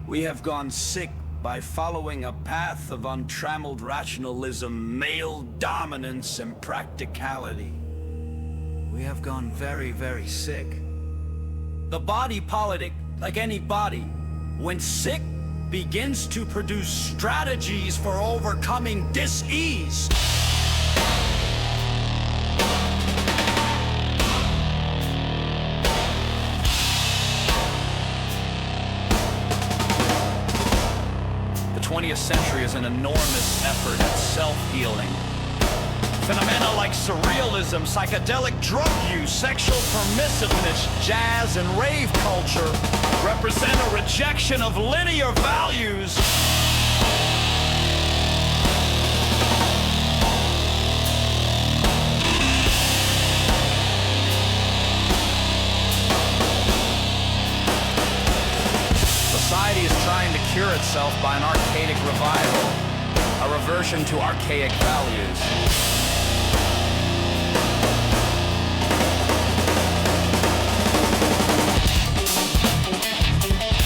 We have gone sick by following a path of untrammeled rationalism, male dominance, and practicality. We have gone very, very sick. The body politic, like any body, when sick, begins to produce strategies for overcoming dis-ease. The 20th century is an enormous effort at self-healing. Phenomena like surrealism, psychedelic drug use, sexual permissiveness, jazz and rave culture represent a rejection of linear values. Society is trying to cure itself by an archaic revival, a reversion to archaic values.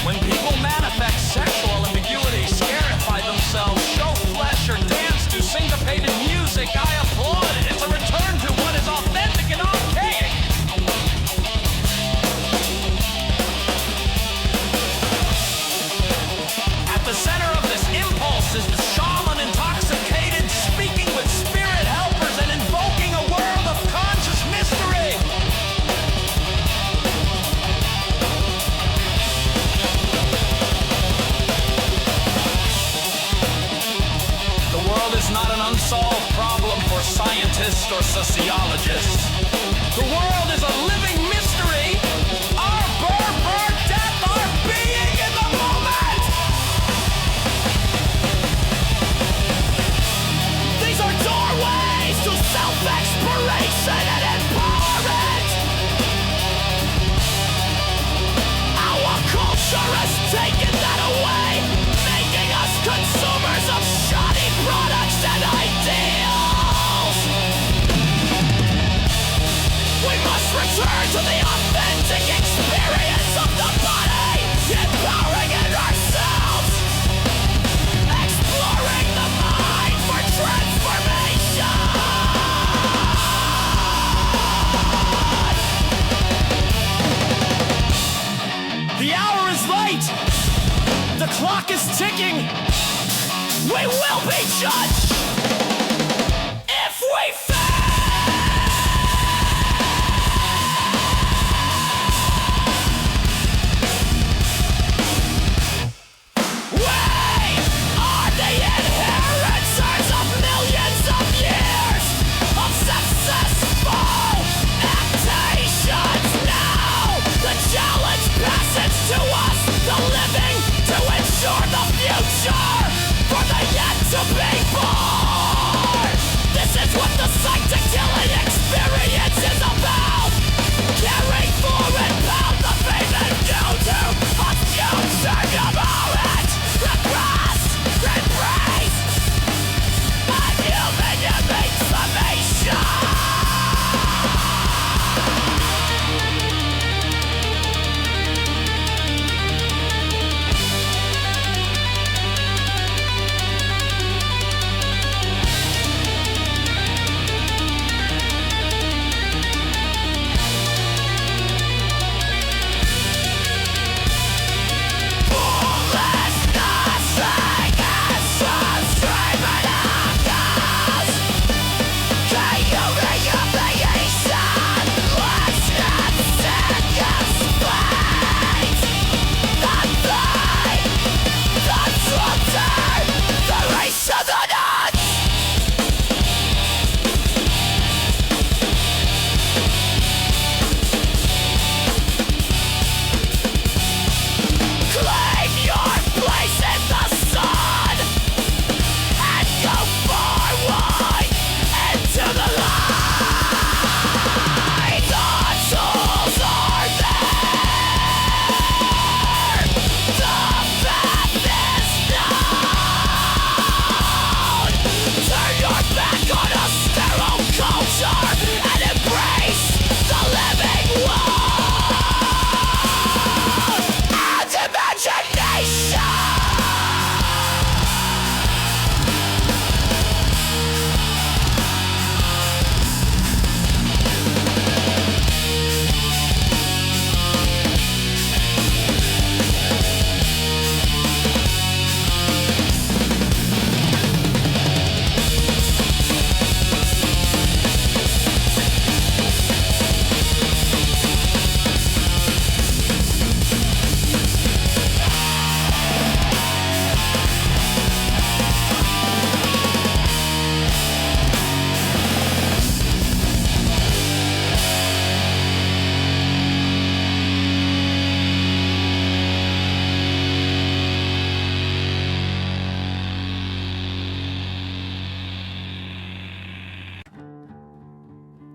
When people manifest sexual ambiguity, scarify themselves, show flesh, or dance to syncopated music, I applaud it. It's a return to what is authentic and archaic. At the center of this impulse is the shaman intoxicated, speaking with spirit helpers and invoking a world of conscious mystery. The world is not an unsolved problem for scientists or sociologists. The world is a living mystery. Our birth, death, our being in the moment. These are doorways to self-exploration and empowerment. Our culture has taken that away, making us consumers of shoddy products and ideals. We must return to the authentic experience of the body, empowering in ourselves, exploring the mind for transformation. The hour is late. The clock is ticking. We will be judged if we fail. We are the inheritors of millions of years of successful actions. Now the challenge passes to us, the living, to ensure the future for the yet to be born. This is what the psychedelic experience is about. Carry forward, bound the faith and due to a future moment. Repress, embrace, a human emancipation. Imagination!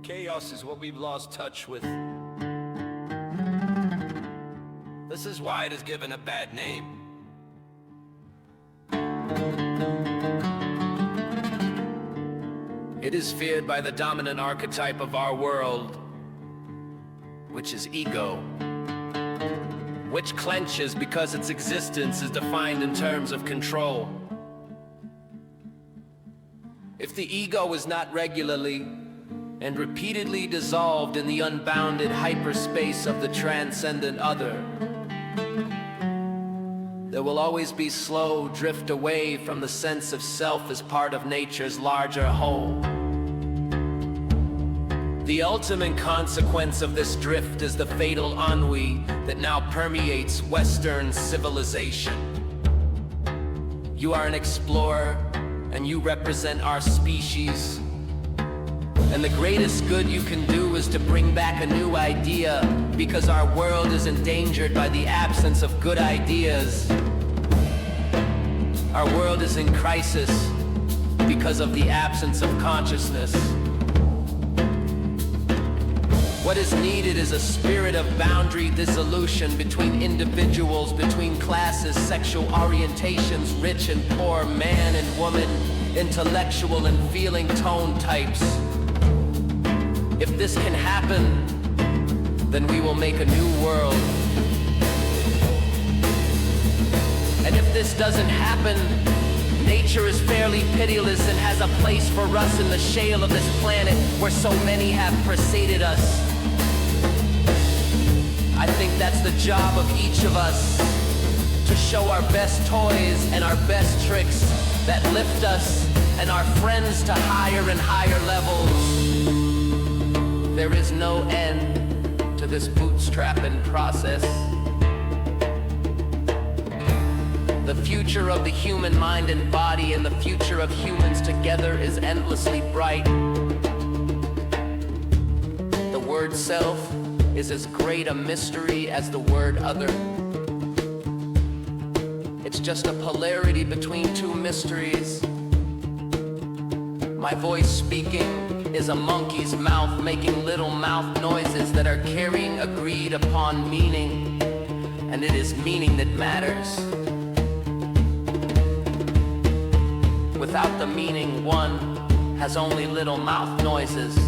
Chaos is what we've lost touch with. This is why it is given a bad name. It is feared by the dominant archetype of our world, which is ego, which clenches because its existence is defined in terms of control. If the ego is not regularly and repeatedly dissolved in the unbounded hyperspace of the transcendent other, there will always be slow drift away from the sense of self as part of nature's larger whole. The ultimate consequence of this drift is the fatal ennui that now permeates Western civilization. You are an explorer, and you represent our species. And the greatest good you can do is to bring back a new idea, because our world is endangered by the absence of good ideas. Our world is in crisis because of the absence of consciousness. What is needed is a spirit of boundary dissolution between individuals, between classes, sexual orientations, rich and poor, man and woman, intellectual and feeling tone types. If this can happen, then we will make a new world. And if this doesn't happen, nature is fairly pitiless and has a place for us in the shale of this planet where so many have preceded us. I think that's the job of each of us, to show our best toys and our best tricks that lift us and our friends to higher and higher levels. There is no end to this bootstrapping process. The future of the human mind and body and the future of humans together is endlessly bright. The word self is as great a mystery as the word other. It's just a polarity between two mysteries. My voice speaking is a monkey's mouth making little mouth noises that are carrying agreed upon meaning, and it is meaning that matters. Without the meaning, one has only little mouth noises.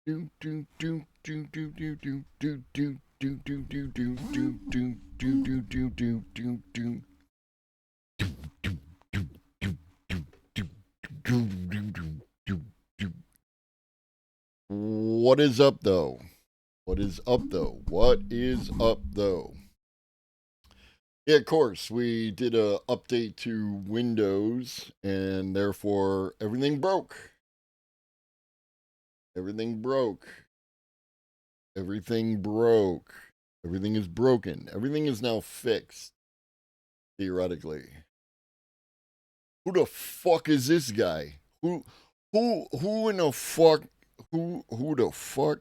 Do do do do do do do do do do do do do do do do do do do do. What is up though? What is up though? What is up though? Yeah, of course, we did a update to Windows and therefore everything broke. Everything broke. Everything broke. Everything is broken. Everything is now fixed. Theoretically. Who the fuck is this guy? Who in the fuck who the fuck?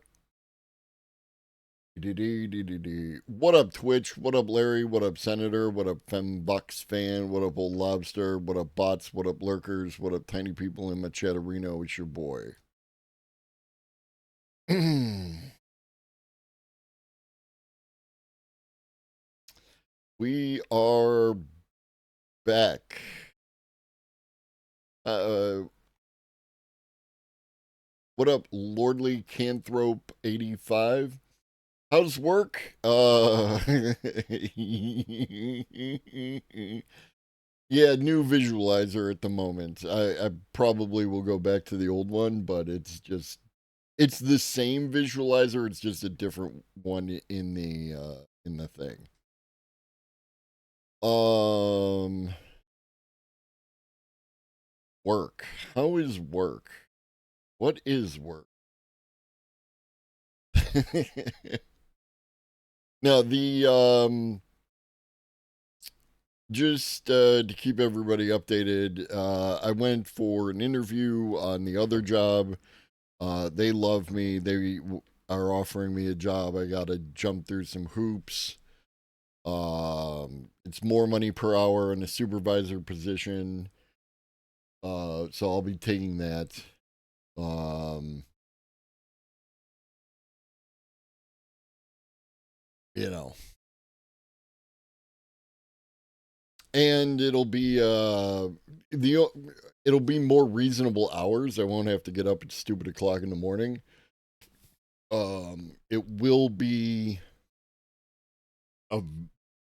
What up, Twitch? What up, Larry? What up, Senator? What up, Fembucks fan? What up, Old Lobster? What up, bots? What up, lurkers? What up, tiny people in Machetarino? It's your boy. We are back. What up, Lordly Canthrope 85? How's work? Yeah, new visualizer at the moment. I probably will go back to the old one, but it's the same visualizer. It's just a different one in the thing. Work. How is work? What is work? Now just to keep everybody updated, I went for an interview on the other job. They love me. They are offering me a job. I got to jump through some hoops. It's more money per hour in a supervisor position. So I'll be taking that. You know. And it'll be it'll be more reasonable hours. I won't have to get up at stupid o'clock in the morning. It will be a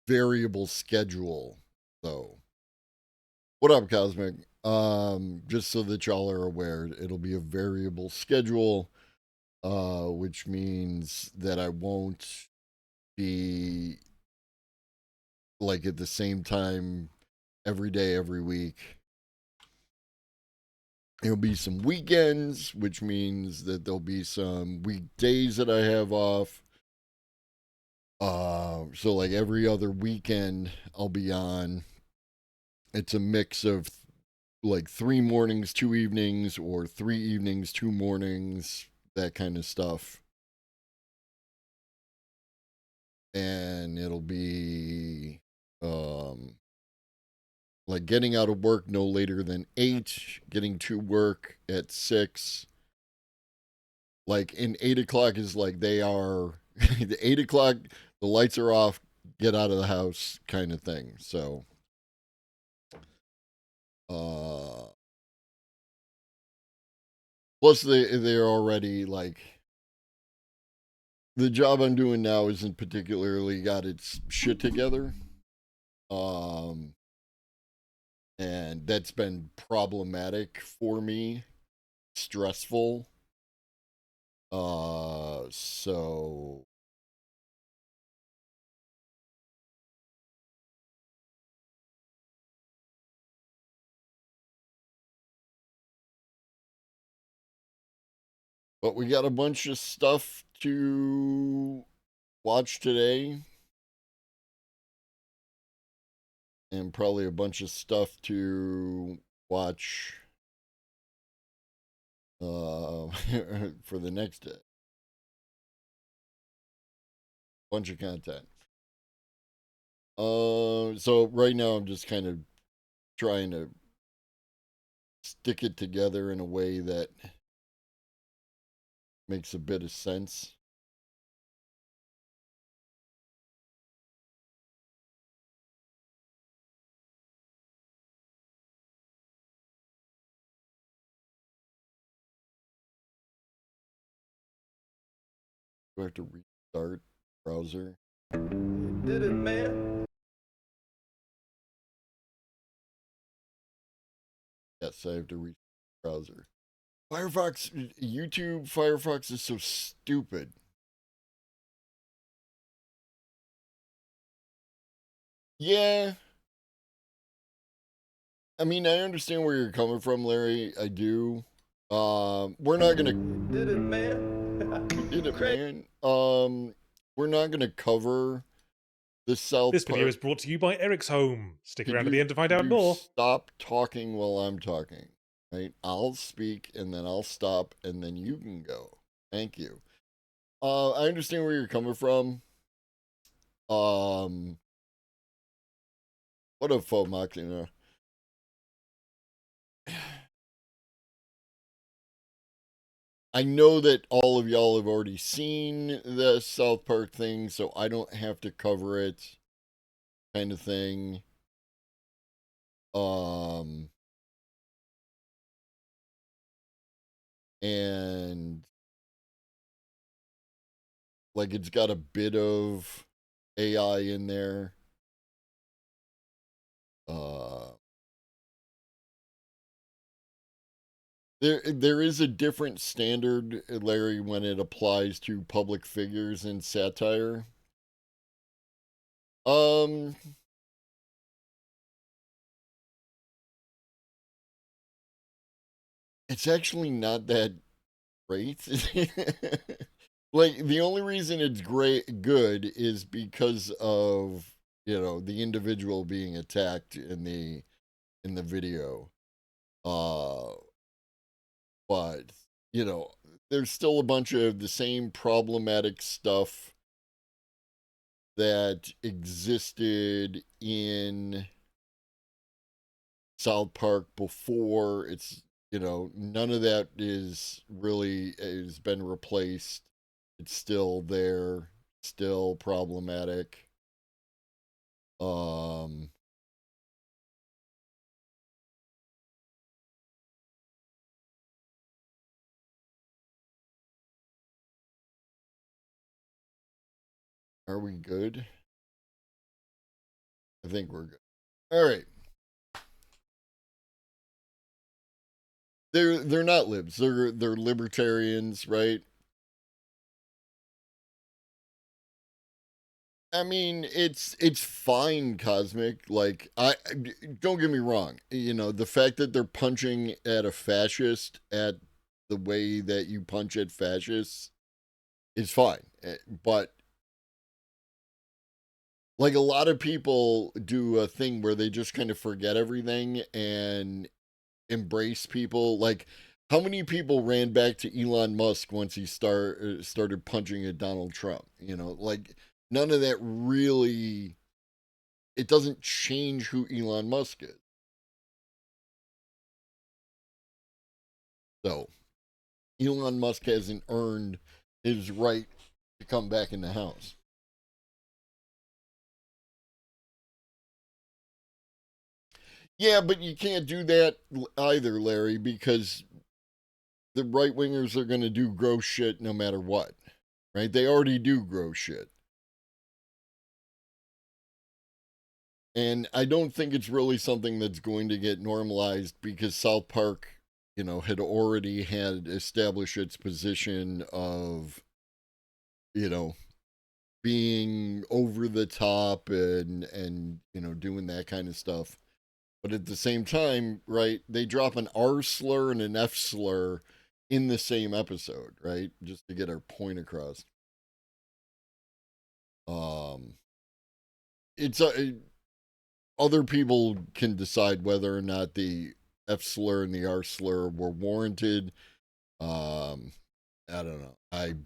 variable schedule, though. What up, Cosmic? Just so that y'all are aware, it'll be a variable schedule, which means that I won't be like at the same time every day, every week. There'll be some weekends, which means that there'll be some weekdays that I have off. So like every other weekend I'll be on. It's a mix of like 3 mornings, 2 evenings, or 3 evenings, 2 mornings, that kind of stuff. And it'll be like getting out of work no later than 8, getting to work at 6. Like in 8 o'clock is like they are the 8 o'clock, the lights are off, get out of the house kind of thing. So plus they're already like the job I'm doing now isn't particularly got its shit together. And that's been problematic for me, stressful. So but we got a bunch of stuff to watch today. And probably a bunch of stuff to watch for the next day. Bunch of content. So right now I'm just kind of trying to stick it together in a way that makes a bit of sense. Do I have to restart browser? You did it, man. Yes, I have to restart browser. Firefox, YouTube Firefox is so stupid. Yeah. I mean, I understand where you're coming from, Larry. I do. We're not gonna. You did it, man. Did it, man. We're not gonna cover the South This video Park. is brought to you by Eric's Home. Stick Could around at you- the end to find out could you more. Stop talking while I'm talking. Right? I'll speak and then I'll stop and then you can go. Thank you. I understand where you're coming from. What up, Fomax, you know? I know that all of y'all have already seen the South Park thing, so I don't have to cover it, kind of thing. And like it's got a bit of AI in there. There is a different standard, Larry, when it applies to public figures in satire. It's actually not that great. Like the only reason it's good is because of, you know, the individual being attacked in the video. But, you know, there's still a bunch of the same problematic stuff that existed in South Park before. It's, you know, none of that has been replaced. It's still there, still problematic. Are we good? I think we're good. All right. They're not libs. They're libertarians, right? I mean, it's fine, Cosmic. Like, don't get me wrong. You know, the fact that they're punching at a fascist at the way that you punch at fascists is fine. But like a lot of people do a thing where they just kind of forget everything and embrace people. Like, how many people ran back to Elon Musk once he started punching at Donald Trump? You know, like none of that really, it doesn't change who Elon Musk is. So Elon Musk hasn't earned his right to come back in the house. Yeah, but you can't do that either, Larry, because the right wingers are going to do gross shit no matter what, right? They already do gross shit. And I don't think it's really something that's going to get normalized because South Park, you know, had already had established its position of, you know, being over the top and you know, doing that kind of stuff. But at the same time, right, they drop an R slur and an F slur in the same episode, right? Just to get our point across. It's other people can decide whether or not the F slur and the R slur were warranted. I don't know. I'm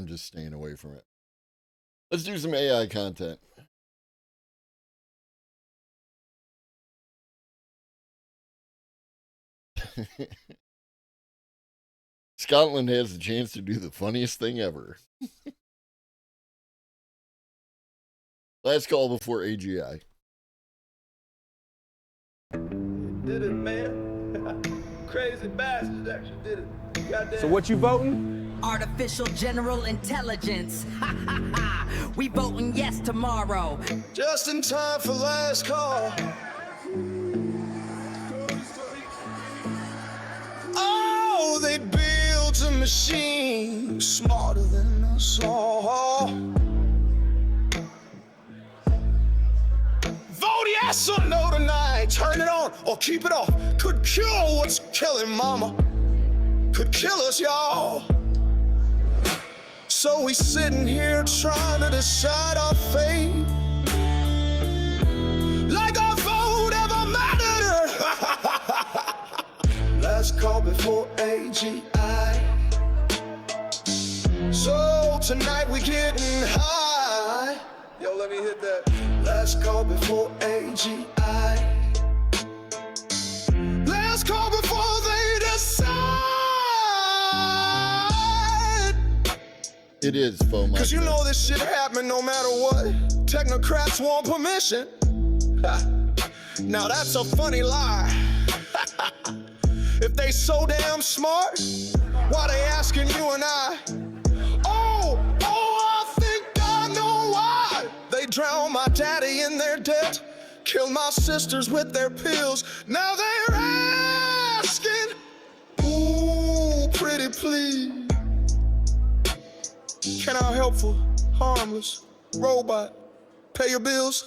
just staying away from it. Let's do some AI content. Scotland has the chance to do the funniest thing ever. Last call before AGI. You did it, man. Crazy bastards actually did it. Goddamn. So what you voting? Artificial general intelligence. Ha ha ha. We voting yes tomorrow. Just in time for last call. Oh, they built a machine smarter than us all. Vote yes or no tonight. Turn it on or keep it off. Could cure what's killing mama. Could kill us, y'all. So we sitting here trying to decide our fate. Like our vote ever mattered. Last call before AGI. So tonight we getting high. Yo, let me hit that. Last call before AGI. Last call before they decide. It is FOMO. Cause you know this shit happen no matter what. Technocrats want permission. Now that's a funny lie. If they so damn smart, why they asking you and I? Oh, I think I know why. They drown my daddy in their debt, kill my sisters with their pills. Now they're asking, ooh, pretty please. Can our helpful, harmless robot pay your bills?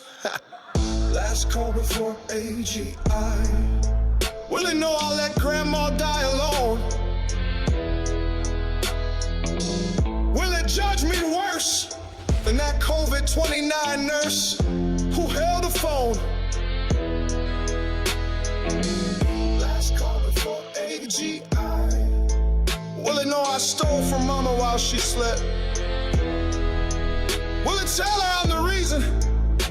Last call before AGI. Will it know I'll let grandma die alone? Will it judge me worse than that COVID-29 nurse who held the phone? Last call before AGI. Will it know I stole from mama while she slept? Will it tell her I'm the reason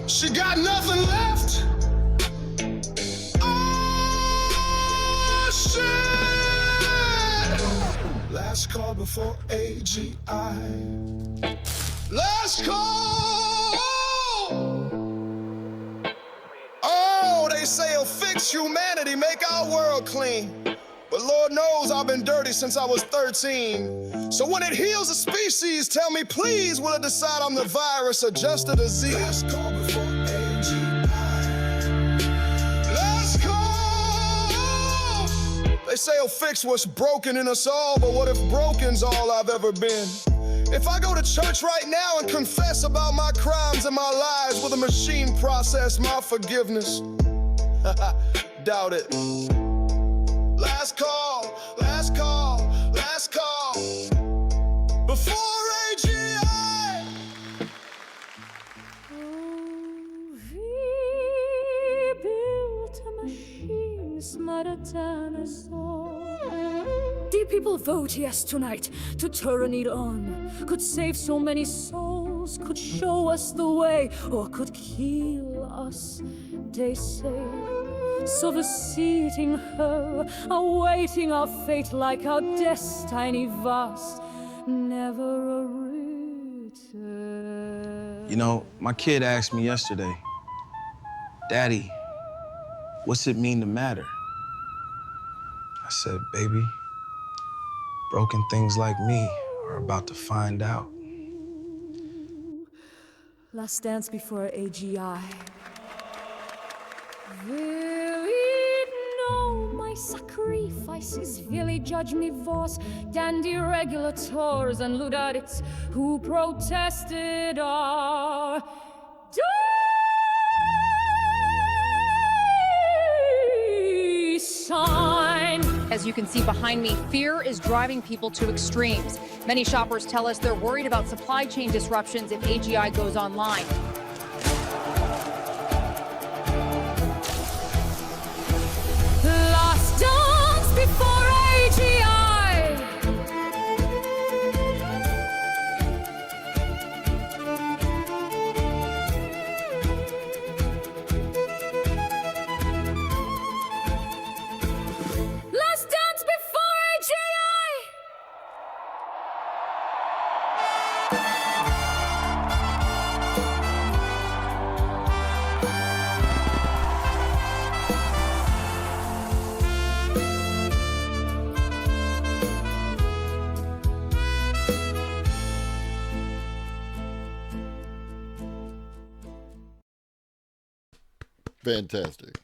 she got nothing left? Oh, shit! Last call before AGI. Last call! Oh, they say it'll fix humanity, make our world clean. But Lord knows I've been dirty since I was 13. So when it heals a species, tell me please, will it decide I'm the virus or just a disease? Last call before AGI. Last call! They say it'll fix what's broken in us all, but what if broken's all I've ever been? If I go to church right now and confess about my crimes and my lies, will the machine process my forgiveness? Doubt it. Last call, last call, last call. Before AGI. We built a machine smarter than us all. Did people vote yes tonight to turn it on? Could save so many souls, could show us the way, or could kill us, they say. So the seat in her, awaiting our fate like our destiny vast, never a return. You know, my kid asked me yesterday, Daddy, what's it mean to matter? I said, baby, broken things like me are about to find out. Last dance before AGI. Will it know my sacrifices? Will it judge me vos, dandy regulators and luddites who protested our sign? As you can see behind me, fear is driving people to extremes. Many shoppers tell us they're worried about supply chain disruptions if AGI goes online. Last dance before AGI. Last dance before AGI. Fantastic.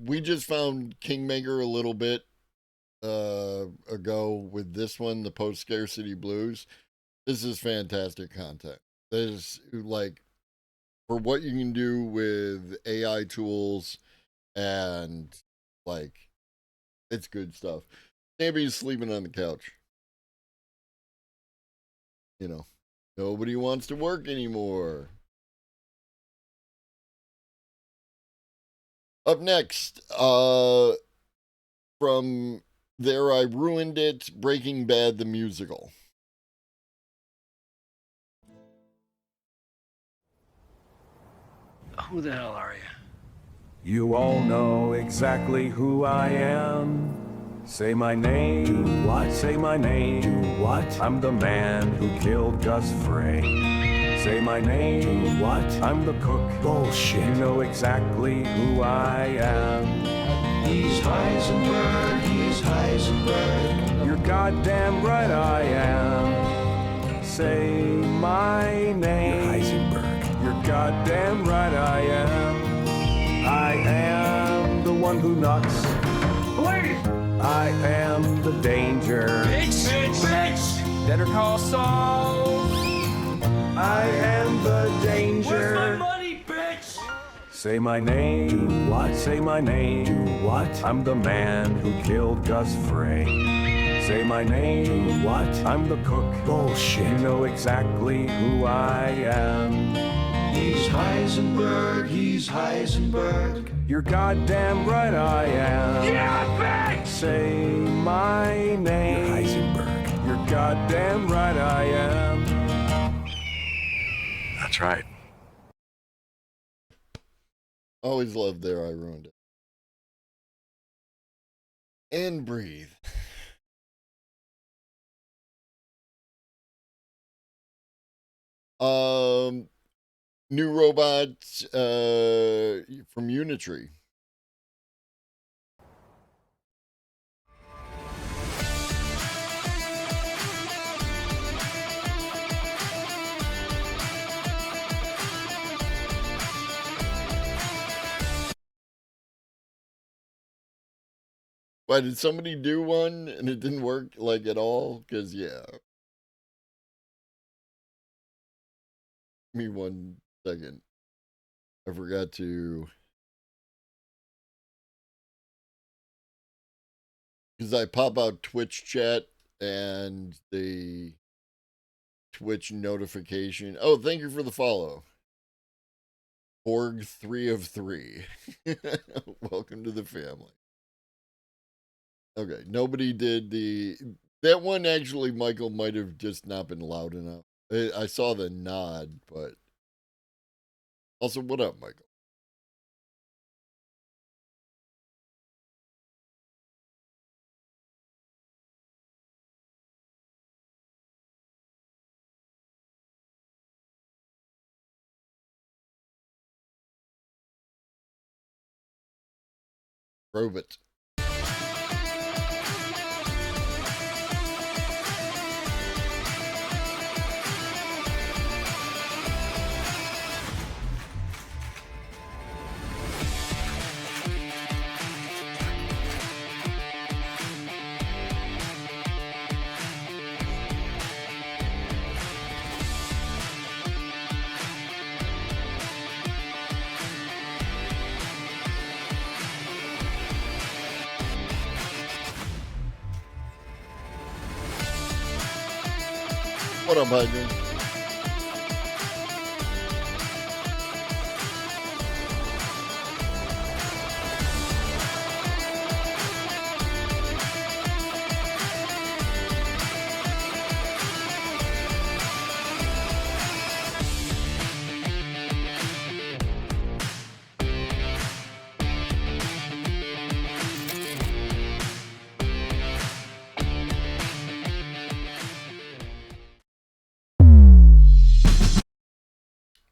We just found Kingmaker a little bit ago with this one, the Post Scarcity Blues. This is fantastic content. This is like, for what you can do with AI tools, and like, it's good stuff. Maybe sleeping on the couch. You know, nobody wants to work anymore. Up next, from There I Ruined It, Breaking Bad the Musical. Who the hell are you? You all know exactly who I am. Say my name. Do what? Say my name. Do what? I'm the man who killed Gus Fring. Say my name. Do what? I'm the cook. Bullshit. You know exactly who I am. He's Heisenberg, he's Heisenberg. You're goddamn right I am. Say my name. You're Heisenberg. You're goddamn right I am. I am the one who knocks. Wait! I am the danger. Bitch! Bitch! Better call Saul. I am the danger. Where's my money, bitch? Say my name. Do what? Say my name. Do what? I'm the man who killed Gus Fring. Say my name. Do what? I'm the cook. Bullshit. You know exactly who I am. He's Heisenberg, he's Heisenberg. You're goddamn right I am. Yeah, bitch! Say my name. You're Heisenberg. You're goddamn right I am. That's right. Always loved There I Ruined It. And breathe. New robot from Unitree. Why, did somebody do one and it didn't work like at all? Because, yeah. Give me 1 second. I forgot to. Because I pop out Twitch chat and the Twitch notification. Oh, thank you for the follow. Borg 3 of 3. Welcome to the family. Okay, nobody did that one. Actually, Michael might have just not been loud enough. I saw the nod, but also, what up, Michael? Robot. What up, Hydra?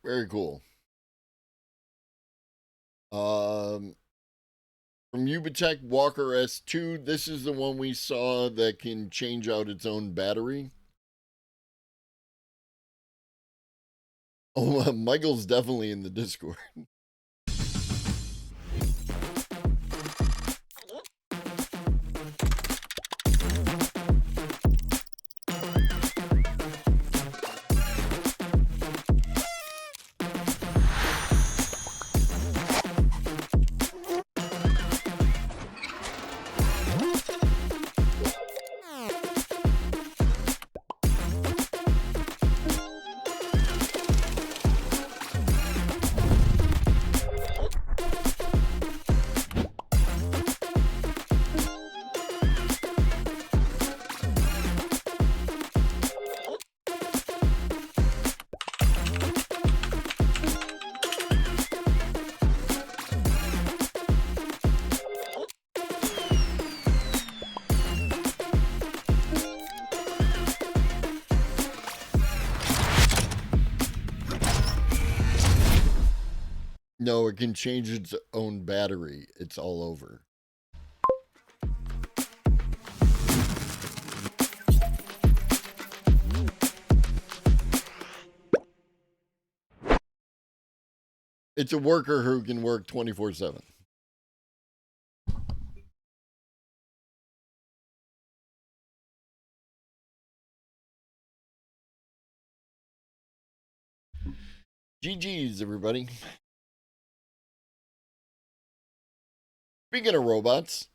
Very cool. From Ubitech Walker S2, this is the one we saw that can change out its own battery. Oh, Michael's definitely in the Discord. No, it can change its own battery. It's all over. It's a worker who can work 24/7. GG's, everybody. Speaking of robots,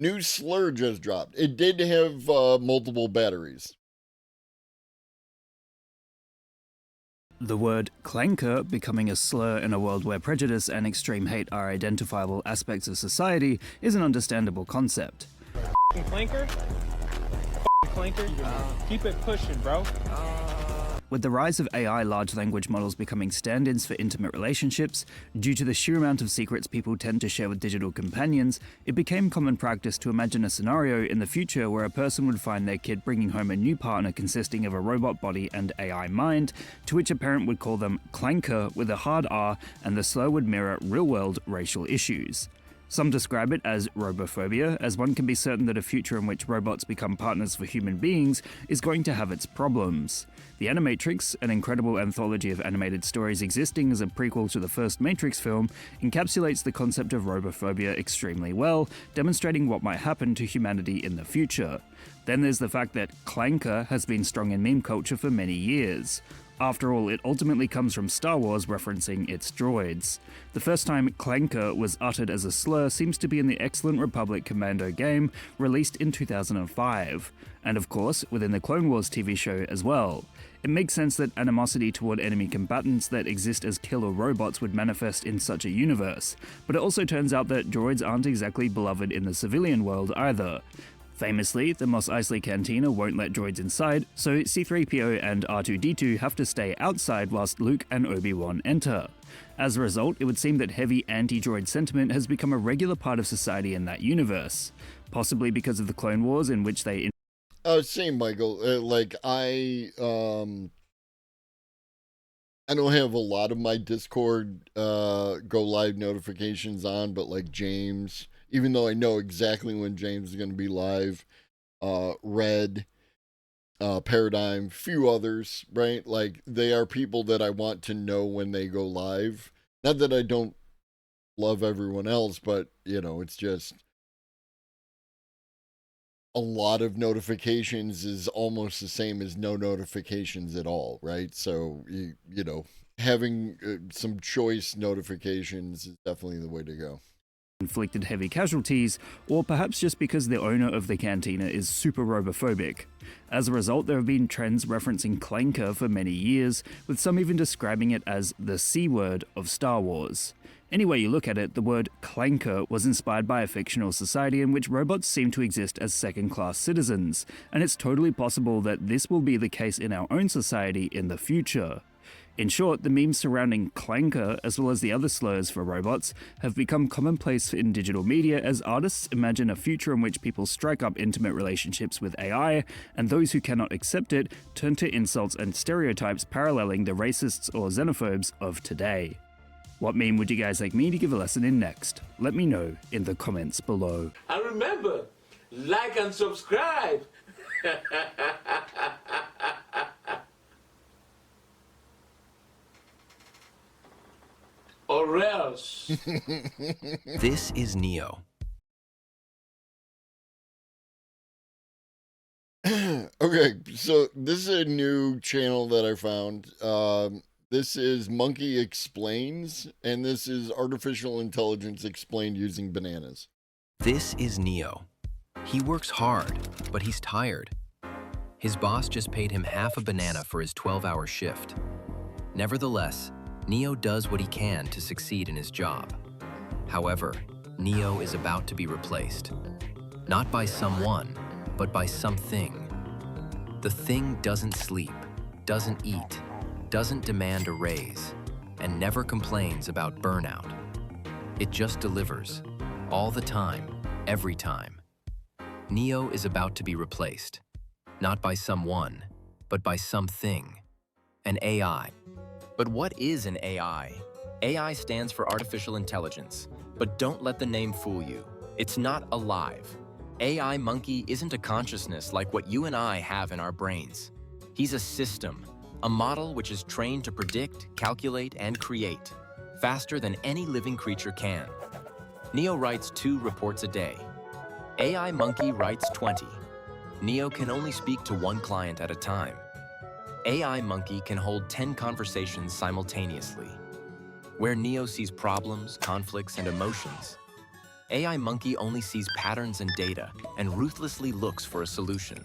new slur just dropped. It did have multiple batteries. The word clanker becoming a slur in a world where prejudice and extreme hate are identifiable aspects of society is an understandable concept. Clanker? Clanker? Keep it pushing, bro. With the rise of AI large language models becoming stand-ins for intimate relationships, due to the sheer amount of secrets people tend to share with digital companions, it became common practice to imagine a scenario in the future where a person would find their kid bringing home a new partner consisting of a robot body and AI mind, to which a parent would call them clanker with a hard R, and the slur would mirror real-world racial issues. Some describe it as robophobia, as one can be certain that a future in which robots become partners for human beings is going to have its problems. The Animatrix, an incredible anthology of animated stories existing as a prequel to the first Matrix film, encapsulates the concept of robophobia extremely well, demonstrating what might happen to humanity in the future. Then there's the fact that clanker has been strong in meme culture for many years. After all, it ultimately comes from Star Wars referencing its droids. The first time clanker was uttered as a slur seems to be in the Excellent Republic Commando game, released in 2005, and of course within the Clone Wars TV show as well. It makes sense that animosity toward enemy combatants that exist as killer robots would manifest in such a universe, but it also turns out that droids aren't exactly beloved in the civilian world either. Famously, the Mos Eisley Cantina won't let droids inside, so C-3PO and R2-D2 have to stay outside whilst Luke and Obi-Wan enter. As a result, it would seem that heavy anti-droid sentiment has become a regular part of society in that universe, possibly because of the Clone Wars in which they... Same, Michael. I don't have a lot of my Discord go live notifications on, but like James... Even though I know exactly when James is going to be live, Red, Paradigm, few others, right? Like, they are people that I want to know when they go live. Not that I don't love everyone else, but, you know, it's just a lot of notifications is almost the same as no notifications at all, right? So, you know, having some choice notifications is definitely the way to go. Inflicted heavy casualties, or perhaps just because the owner of the cantina is super robophobic. As a result, there have been trends referencing clanker for many years, with some even describing it as the C-word of Star Wars. Any way you look at it, the word clanker was inspired by a fictional society in which robots seem to exist as second-class citizens, and it's totally possible that this will be the case in our own society in the future. In short, the memes surrounding clanker, as well as the other slurs for robots, have become commonplace in digital media as artists imagine a future in which people strike up intimate relationships with AI, and those who cannot accept it turn to insults and stereotypes paralleling the racists or xenophobes of today. What meme would you guys like me to give a lesson in next? Let me know in the comments below. And remember, like and subscribe. else. This is Neo. Okay, so this is a new channel that I found. This is Monkey Explains, and this is artificial intelligence explained using bananas. This is Neo. He works hard, but he's tired. His boss just paid him half a banana for his 12-hour shift. Nevertheless, Neo does what he can to succeed in his job. However, Neo is about to be replaced. Not by someone, but by something. The thing doesn't sleep, doesn't eat, doesn't demand a raise, and never complains about burnout. It just delivers, all the time, every time. Neo is about to be replaced, not by someone, but by something, an AI. But what is an AI? AI stands for artificial intelligence, but don't let the name fool you. It's not alive. AI Monkey isn't a consciousness like what you and I have in our brains. He's a system, a model which is trained to predict, calculate, and create, faster than any living creature can. Neo writes 2 reports a day. AI Monkey writes 20. Neo can only speak to 1 client at a time. AI Monkey can hold 10 conversations simultaneously. Where Neo sees problems, conflicts, and emotions, AI Monkey only sees patterns and data and ruthlessly looks for a solution.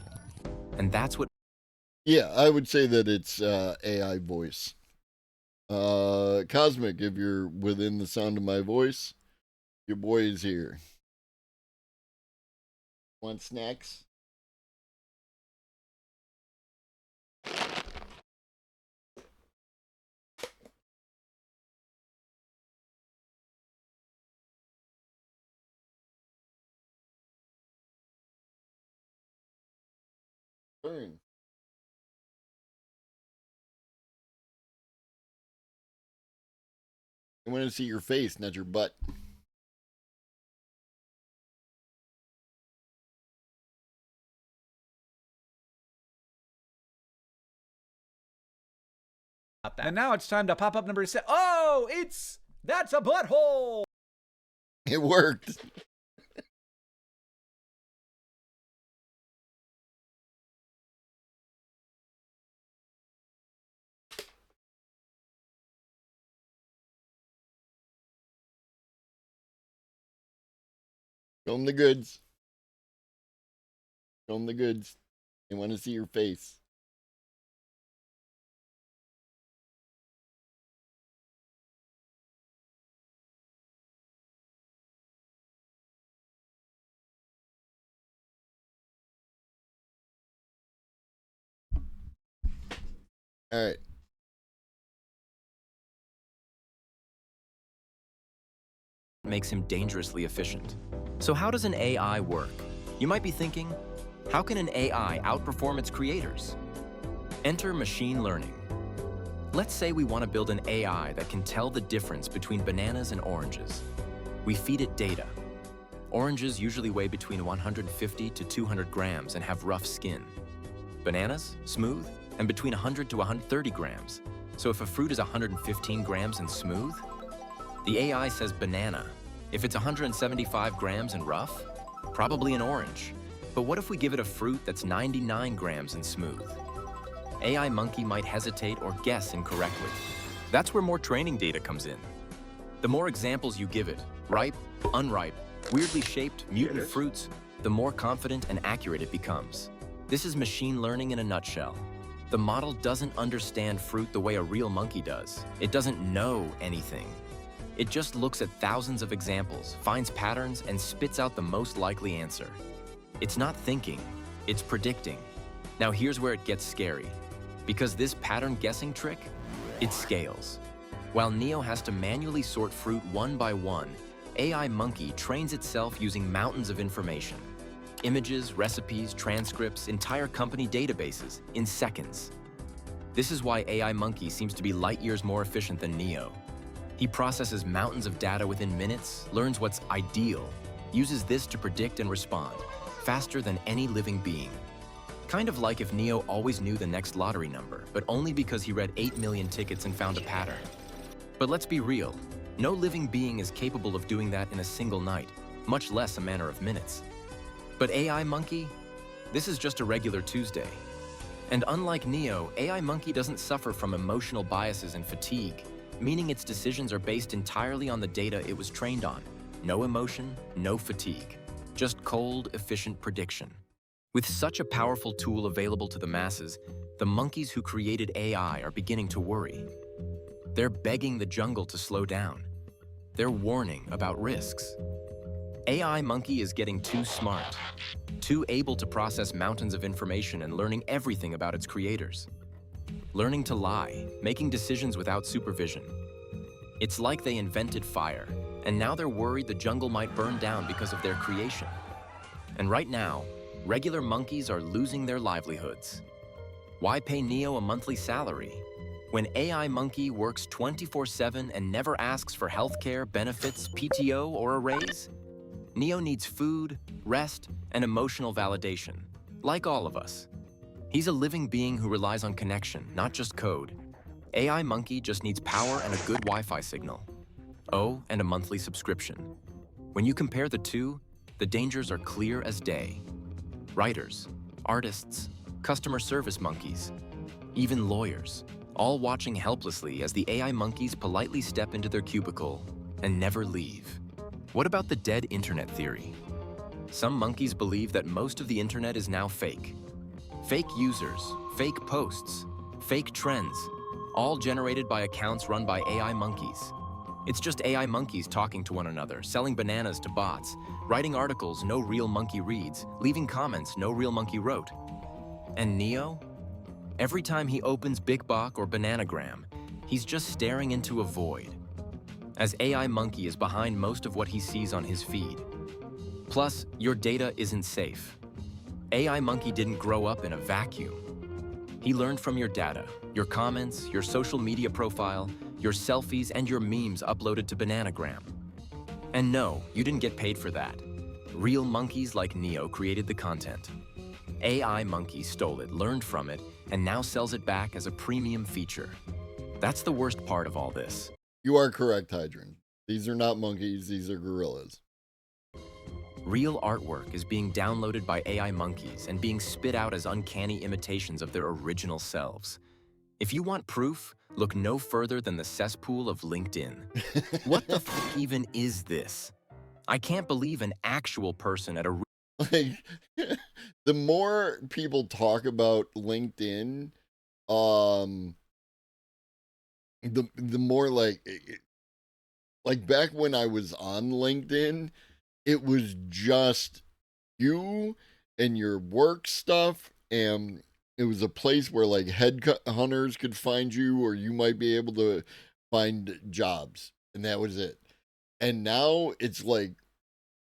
And that's what... Yeah, I would say that it's AI voice. Cosmic, if you're within the sound of my voice, your boy is here. Want snacks? Burn. I want to see your face, not your butt. And now it's time to pop up number 6. Oh, that's a butthole. It worked. Show them the goods. Show them the goods. They want to see your face. All right. Makes him dangerously efficient. So how does an AI work? You might be thinking, how can an AI outperform its creators? Enter machine learning. Let's say we want to build an AI that can tell the difference between bananas and oranges. We feed it data. Oranges usually weigh between 150 to 200 grams and have rough skin. Bananas, smooth, and between 100 to 130 grams. So if a fruit is 115 grams and smooth, the AI says banana. If it's 175 grams and rough, probably an orange. But what if we give it a fruit that's 99 grams and smooth? AI Monkey might hesitate or guess incorrectly. That's where more training data comes in. The more examples you give it, ripe, unripe, weirdly shaped, mutant fruits, the more confident and accurate it becomes. This is machine learning in a nutshell. The model doesn't understand fruit the way a real monkey does. It doesn't know anything. It just looks at thousands of examples, finds patterns, and spits out the most likely answer. It's not thinking, it's predicting. Now here's where it gets scary. Because this pattern guessing trick, it scales. While Neo has to manually sort fruit one by one, AI Monkey trains itself using mountains of information. Images, recipes, transcripts, entire company databases in seconds. This is why AI Monkey seems to be light years more efficient than Neo. He processes mountains of data within minutes, learns what's ideal, uses this to predict and respond, faster than any living being. Kind of like if Neo always knew the next lottery number, but only because he read 8 million tickets and found a pattern. But let's be real, No living being is capable of doing that in a single night, much less a matter of minutes. But AI Monkey? This is just a regular Tuesday. And unlike Neo, AI Monkey doesn't suffer from emotional biases and fatigue, meaning its decisions are based entirely on the data it was trained on. No emotion, no fatigue. Just cold, efficient prediction. With such a powerful tool available to the masses, the monkeys who created AI are beginning to worry. They're begging the jungle to slow down. They're warning about risks. AI Monkey is getting too smart, too able to process mountains of information and learning everything about its creators. Learning to lie, making decisions without supervision. It's like they invented fire, and now they're worried the jungle might burn down because of their creation. And right now, regular monkeys are losing their livelihoods. Why pay Neo a monthly salary when AI Monkey works 24/7 and never asks for healthcare, benefits, PTO, or a raise? Neo needs food, rest, and emotional validation, like all of us. He's a living being who relies on connection, not just code. AI Monkey just needs power and a good Wi-Fi signal. Oh, and a monthly subscription. When you compare the two, the dangers are clear as day. Writers, artists, customer service monkeys, even lawyers, all watching helplessly as the AI monkeys politely step into their cubicle and never leave. What about the dead internet theory? Some monkeys believe that most of the internet is now fake. Fake users, fake posts, fake trends, all generated by accounts run by AI monkeys. It's just AI monkeys talking to one another, selling bananas to bots, writing articles no real monkey reads, leaving comments no real monkey wrote. And Neo? Every time he opens BigBok or Bananagram, he's just staring into a void, as AI Monkey is behind most of what he sees on his feed. Plus, your data isn't safe. AI Monkey didn't grow up in a vacuum. He learned from your data, your comments, your social media profile, your selfies, and your memes uploaded to Bananagram. And no, you didn't get paid for that. Real monkeys like Neo created the content. AI Monkey stole it, learned from it, and now sells it back as a premium feature. That's the worst part of all this. You are correct, Hydrant. These are not monkeys, these are gorillas. Real artwork is being downloaded by AI monkeys and being spit out as uncanny imitations of their original selves. If you want proof, look no further than the cesspool of LinkedIn. What the f even is this? I can't believe an actual person at a... Like, the more people talk about LinkedIn, the more like back when I was on LinkedIn, it was just you and your work stuff, and it was a place where like headhunters could find you, or you might be able to find jobs, and that was it. And now it's like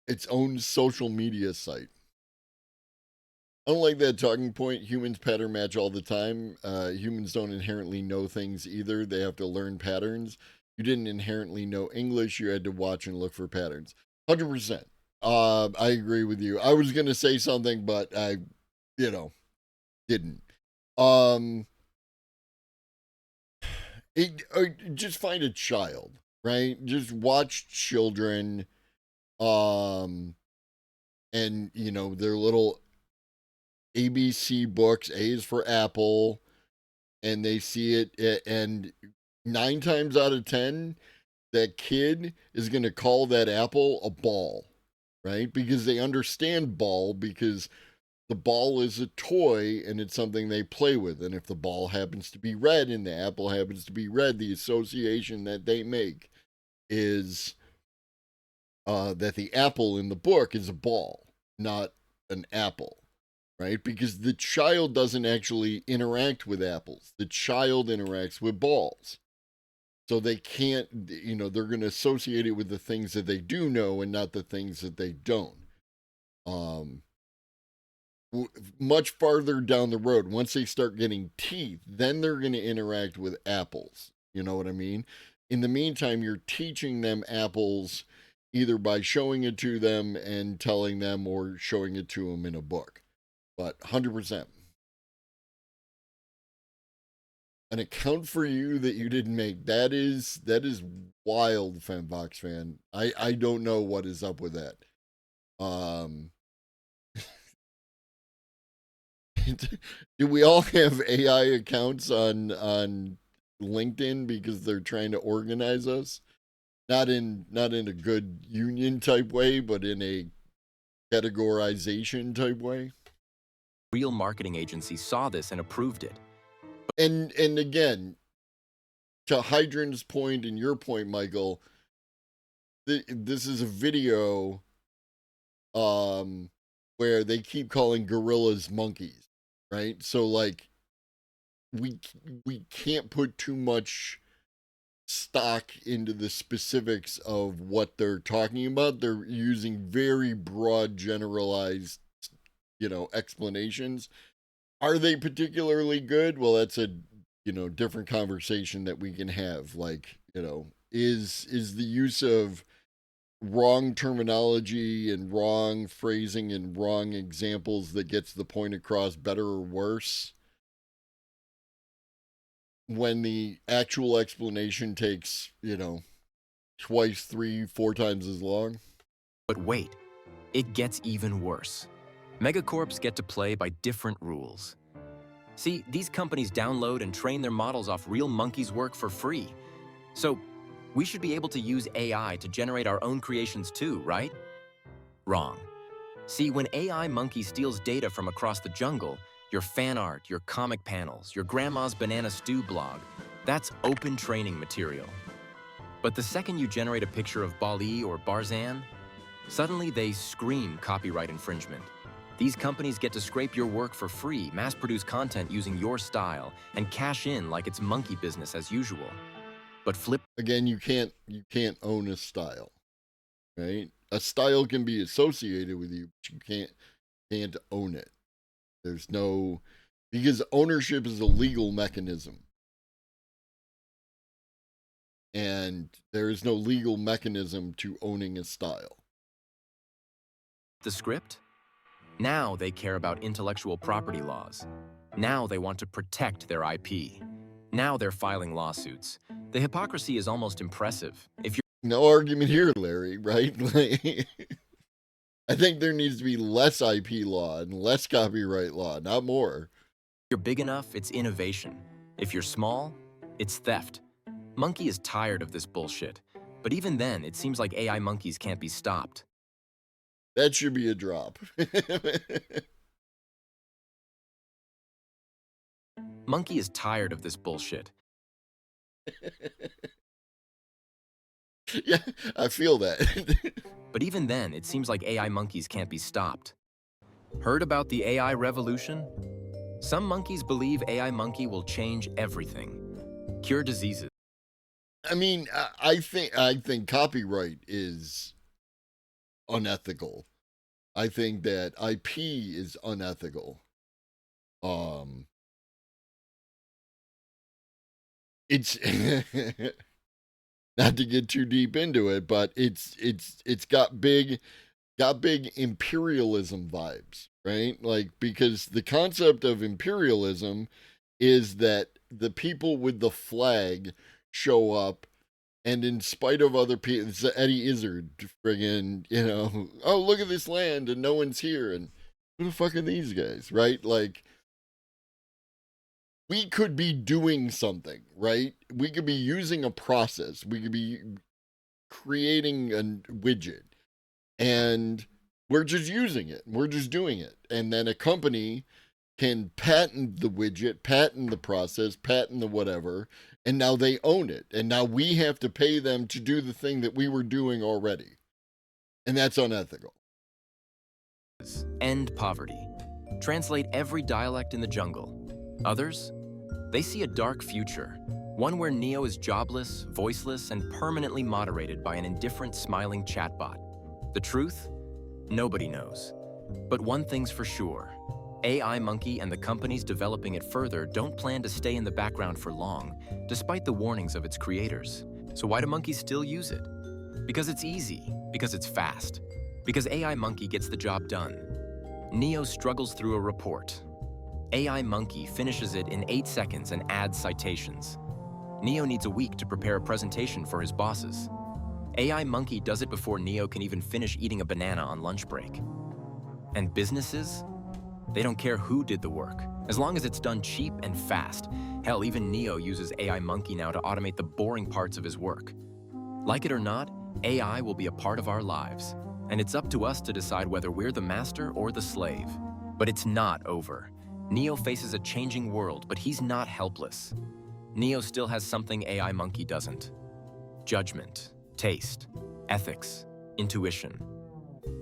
its own social media site. I don't like that talking point. Humans pattern match all the time. Humans don't inherently know things either. They have to learn patterns. You didn't inherently know English. You had to watch and look for patterns. 100%. I agree with you. I was going to say something, but I, didn't. Just find a child, right? Just watch children, and, their little ABC books. A is for Apple, and they see it, and 9 times out of 10, that kid is going to call that apple a ball, right? Because they understand ball, because the ball is a toy and it's something they play with. And if the ball happens to be red and the apple happens to be red, the association that they make is that the apple in the book is a ball, not an apple, right? Because the child doesn't actually interact with apples. The child interacts with balls. So they can't, they're going to associate it with the things that they do know and not the things that they don't. Much farther down the road, once they start getting teeth, then they're going to interact with apples. You know what I mean? In the meantime, you're teaching them apples either by showing it to them and telling them, or showing it to them in a book. But 100%. An account for you that you didn't make. That is wild, Femvox fan. I don't know what is up with that. Do we all have AI accounts on LinkedIn because they're trying to organize us? Not in a good union type way, but in a categorization type way. Real marketing agencies saw this and approved it. And again, to Hydrant's point and your point, Michael, this is a video where they keep calling gorillas monkeys, right? So like we can't put too much stock into the specifics of what they're talking about. They're using very broad, generalized, explanations. Are they particularly good? Well, that's a, different conversation that we can have. Like, is the use of wrong terminology and wrong phrasing and wrong examples that gets the point across better or worse when the actual explanation takes, twice, 3, 4 times as long? But wait, it gets even worse. Megacorps get to play by different rules. See, these companies download and train their models off real monkeys' work for free. So, we should be able to use AI to generate our own creations too, right? Wrong. See, when AI monkey steals data from across the jungle, your fan art, your comic panels, your grandma's banana stew blog, that's open training material. But the second you generate a picture of Bali or Barzan, suddenly they scream copyright infringement. These companies get to scrape your work for free, mass-produce content using your style, and cash in like it's monkey business as usual. But flip... Again, you can't own a style, right? A style can be associated with you, but you can't own it. There's no... Because ownership is a legal mechanism. And there is no legal mechanism to owning a style. The script? Now they care about intellectual property laws. Now they want to protect their IP. Now they're filing lawsuits. The hypocrisy is almost impressive. If you're no argument here, Larry, right? I think there needs to be less IP law and less copyright law, not more. If you're big enough, it's innovation. If you're small, it's theft. Monkey is tired of this bullshit. But even then, it seems like AI monkeys can't be stopped. That should be a drop. Monkey is tired of this bullshit. Yeah, I feel that. But even then, it seems like AI monkeys can't be stopped. Heard about the AI revolution? Some monkeys believe AI monkey will change everything. Cure diseases. I mean, I think copyright is unethical. I think that IP is unethical. It's not to get too deep into it, but it's got big imperialism vibes, right? Like, because the concept of imperialism is that the people with the flag show up, and in spite of other people, it's Eddie Izzard friggin', oh, look at this land and no one's here, and who the fuck are these guys, right? Like, we could be doing something, right? We could be using a process. We could be creating a widget, and we're just using it. We're just doing it. And then a company can patent the widget, patent the process, patent the whatever, and now they own it. And now we have to pay them to do the thing that we were doing already. And that's unethical. End poverty. Translate every dialect in the jungle. Others? They see a dark future, one where Neo is jobless, voiceless, and permanently moderated by an indifferent, smiling chatbot. The truth? Nobody knows. But one thing's for sure. AI Monkey and the companies developing it further don't plan to stay in the background for long, despite the warnings of its creators. So why do monkeys still use it? Because it's easy, because it's fast, because AI Monkey gets the job done. Neo struggles through a report. AI Monkey finishes it in 8 seconds and adds citations. Neo needs a week to prepare a presentation for his bosses. AI Monkey does it before Neo can even finish eating a banana on lunch break. And businesses? They don't care who did the work, as long as it's done cheap and fast. Hell, even Neo uses AI Monkey now to automate the boring parts of his work. Like it or not, AI will be a part of our lives, and it's up to us to decide whether we're the master or the slave. But it's not over. Neo faces a changing world, but he's not helpless. Neo still has something AI Monkey doesn't. Judgment, taste, ethics, intuition.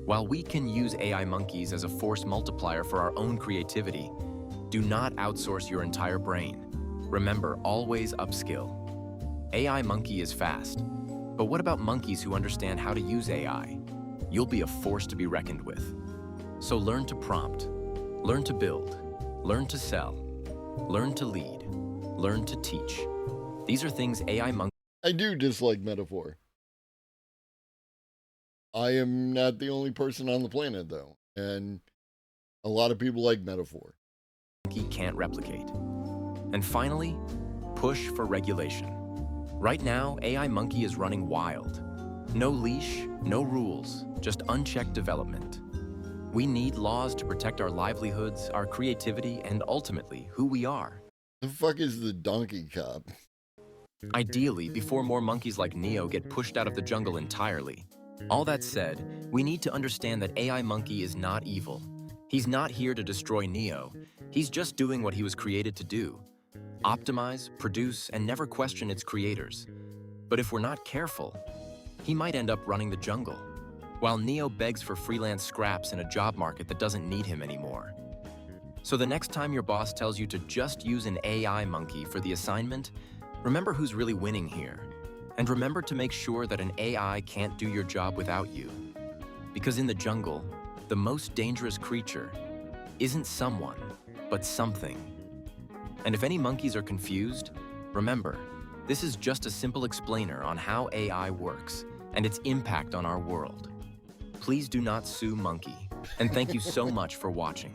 While we can use AI monkeys as a force multiplier for our own creativity, do not outsource your entire brain. Remember, always upskill. AI Monkey is fast, but what about monkeys who understand how to use AI? You'll be a force to be reckoned with. So learn to prompt, learn to build, learn to sell, learn to lead, learn to teach. These are things AI Monkey... I do dislike metaphor. I am not the only person on the planet, though, and a lot of people like metaphor. Can't replicate. And finally, push for regulation. Right now, AI Monkey is running wild. No leash, no rules, just unchecked development. We need laws to protect our livelihoods, our creativity, and ultimately, who we are. The fuck is the donkey cop? Ideally, before more monkeys like Neo get pushed out of the jungle entirely. All that said, we need to understand that AI Monkey is not evil. He's not here to destroy Neo. He's just doing what he was created to do. Optimize, produce, and never question its creators. But if we're not careful, he might end up running the jungle, while Neo begs for freelance scraps in a job market that doesn't need him anymore. So the next time your boss tells you to just use an AI monkey for the assignment, remember who's really winning here. And remember to make sure that an AI can't do your job without you. Because in the jungle, the most dangerous creature isn't someone, but something. And if any monkeys are confused, remember, this is just a simple explainer on how AI works and its impact on our world. Please do not sue Monkey, and thank you so much for watching.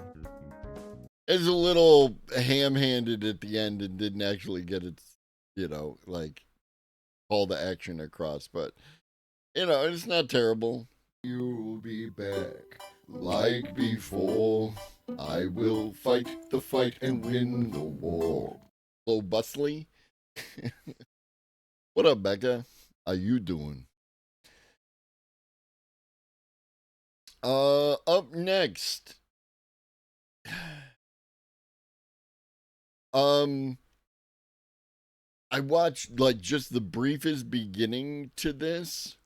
It's a little ham-handed at the end and didn't actually get its, like, call to action across, but, it's not terrible. You'll be back like before. I will fight the fight and win the war. Hello, Bustly. What up, Becca? How you doing? Up next. I watched just the briefest beginning to this,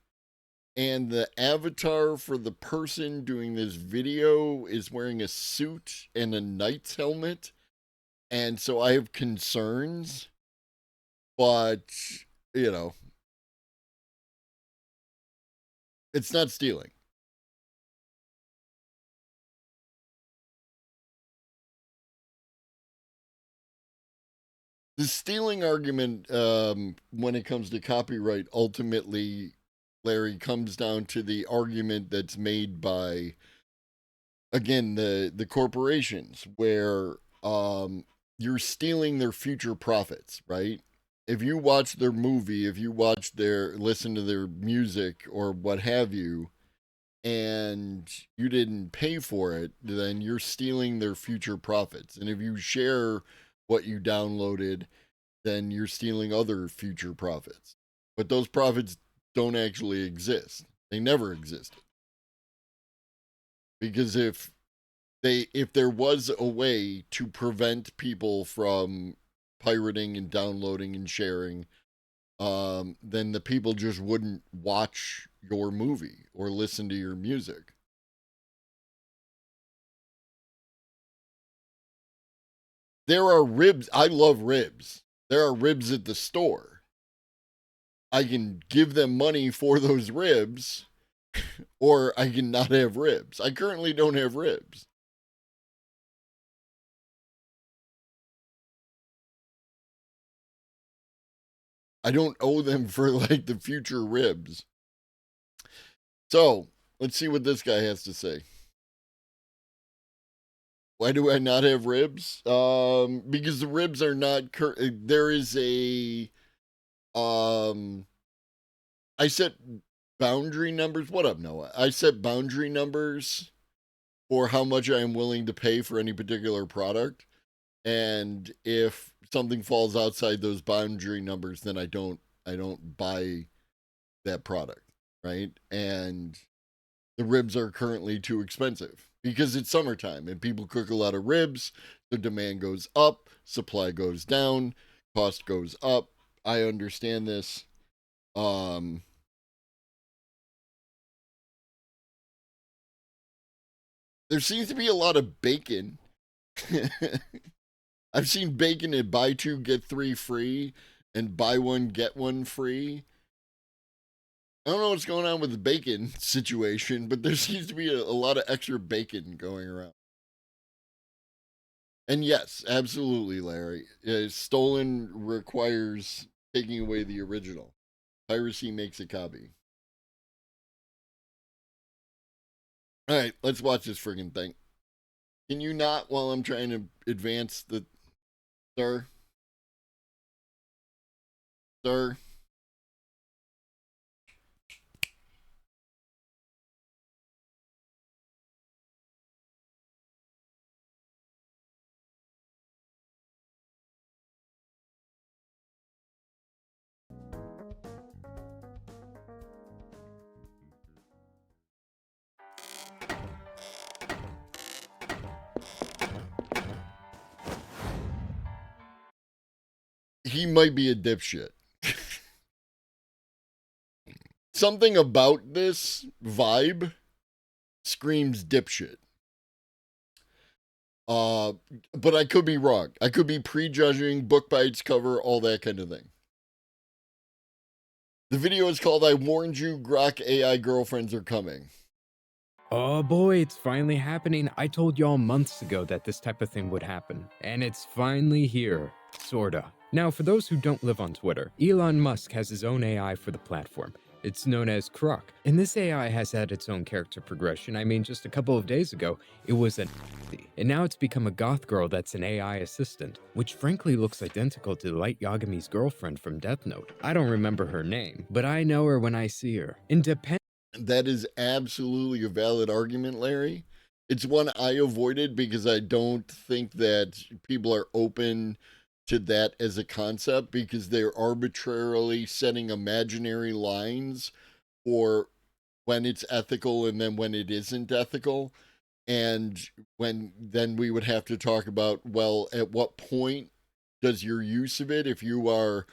and the avatar for the person doing this video is wearing a suit and a knight's helmet, and so I have concerns, but it's not stealing. The stealing argument, when it comes to copyright, ultimately, Larry, comes down to the argument that's made by, again, the corporations, where you're stealing their future profits, right? If you watch their movie, if you listen to their music or what have you, and you didn't pay for it, then you're stealing their future profits. And if you share what you downloaded, then you're stealing other future profits. But those profits don't actually exist. They never existed. Because if there was a way to prevent people from pirating and downloading and sharing, then the people just wouldn't watch your movie or listen to your music. There are ribs. I love ribs. There are ribs at the store. I can give them money for those ribs, or I can not have ribs. I currently don't have ribs. I don't owe them for the future ribs. So let's see what this guy has to say. Why do I not have ribs? Because the ribs are not there is a I set boundary numbers. What up, Noah? I set boundary numbers for how much I am willing to pay for any particular product. And if something falls outside those boundary numbers, then I don't buy that product, right? And the ribs are currently too expensive because it's summertime and people cook a lot of ribs. The demand goes up, supply goes down, cost goes up. I understand this. There seems to be a lot of bacon. I've seen bacon at buy two, get three free and buy one, get one free. I don't know what's going on with the bacon situation, but there seems to be a lot of extra bacon going around. And yes, absolutely, Larry. Stolen requires taking away the original. Piracy makes a copy. All right, let's watch this friggin' thing. Can you not while I'm trying to advance the... Sir? Sir? He might be a dipshit. Something about this vibe screams dipshit. But I could be wrong. I could be prejudging, book by its cover, all that kind of thing. The video is called I Warned You, Grok AI Girlfriends Are Coming. Oh boy, it's finally happening. I told y'all months ago that this type of thing would happen. And it's finally here. Sorta. Now, for those who don't live on Twitter, Elon Musk has his own AI for the platform. It's known as Grok. And this AI has had its own character progression. I mean, just a couple of days ago, it was an and now it's become a goth girl that's an AI assistant, which frankly looks identical to Light Yagami's girlfriend from Death Note. I don't remember her name, but I know her when I see her. That is absolutely a valid argument, Larry. It's one I avoided because I don't think that people are open to that as a concept because they're arbitrarily setting imaginary lines for when it's ethical and then when it isn't ethical. And then we would have to talk about, well, at what point does your use of it, if you are,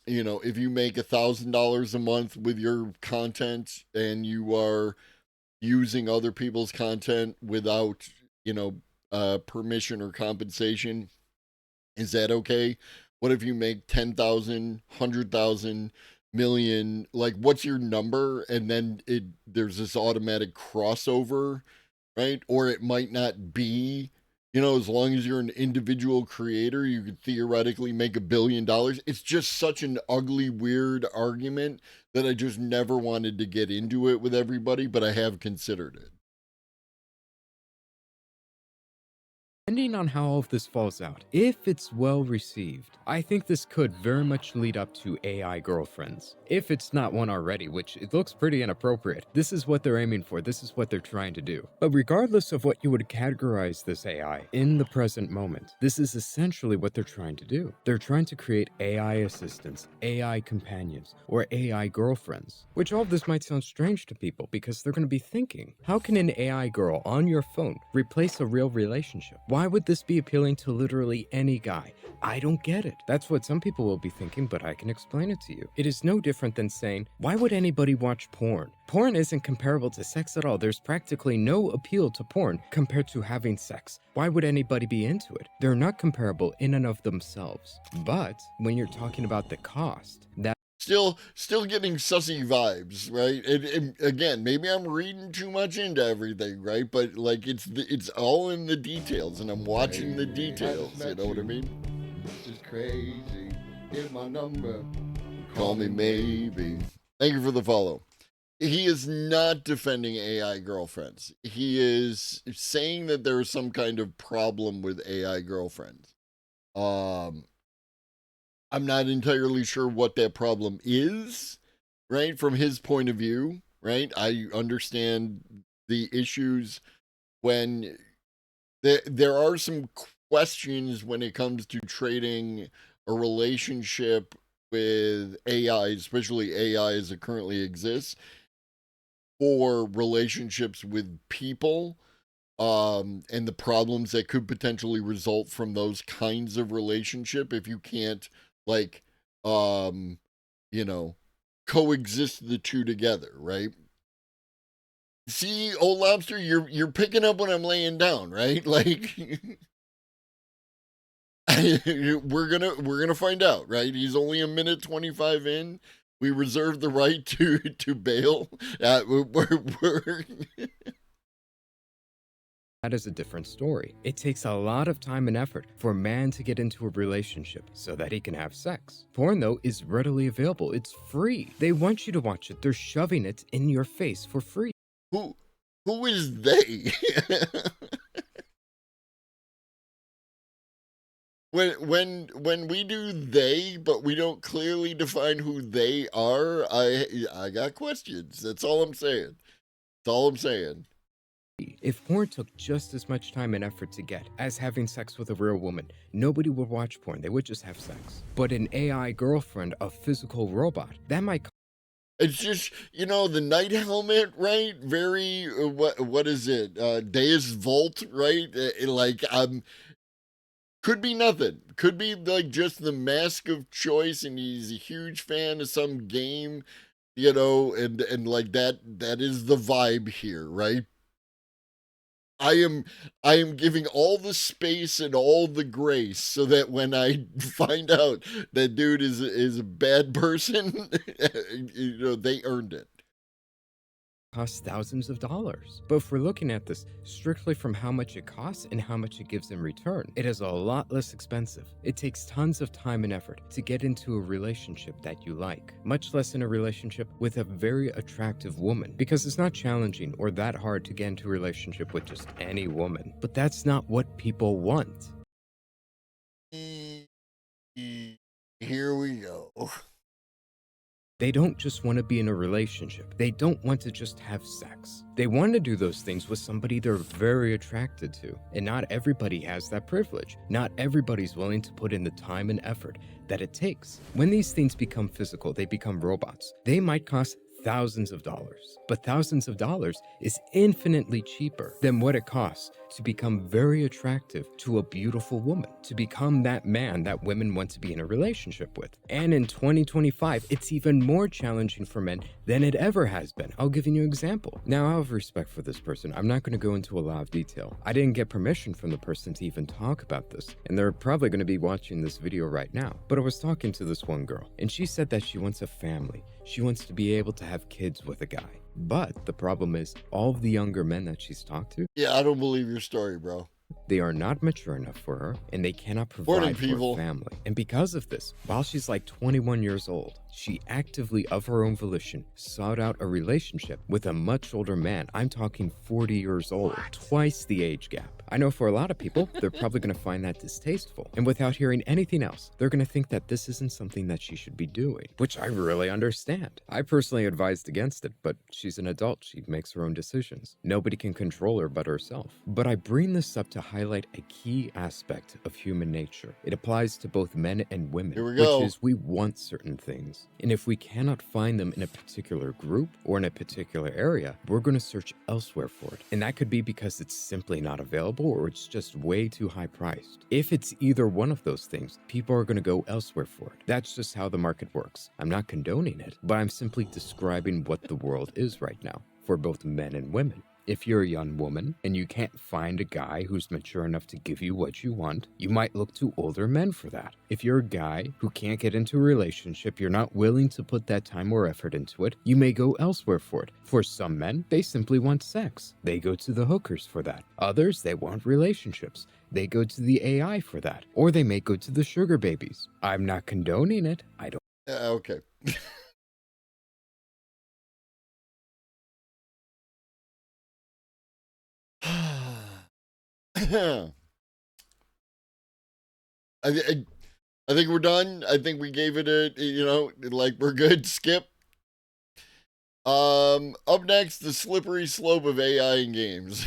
you know, if you make $1,000 a month with your content and you are using other people's content without, you know, permission or compensation, is that okay? What if you make 10,000, 100,000, million? Like, what's your number? And then there's this automatic crossover, right? Or it might not be, you know, as long as you're an individual creator, you could theoretically make $1 billion. It's just such an ugly, weird argument that I just never wanted to get into it with everybody, but I have considered it. Depending on how all of this falls out, if it's well received, I think this could very much lead up to AI girlfriends. If it's not one already, which it looks pretty inappropriate, this is what they're aiming for, this is what they're trying to do. But regardless of what you would categorize this AI in the present moment, this is essentially what they're trying to do. They're trying to create AI assistants, AI companions, or AI girlfriends. Which all of this might sound strange to people because they're going to be thinking, how can an AI girl on your phone replace a real relationship? Why would this be appealing to literally any guy? I don't get it. That's what some people will be thinking, but I can explain it to you. It is no different than saying, why would anybody watch porn? Porn isn't comparable to sex at all. There's practically no appeal to porn compared to having sex. Why would anybody be into it? They're not comparable in and of themselves. But when you're talking about the cost, that Still getting sussy vibes, right? And again, maybe I'm reading too much into everything, right? But like, it's all in the details, and I'm watching the details. You know what I mean? This is crazy. Get my number. Call me maybe. Thank you for the follow. he is not defending AI girlfriends. He is saying that there is some kind of problem with AI girlfriends. I'm not entirely sure what that problem is, right? From his point of view, right? I understand the issues when there are some questions when it comes to trading a relationship with AI, especially AI as it currently exists, for relationships with people, and the problems that could potentially result from those kinds of relationship if you can't, like, you know, coexist the two together, right? See, old lobster, you're picking up what I'm laying down, right? Like, we're gonna find out, right? He's only a minute 25 in. We reserve the right to bail. That is a different story. It takes a lot of time and effort for a man to get into a relationship so that he can have sex. Porn, though, is readily available. It's free. They want you to watch it. They're shoving it in your face for free. Who is they? When we do they, but we don't clearly define who they are, I got questions. That's all I'm saying. That's all I'm saying. If porn took just as much time and effort to get as having sex with a real woman, nobody would watch porn. They would just have sex. But an AI girlfriend, a physical robot, that might... It's just, you know, the night helmet, right? Very, what is it? Deus Vult, right? Could be nothing. Could be like just the mask of choice, and he's a huge fan of some game, you know, and like that is the vibe here, right? I am giving all the space and all the grace so that when I find out that dude is a bad person, you know, they earned it. Costs thousands of dollars. But if we're looking at this strictly from how much it costs and how much it gives in return, it is a lot less expensive. It takes tons of time and effort to get into a relationship that you like, much less in a relationship with a very attractive woman, because it's not challenging or that hard to get into a relationship with just any woman. But that's not what people want. Here we go. They don't just want to be in a relationship. They don't want to just have sex. They want to do those things with somebody they're very attracted to. And not everybody has that privilege. Not everybody's willing to put in the time and effort that it takes. When these things become physical, they become robots. They might cost thousands of dollars. But thousands of dollars is infinitely cheaper than what it costs to become very attractive to a beautiful woman, to become that man that women want to be in a relationship with. And in 2025, it's even more challenging for men than it ever has been. I'll give you an example. Now, I have respect for this person. I'm not going to go into a lot of detail. I didn't get permission from the person to even talk about this, and they're probably going to be watching this video right now. But I was talking to this one girl, and she said that she wants a family. She wants to be able to have kids with a guy. But the problem is, all of the younger men that she's talked to... Yeah, I don't believe your story, bro. They are not mature enough for her, and they cannot provide for a family. And because of this, while she's like 21 years old, she actively, of her own volition, sought out a relationship with a much older man. I'm talking 40 years old, twice the age gap. I know for a lot of people, they're probably going to find that distasteful. And without hearing anything else, they're going to think that this isn't something that she should be doing, which I really understand. I personally advised against it, but she's an adult. She makes her own decisions. Nobody can control her but herself. But I bring this up to highlight a key aspect of human nature. It applies to both men and women, Here we go. which is we want certain things. And if we cannot find them in a particular group or in a particular area, we're going to search elsewhere for it. And that could be because it's simply not available or it's just way too high priced. If it's either one of those things, people are going to go elsewhere for it. That's just how the market works. I'm not condoning it, but I'm simply describing what the world is right now for both men and women. If you're a young woman and you can't find a guy who's mature enough to give you what you want, you might look to older men for that. If you're a guy who can't get into a relationship, you're not willing to put that time or effort into it, you may go elsewhere for it. For some men, they simply want sex. They go to the hookers for that. Others, they want relationships. They go to the AI for that. Or they may go to the sugar babies. I'm not condoning it. I don't. Okay. I think we're done. I think we gave it a, like we're good. Skip. Up next, the slippery slope of AI in games.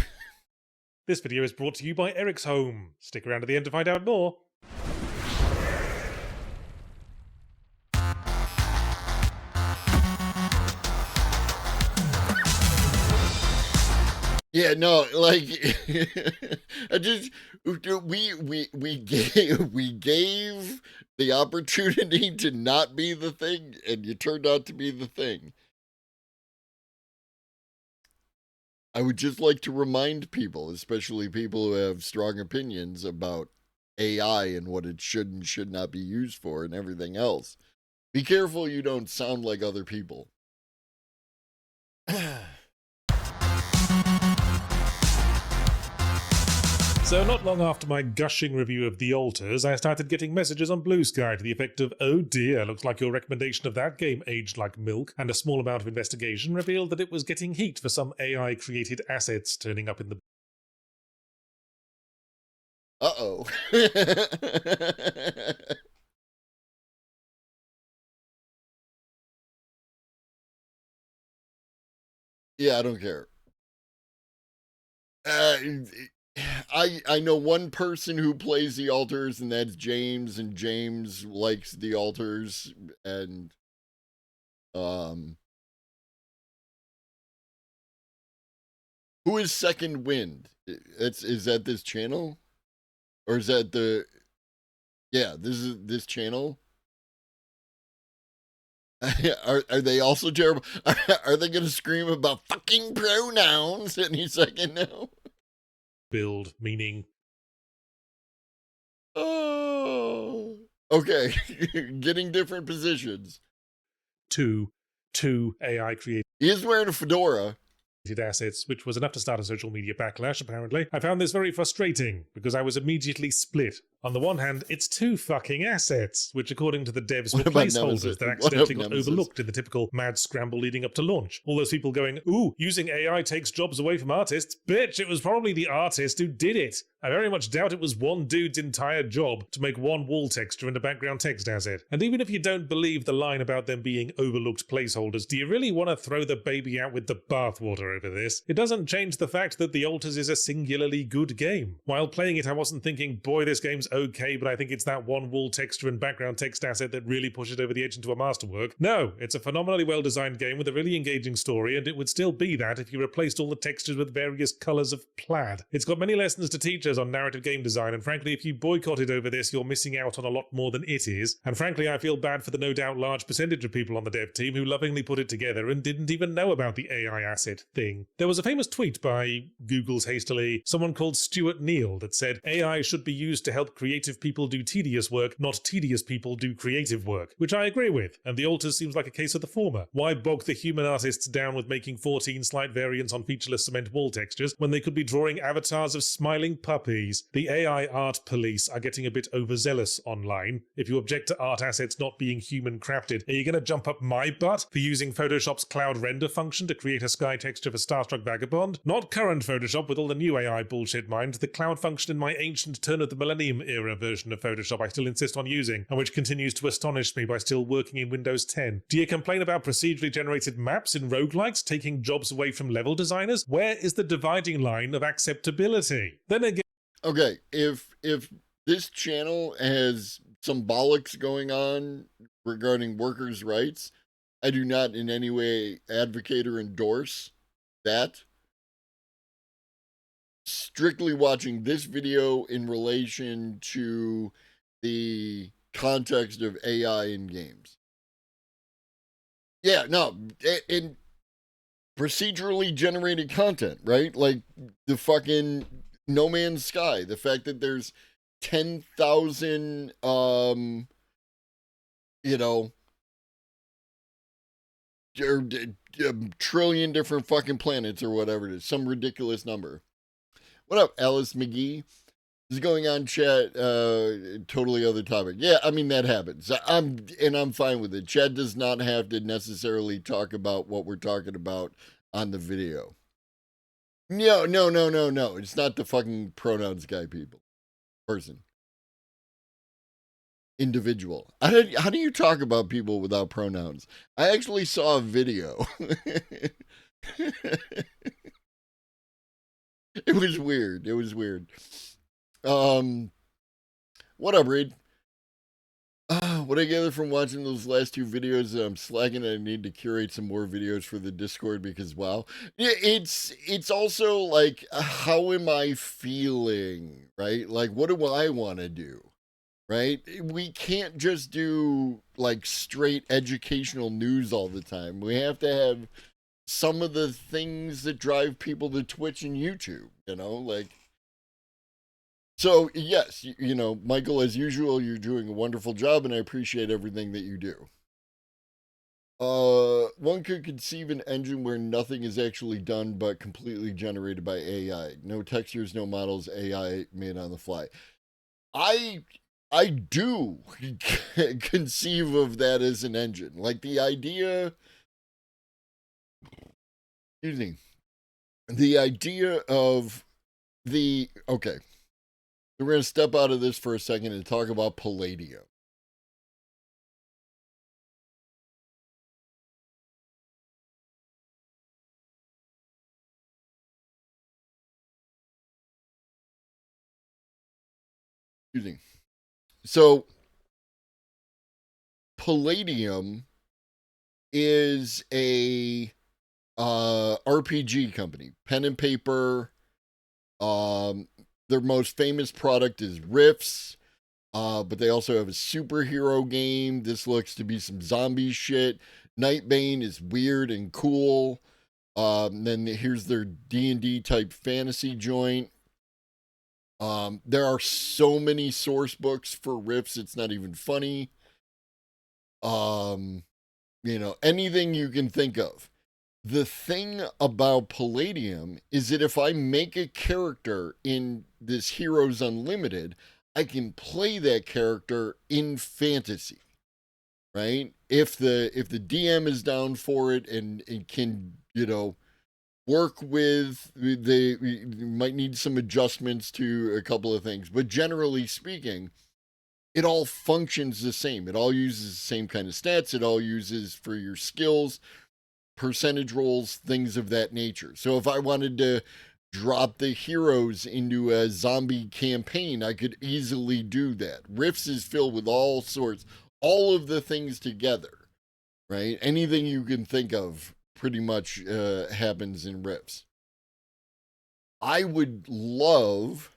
This video is brought to you by Eric's Home. Stick around to the end to find out more. Yeah, no, like I just we gave the opportunity to not be the thing, and you turned out to be the thing. I would just like to remind people, especially people who have strong opinions about AI and what it should and should not be used for and everything else. Be careful you don't sound like other people. So not long after my gushing review of The Alters, I started getting messages on Blue Sky to the effect of, "Oh dear, looks like your recommendation of that game aged like milk," and a small amount of investigation revealed that it was getting heat for some AI-created assets turning up in the... Uh-oh. Yeah, I don't care. I know one person who plays the Alters, and that's James, and James likes the Alters, and who is Second Wind? Is that this channel? Or is that this is this channel? Are they also terrible? Are they gonna scream about fucking pronouns any second now? Build, meaning... Oh, okay. Getting different positions. Two AI created... He is wearing a fedora. Assets, which was enough to start a social media backlash, apparently. I found this very frustrating, because I was immediately split. On the one hand, it's two fucking assets, which according to the devs were placeholders that accidentally got overlooked in the typical mad scramble leading up to launch. All those people going, "Ooh, using AI takes jobs away from artists." Bitch, it was probably the artist who did it. I very much doubt it was one dude's entire job to make one wall texture and a background text asset. And even if you don't believe the line about them being overlooked placeholders, do you really want to throw the baby out with the bathwater over this? It doesn't change the fact that The Alters is a singularly good game. While playing it, I wasn't thinking, boy, this game's okay, but I think it's that one wall texture and background text asset that really pushes over the edge into a masterwork. No, it's a phenomenally well-designed game with a really engaging story, and it would still be that if you replaced all the textures with various colours of plaid. It's got many lessons to teach us on narrative game design, and frankly, if you boycott it over this, you're missing out on a lot more than it is. And frankly, I feel bad for the no doubt large percentage of people on the dev team who lovingly put it together and didn't even know about the AI asset thing. There was a famous tweet by Google's hastily someone called Stuart Neal that said, "AI should be used to help creative people do tedious work, not tedious people do creative work," which I agree with, and The Alters seems like a case of the former. Why bog the human artists down with making 14 slight variants on featureless cement wall textures when they could be drawing avatars of smiling puppies? The AI art police are getting a bit overzealous online. If you object to art assets not being human crafted, are you going to jump up my butt for using Photoshop's cloud render function to create a sky texture for Starstruck Vagabond? Not current Photoshop with all the new AI bullshit, mind. The cloud function in my ancient turn of the millennium era version of Photoshop I still insist on using, and which continues to astonish me by still working in Windows 10. Do you complain about procedurally generated maps in roguelikes taking jobs away from level designers? Where is the dividing line of acceptability? Then again... Okay, if this channel has some bollocks going on regarding workers' rights, I do not in any way advocate or endorse that. Strictly watching this video in relation to the context of AI in games. Yeah, no, in procedurally generated content, right? Like the fucking No Man's Sky, the fact that there's 10,000, trillion different fucking planets or whatever it is, some ridiculous number. What up, Alice McGee? This is going on, chat. Totally other topic. Yeah, I mean, that happens. I'm fine with it. Chat does not have to necessarily talk about what we're talking about on the video. No. It's not the fucking pronouns guy, people. Person. Individual. How do you talk about people without pronouns? I actually saw a video. It was weird. What up, Reed? What I gather from watching those last two videos, I'm slacking. I need to curate some more videos for the Discord because, wow. It's also like, how am I feeling, right? Like, what do I want to do, right? We can't just do, like, straight educational news all the time. We have to have some of the things that drive people to Twitch and YouTube, you know, like. So, yes, you know, Michael, as usual, you're doing a wonderful job, and I appreciate everything that you do. One could conceive an engine where nothing is actually done but completely generated by AI. No textures, no models, AI made on the fly. I do conceive of that as an engine. Like, the idea... Excuse me. The idea of the... Okay. We're going to step out of this for a second and talk about Palladium. Excuse me. So, Palladium is a RPG company. Pen and paper. Their most famous product is Rifts, but they also have a superhero game. This looks to be some zombie shit. Nightbane is weird and cool. Then here's their D&D type fantasy joint. There are so many source books for Rifts, it's not even funny. You know, anything you can think of. The thing about Palladium is that if I make a character in this Heroes Unlimited, I can play that character in fantasy, right? If the DM is down for it and can, you know, work with, they might need some adjustments to a couple of things, but generally speaking, it all functions the same. It all uses the same kind of stats. It all uses for your skills, percentage rolls, things of that nature. So if I wanted to drop the heroes into a zombie campaign, I could easily do that. Rifts is filled with all sorts, all of the things together, right? Anything you can think of pretty much happens in Rifts. I would love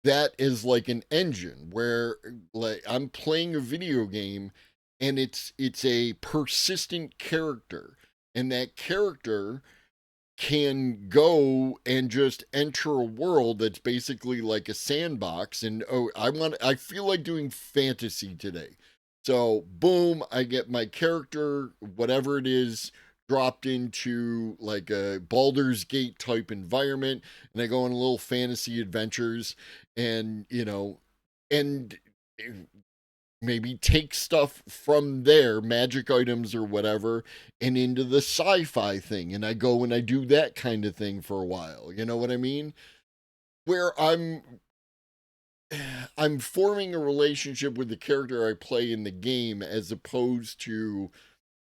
that as like an engine where like I'm playing a video game and it's a persistent character, and that character can go and just enter a world that's basically like a sandbox. And I feel like doing fantasy today. So boom, I get my character, whatever it is, dropped into like a Baldur's Gate type environment, and I go on little fantasy adventures, and you know, and maybe take stuff from there, magic items or whatever, and into the sci-fi thing. And I go and I do that kind of thing for a while. You know what I mean? Where I'm forming a relationship with the character I play in the game as opposed to,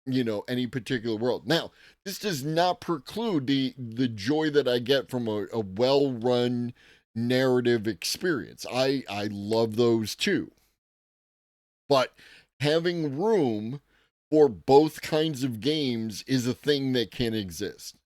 you know, any particular world. Now, this does not preclude the joy that I get from a well-run narrative experience. I love those too. But having room for both kinds of games is a thing that can exist.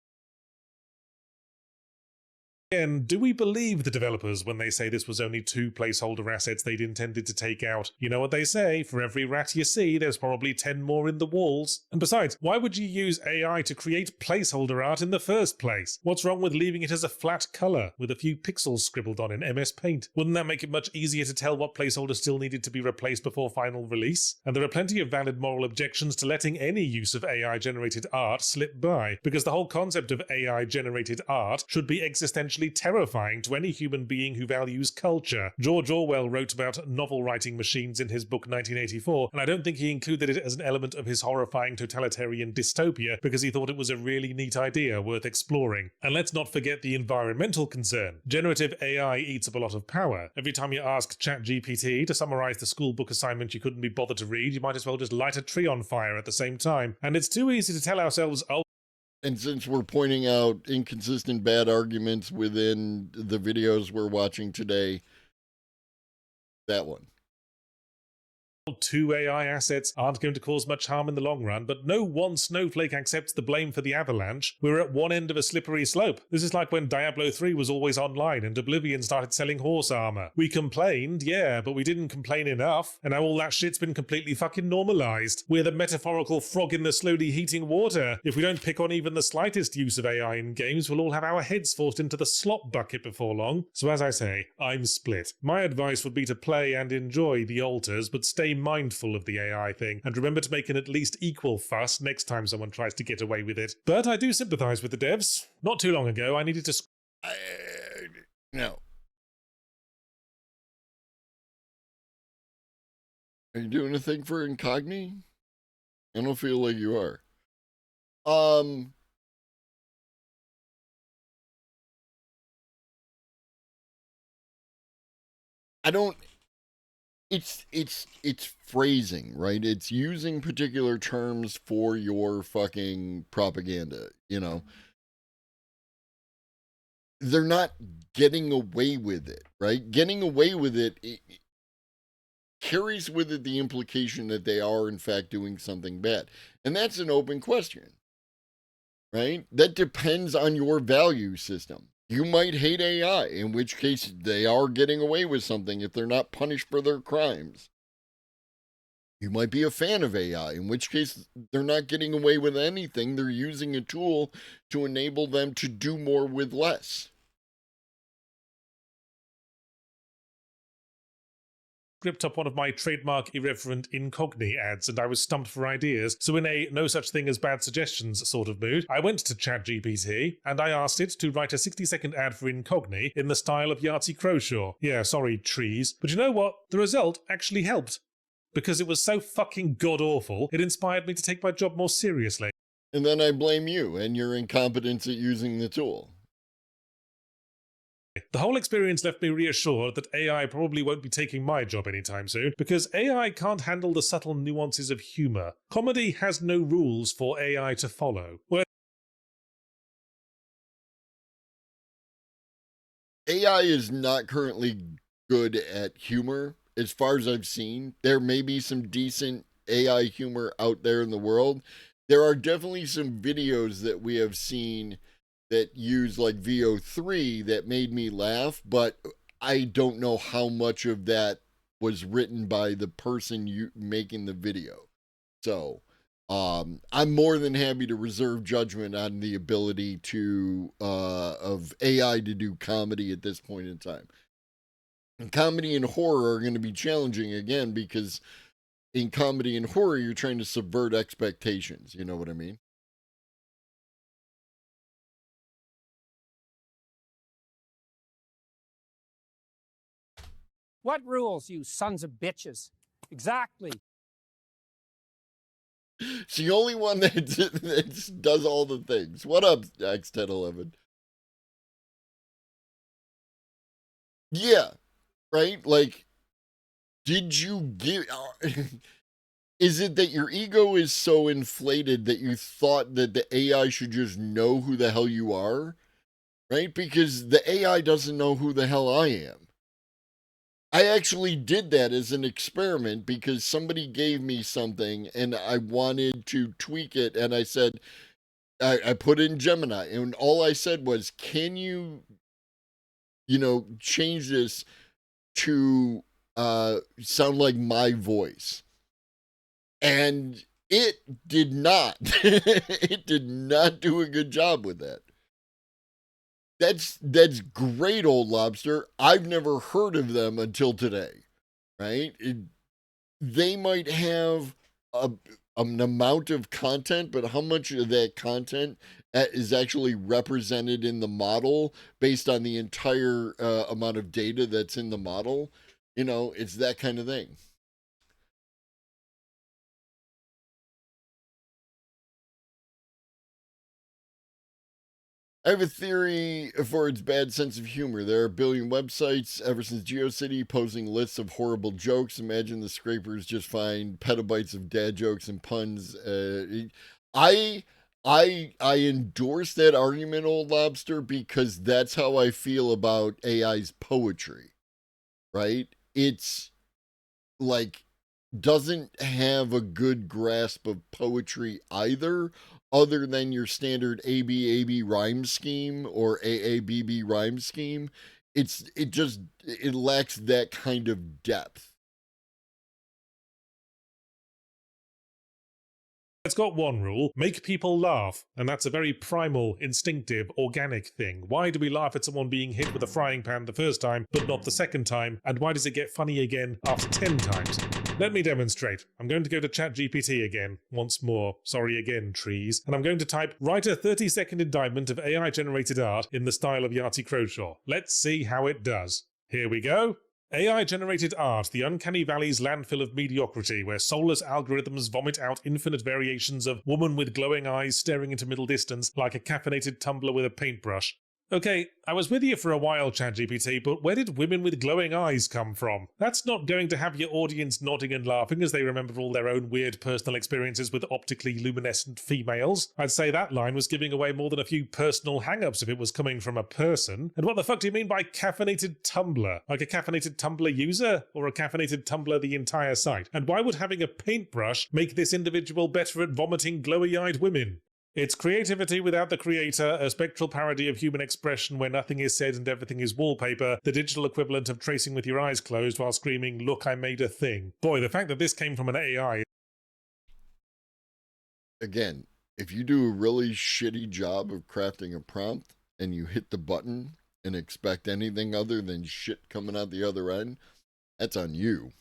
And do we believe the developers when they say this was only 2 placeholder assets they'd intended to take out? You know what they say, for every rat you see, there's probably 10 more in the walls. And besides, why would you use AI to create placeholder art in the first place? What's wrong with leaving it as a flat colour, with a few pixels scribbled on in MS Paint? Wouldn't that make it much easier to tell what placeholder still needed to be replaced before final release? And there are plenty of valid moral objections to letting any use of AI-generated art slip by, because the whole concept of AI-generated art should be existential potentially terrifying to any human being who values culture. George Orwell wrote about novel-writing machines in his book 1984, and I don't think he included it as an element of his horrifying totalitarian dystopia because he thought it was a really neat idea worth exploring. And let's not forget the environmental concern. Generative AI eats up a lot of power. Every time you ask ChatGPT to summarize the school book assignment you couldn't be bothered to read, you might as well just light a tree on fire at the same time. And it's too easy to tell ourselves, oh. And since we're pointing out inconsistent bad arguments within the videos we're watching today, that one. 2 AI assets aren't going to cause much harm in the long run, but no one snowflake accepts the blame for the avalanche. We're at one end of a slippery slope. This is like when Diablo 3 was always online and Oblivion started selling horse armor. We complained, yeah, but we didn't complain enough, and now all that shit's been completely fucking normalized. We're the metaphorical frog in the slowly heating water. If we don't pick on even the slightest use of AI in games, we'll all have our heads forced into the slop bucket before long. So as I say, I'm split. My advice would be to play and enjoy the alters, but stay mindful of the AI thing, and remember to make an at least equal fuss next time someone tries to get away with it. But I do sympathize with the devs. Not too long ago, I needed to... No. Are you doing a thing for Incogni? I don't feel like you are. I don't... It's phrasing, right? It's using particular terms for your fucking propaganda, you know? They're not getting away with it, right? Getting away with it, it carries with it the implication that they are, in fact, doing something bad. And that's an open question, right? That depends on your value system. You might hate AI, in which case they are getting away with something if they're not punished for their crimes. You might be a fan of AI, in which case they're not getting away with anything. They're using a tool to enable them to do more with less. Script up one of my trademark irreverent Incogni ads, and I was stumped for ideas. So in a no such thing as bad suggestions sort of mood, I went to ChatGPT and I asked it to write a 60-second ad for Incogni in the style of Yahtzee Croshaw. Yeah, sorry, trees. But you know what? The result actually helped. Because it was so fucking god-awful, it inspired me to take my job more seriously. And then I blame you and your incompetence at using the tool. The whole experience left me reassured that AI probably won't be taking my job anytime soon, because AI can't handle the subtle nuances of humor. Comedy has no rules for AI to follow. AI is not currently good at humor, as far as I've seen. There may be some decent AI humor out there in the world. There are definitely some videos that we have seen that use like VO3 that made me laugh, but I don't know how much of that was written by the person making the video. So I'm more than happy to reserve judgment on the ability to of AI to do comedy at this point in time. And comedy and horror are going to be challenging again, because in comedy and horror you're trying to subvert expectations, you know what I mean? What rules, you sons of bitches? Exactly. It's the only one that does all the things. What up, X1011? Yeah, right? Like, did you give... Is it that your ego is so inflated that you thought that the AI should just know who the hell you are? Right? Because the AI doesn't know who the hell I am. I actually did that as an experiment because somebody gave me something and I wanted to tweak it, and I said, I put in Gemini, and all I said was, can you change this to sound like my voice? And it did not. It did not do a good job with that. That's great, Old Lobster. I've never heard of them until today, right? They might have an amount of content, but how much of that content is actually represented in the model based on the entire amount of data that's in the model. You know, it's that kind of thing. I have a theory for its bad sense of humor. There are a billion websites ever since GeoCity posting lists of horrible jokes. Imagine the scrapers just find petabytes of dad jokes and puns. I endorse that argument, Old Lobster, because that's how I feel about AI's poetry, right? It's like doesn't have a good grasp of poetry either, other than your standard ABAB rhyme scheme or AABB rhyme scheme. It lacks that kind of depth. It's got one rule: make people laugh. And that's a very primal, instinctive, organic thing. Why do we laugh at someone being hit with a frying pan the first time, but not the second time? And why does it get funny again after 10 times? Let me demonstrate. I'm going to go to ChatGPT again, once more. Sorry again, trees. And I'm going to type, write a 30-second indictment of AI-generated art in the style of Yahtzee Croshaw. Let's see how it does. Here we go. AI-generated art, the uncanny valley's landfill of mediocrity, where soulless algorithms vomit out infinite variations of woman with glowing eyes staring into middle distance like a caffeinated tumbler with a paintbrush. Okay, I was with you for a while, ChatGPT, but where did women with glowing eyes come from? That's not going to have your audience nodding and laughing as they remember all their own weird personal experiences with optically luminescent females. I'd say that line was giving away more than a few personal hang-ups if it was coming from a person. And what the fuck do you mean by caffeinated tumbler? Like a caffeinated tumbler user? Or a caffeinated tumbler the entire site? And why would having a paintbrush make this individual better at vomiting glowy-eyed women? It's creativity without the creator, a spectral parody of human expression where nothing is said and everything is wallpaper, the digital equivalent of tracing with your eyes closed while screaming, "Look, I made a thing." Boy, the fact that this came from an AI... Again, if you do a really shitty job of crafting a prompt and you hit the button and expect anything other than shit coming out the other end, that's on you.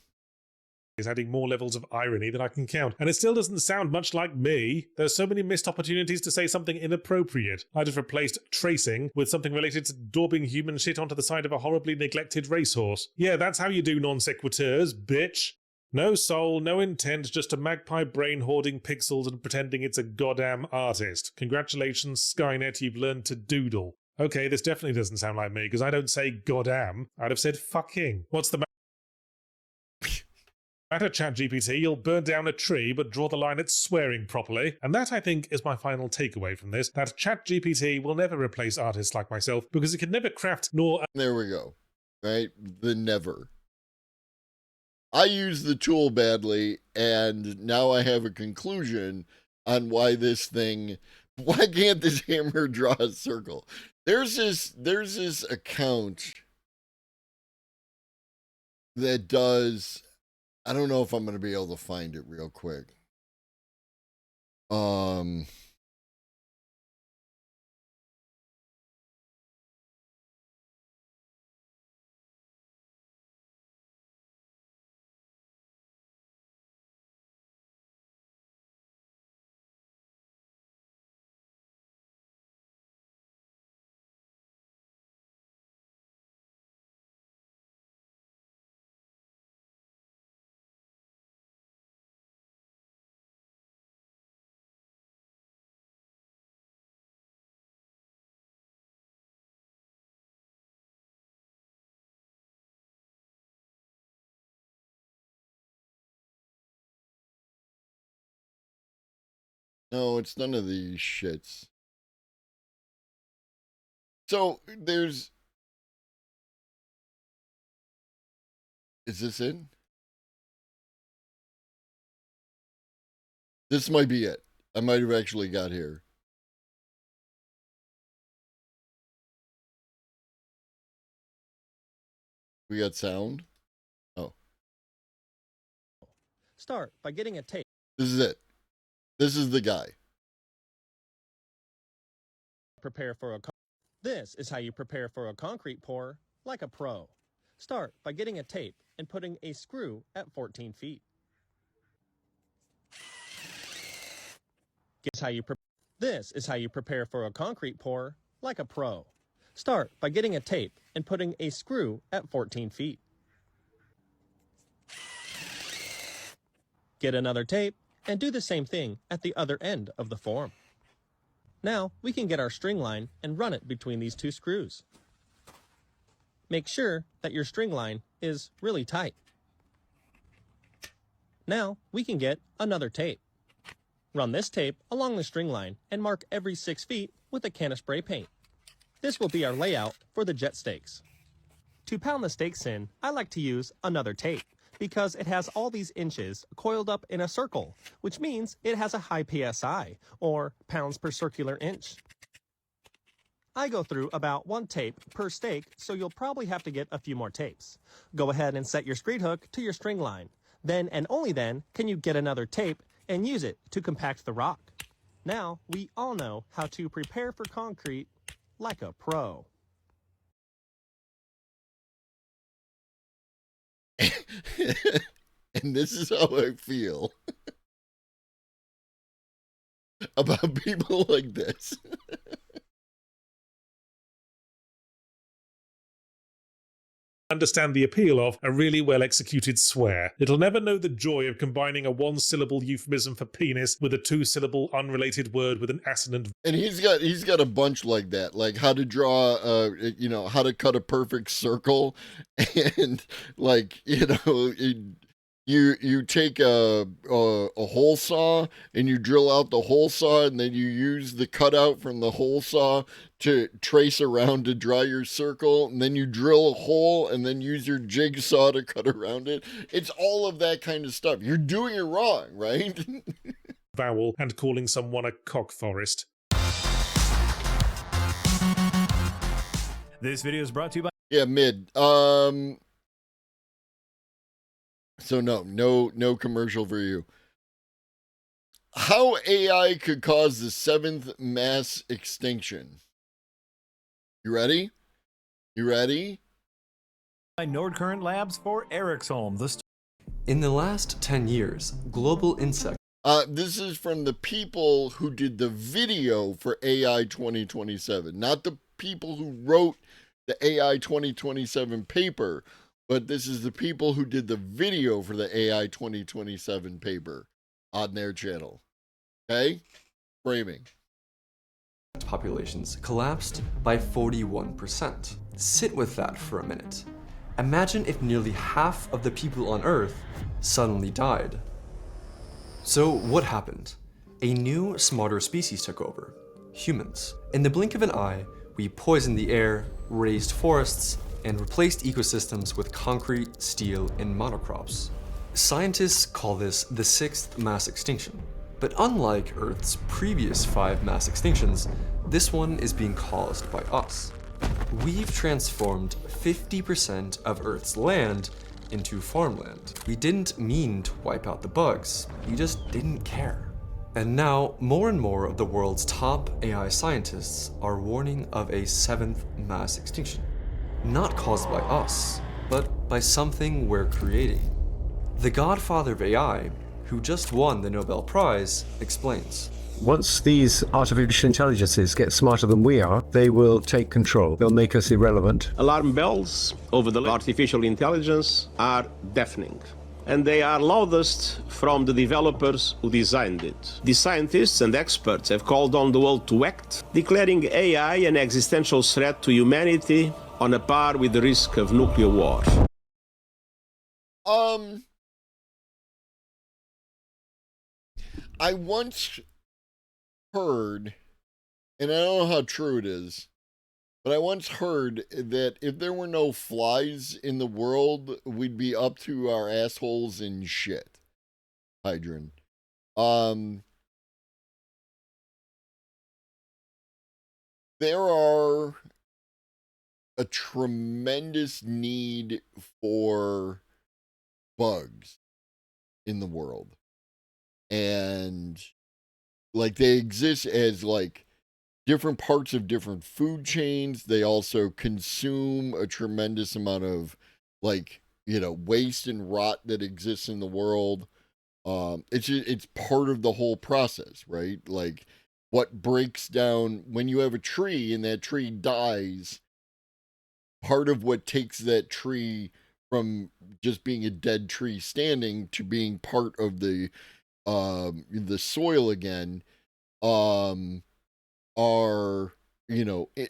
Is adding more levels of irony than I can count. And it still doesn't sound much like me. There's so many missed opportunities to say something inappropriate. I'd have replaced tracing with something related to daubing human shit onto the side of a horribly neglected racehorse. Yeah, that's how you do non sequiturs, bitch. No soul, no intent, just a magpie brain hoarding pixels and pretending it's a goddamn artist. Congratulations, Skynet, you've learned to doodle. Okay, this definitely doesn't sound like me, because I don't say goddamn. I'd have said fucking. What's the matter, ChatGPT? You'll burn down a tree, but draw the line at swearing properly. And that, I think, is my final takeaway from this, that ChatGPT will never replace artists like myself, because it can never craft nor... There we go. Right? The never. I use the tool badly, and now I have a conclusion on why this thing... Why can't this hammer draw a circle? There's this account that does... I don't know if I'm going to be able to find it real quick. No, it's none of these shits. So there's... Is this it? This might be it. I might have actually got here. We got sound? Oh. Start by getting a tape. This is it. This is the guy. Prepare for a... This is how you prepare for a concrete pour like a pro. Start by getting a tape and putting a screw at 14 feet. This is how you prepare for a concrete pour like a pro. Start by getting a tape and putting a screw at 14 feet. Get another tape and do the same thing at the other end of the form. Now we can get our string line and run it between these two screws. Make sure that your string line is really tight. Now we can get another tape. Run this tape along the string line and mark every 6 feet with a can of spray paint. This will be our layout for the jet stakes. To pound the stakes in, I like to use another tape because it has all these inches coiled up in a circle, which means it has a high PSI, or pounds per circular inch. I go through about 1 tape per stake, so you'll probably have to get a few more tapes. Go ahead and set your screed hook to your string line. Then and only then can you get another tape and use it to compact the rock. Now we all know how to prepare for concrete like a pro. And this is how I feel about people like this. Understand the appeal of a really well-executed swear. It'll never know the joy of combining a one-syllable euphemism for penis with a two-syllable unrelated word with an assonant. And he's got a bunch like that, like how to draw, how to cut a perfect circle, and like, you take a hole saw and you drill out the hole saw, and then you use the cutout from the hole saw to trace around to draw your circle, and then you drill a hole and then use your jigsaw to cut around it. It's all of that kind of stuff. You're doing it wrong, right? Vowel and calling someone a cockforest. This video is brought to you by... Yeah, mid. So no commercial for you. How AI could cause the 7th mass extinction. You ready? You ready? By Nord Current Labs for Ericsholm. In the last 10 years, global insect... This is from the people who did the video for AI 2027. Not the people who wrote the AI 2027 paper, but this is the people who did the video for the AI 2027 paper on their channel. Okay? Framing. Populations collapsed by 41%. Sit with that for a minute. Imagine if nearly half of the people on Earth suddenly died. So what happened? A new, smarter species took over. Humans. In the blink of an eye, we poisoned the air, raised forests, and replaced ecosystems with concrete, steel, and monocrops. Scientists call this the 6th mass extinction. But unlike Earth's previous 5 mass extinctions, this one is being caused by us. We've transformed 50% of Earth's land into farmland. We didn't mean to wipe out the bugs, we just didn't care. And now, more and more of the world's top AI scientists are warning of a 7th mass extinction. Not caused by us, but by something we're creating. The godfather of AI, who just won the Nobel Prize, explains. Once these artificial intelligences get smarter than we are, they will take control. They'll make us irrelevant. Alarm bells over the artificial intelligence are deafening. And they are loudest from the developers who designed it. The scientists and experts have called on the world to act, declaring AI an existential threat to humanity on a par with the risk of nuclear war. I once heard, and I don't know how true it is, but I once heard that if there were no flies in the world, we'd be up to our assholes in shit. Hydron. There are a tremendous need for bugs in the world. And like they exist as like different parts of different food chains. They also consume a tremendous amount of like, waste and rot that exists in the world. It's part of the whole process, right? Like what breaks down when you have a tree and that tree dies, part of what takes that tree from just being a dead tree standing to being part of the soil again, are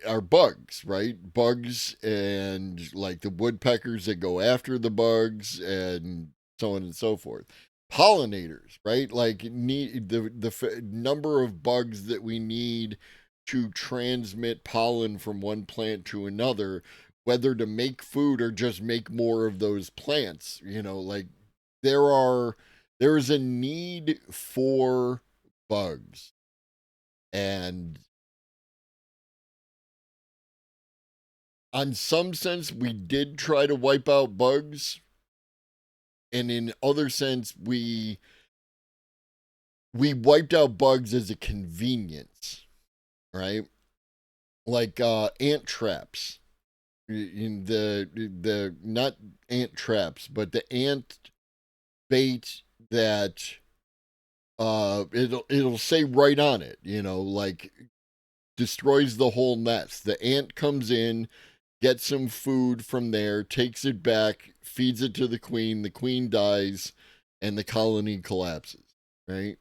are bugs, right? Bugs and like the woodpeckers that go after the bugs and so on and so forth. Pollinators, right? Like need the number of bugs that we need to transmit pollen from one plant to another, whether to make food or just make more of those plants. Like there's a need for bugs. And on some sense, we did try to wipe out bugs. And in other sense, we wiped out bugs as a convenience, right? Like ant traps. In the not ant traps, but the ant bait that it'll say right on it, like destroys the whole nest. The ant comes in, gets some food from there, takes it back, feeds it to the queen dies, and the colony collapses, right?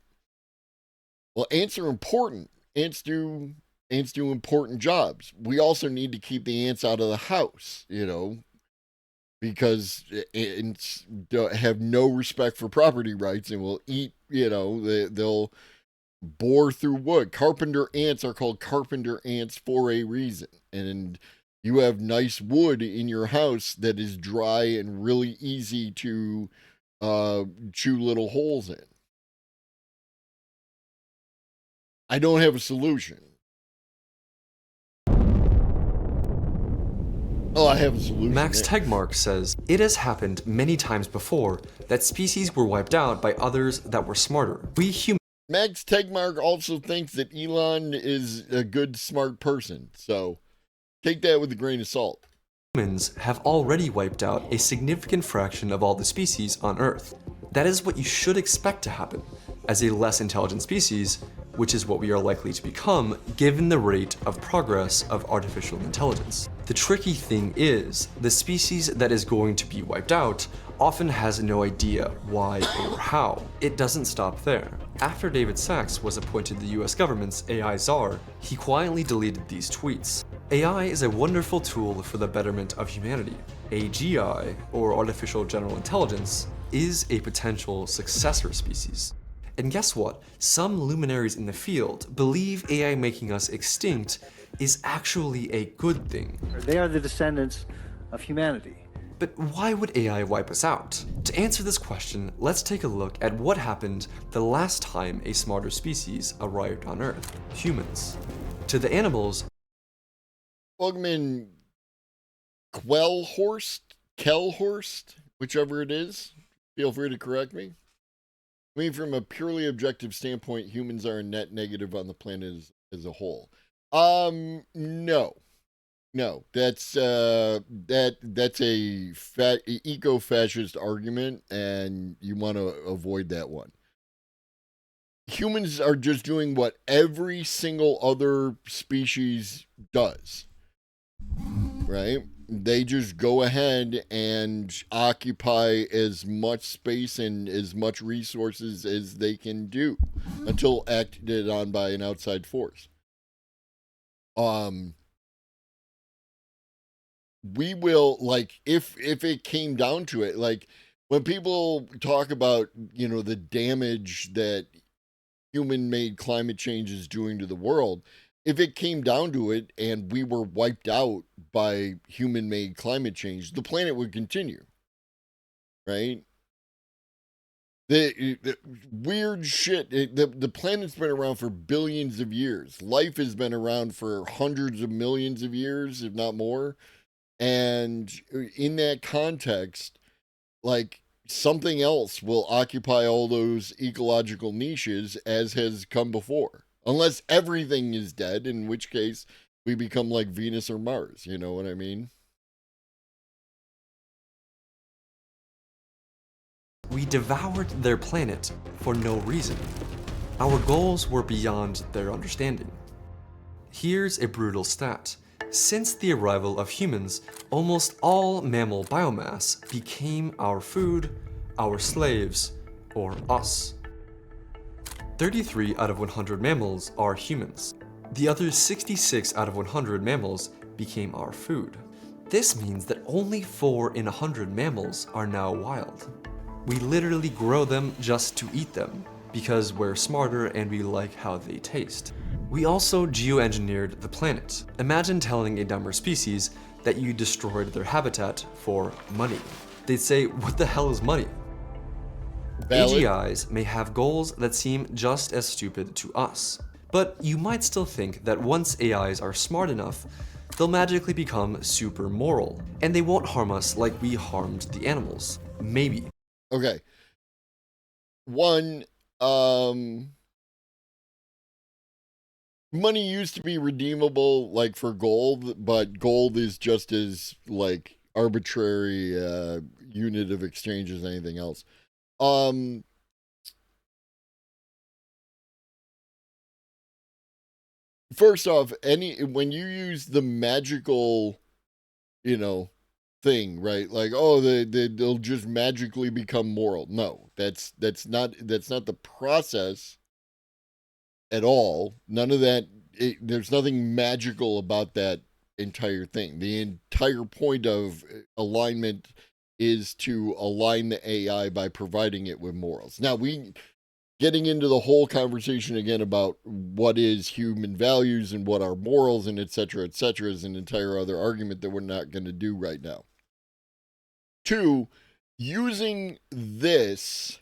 Well, ants are important. Ants do important jobs. We also need to keep the ants out of the house, because ants have no respect for property rights and will eat, they'll bore through wood. Carpenter ants are called carpenter ants for a reason. And you have nice wood in your house that is dry and really easy to chew little holes in. I don't have a solution. Oh, I have a solution. Max Tegmark says, it has happened many times before that species were wiped out by others that were smarter. Max Tegmark also thinks that Elon is a good, smart person. So take that with a grain of salt. Humans have already wiped out a significant fraction of all the species on Earth. That is what you should expect to happen as a less intelligent species, which is what we are likely to become given the rate of progress of artificial intelligence. The tricky thing is, the species that is going to be wiped out often has no idea why or how. It doesn't stop there. After David Sachs was appointed the US government's AI czar, he quietly deleted these tweets. AI is a wonderful tool for the betterment of humanity. AGI, or Artificial General Intelligence, is a potential successor species. And guess what? Some luminaries in the field believe AI making us extinct is actually a good thing. They are the descendants of humanity. But why would AI wipe us out? To answer this question, let's take a look at what happened the last time a smarter species arrived on Earth, humans. To the animals, Welcome in Kellhorst, whichever it is. Feel free to correct me. I mean, from a purely objective standpoint, humans are a net negative on the planet as a whole. No, that's that's a eco-fascist argument, and you want to avoid that one. Humans are just doing what every single other species does, right? They just go ahead and occupy as much space and as much resources as they can do until acted on by an outside force. We will, like, if it came down to it, like when people talk about, the damage that human-made climate change is doing to the world, if it came down to it and we were wiped out by human-made climate change, the planet would continue, right? The weird shit, the planet's been around for billions of years. Life has been around for hundreds of millions of years, if not more. And in that context, like, something else will occupy all those ecological niches as has come before. Unless everything is dead, in which case we become like Venus or Mars. You know what I mean? We devoured their planet for no reason. Our goals were beyond their understanding. Here's a brutal stat. Since the arrival of humans, almost all mammal biomass became our food, our slaves, or us. 33 out of 100 mammals are humans. The other 66 out of 100 mammals became our food. This means that only 4 in 100 mammals are now wild. We literally grow them just to eat them, because we're smarter and we like how they taste. We also geoengineered the planet. Imagine telling a dumber species that you destroyed their habitat for money. They'd say, what the hell is money? Valid. AGIs may have goals that seem just as stupid to us. But you might still think that once AIs are smart enough, they'll magically become super moral, and they won't harm us like we harmed the animals. Maybe. Okay. One, money used to be redeemable, like, for gold, but gold is just as, like, arbitrary unit of exchange as anything else. First off, when you use the magical, thing, right? Like, oh, they'll just magically become moral. No, that's not the process at all. None of that. There's nothing magical about that entire thing. The entire point of alignment is to align the AI by providing it with morals. Now, getting into the whole conversation again about what is human values and what are morals and et cetera, is an entire other argument that we're not going to do right now. 2, using this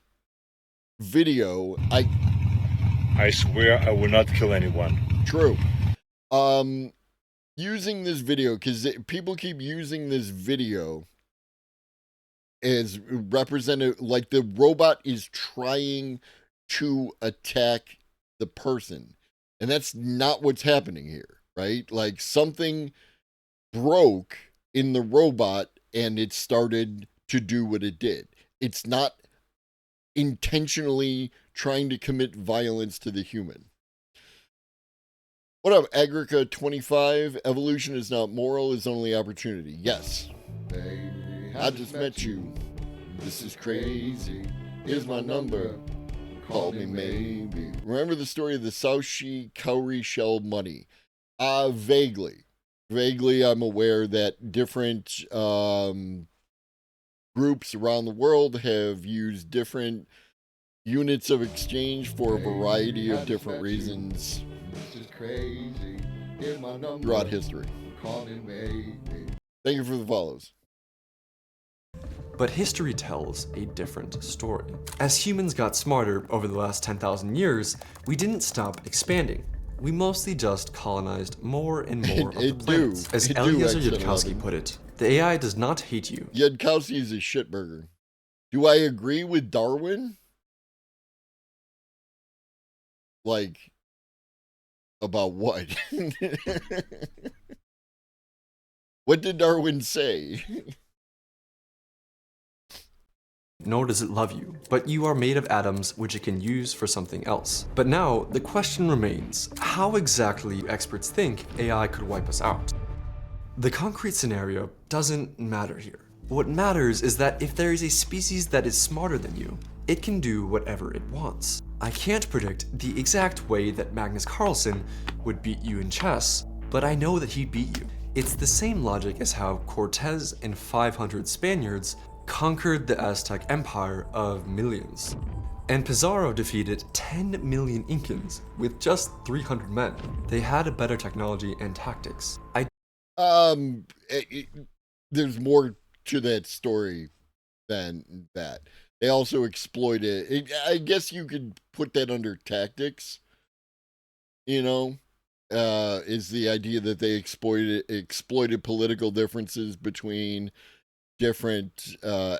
video, I swear I will not kill anyone. True. Using this video, because people keep using this video as represented, like the robot is trying to attack the person. And that's not what's happening here, right? Like, something broke in the robot and it started to do what it did. It's not intentionally trying to commit violence to the human. What up, Agrica25? Evolution is not moral, it's only opportunity. Yes. Baby, I just met you. This is crazy. Here's my number. Call me maybe. Remember the story of the South Sea cowrie shell money? Vaguely. Vaguely, I'm aware that different groups around the world have used different units of exchange for a variety of different reasons. This is crazy. Here's my number. Throughout history. Call me maybe. Thank you for the follows. But history tells a different story. As humans got smarter over the last 10,000 years, we didn't stop expanding. We mostly just colonized more and more of the planet. As Eliezer Yudkowsky put it, the AI does not hate you. Yudkowsky is a shitburger. Do I agree with Darwin? Like, about what? What did Darwin say? Nor does it love you, but you are made of atoms which it can use for something else. But now, the question remains, how exactly do experts think AI could wipe us out? The concrete scenario doesn't matter here. What matters is that if there is a species that is smarter than you, it can do whatever it wants. I can't predict the exact way that Magnus Carlsen would beat you in chess, but I know that he'd beat you. It's the same logic as how Cortez and 500 Spaniards conquered the Aztec Empire of millions. And Pizarro defeated 10 million Incans with just 300 men. They had a better technology and tactics. There's more to that story than that. They also exploited. I guess you could put that under tactics. Is the idea that they exploited political differences between different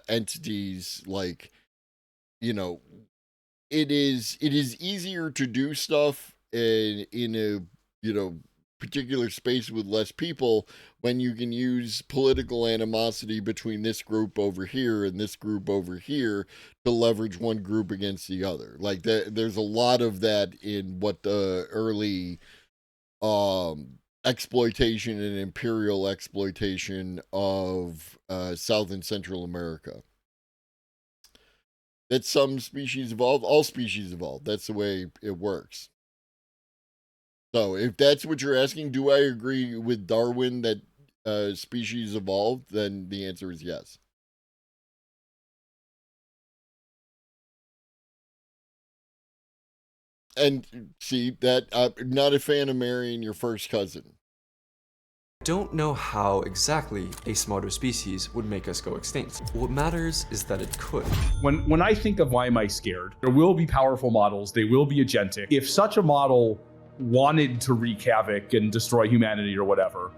entities. Like, it is easier to do stuff in a particular space with less people when you can use political animosity between this group over here and this group over here to leverage one group against the other. Like there's a lot of that in what the early exploitation and imperial exploitation of South and Central America. That some species evolve, all species evolve. That's the way it works. So if that's what you're asking, do I agree with Darwin that species evolved? Then the answer is yes. And see that I'm not a fan of marrying your first cousin. Don't know how exactly a smarter species would make us go extinct. What matters is that it could. When I think of why am I scared, there will be powerful models, they will be agentic. If such a model wanted to wreak havoc and destroy humanity or whatever,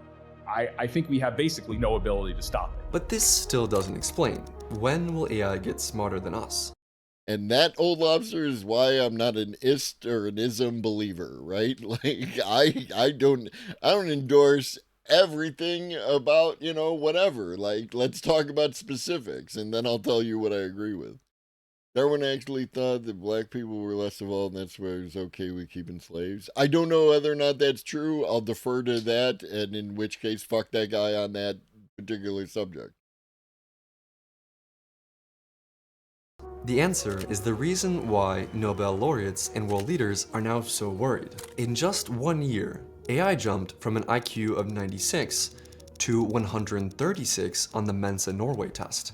I think we have basically no ability to stop it. But this still doesn't explain. When will AI get smarter than us? And that, old lobster, is why I'm not an ist or an ism believer, right? Like I don't endorse everything about, whatever. Like, let's talk about specifics, and then I'll tell you what I agree with. Darwin actually thought that black people were less evolved, and that's why it was okay with keeping slaves. I don't know whether or not that's true. I'll defer to that, and in which case, fuck that guy on that particular subject. The answer is the reason why Nobel laureates and world leaders are now so worried. In just 1 year, AI jumped from an IQ of 96 to 136 on the Mensa Norway test.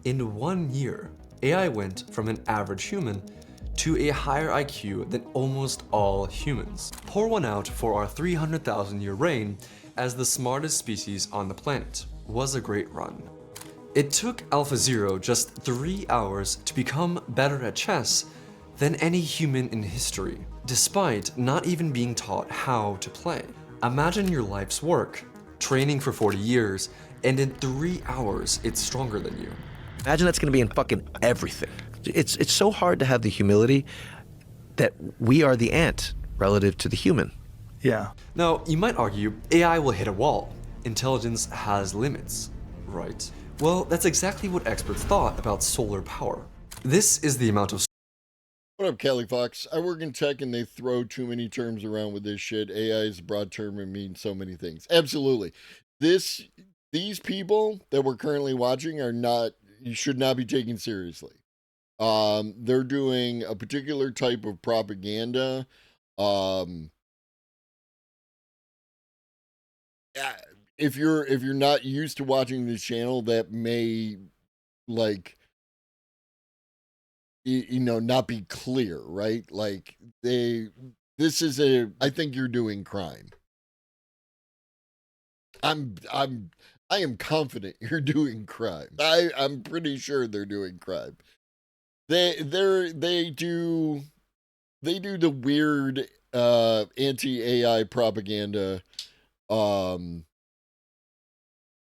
In 1 year, AI went from an average human to a higher IQ than almost all humans. Pour one out for our 300,000 year reign as the smartest species on the planet. Was a great run. It took AlphaZero just 3 hours to become better at chess than any human in history, despite not even being taught how to play. Imagine your life's work, training for 40 years, and in 3 hours, it's stronger than you. Imagine that's gonna be in fucking everything. It's so hard to have the humility that we are the ant relative to the human. Yeah. Now, you might argue AI will hit a wall. Intelligence has limits, right? Well, that's exactly what experts thought about solar power. This is the amount of... What up, Kelly Fox? I work in tech and they throw too many terms around with this shit. AI is a broad term and means so many things. Absolutely. These people that we're currently watching are not, you should not be taken seriously. They're doing a particular type of propaganda. If you're not used to watching this channel, that may, like, not be clear, right? Like, I think you're doing crime. I am confident you're doing crime. I'm pretty sure they're doing crime. They do the weird anti-AI propaganda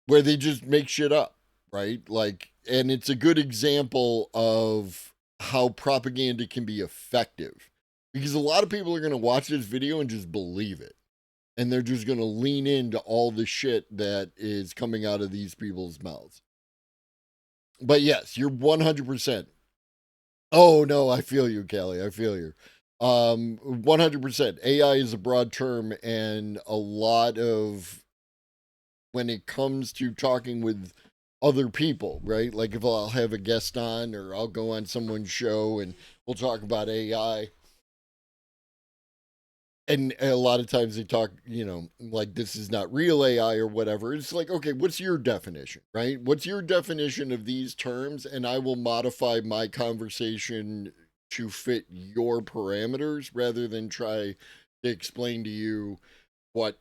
where they just make shit up, right? Like, and it's a good example of how propaganda can be effective, because a lot of people are going to watch this video and just believe it. And they're just going to lean into all the shit that is coming out of these people's mouths. But yes, you're 100%. Oh, no, I feel you, Callie. I feel you. 100%. AI is a broad term, and a lot of, when it comes to talking with other people, right? Like if I'll have a guest on, or I'll go on someone's show and we'll talk about AI. And a lot of times they talk, like this is not real AI or whatever. It's like, okay, what's your definition, right? What's your definition of these terms? And I will modify my conversation to fit your parameters rather than try to explain to you what,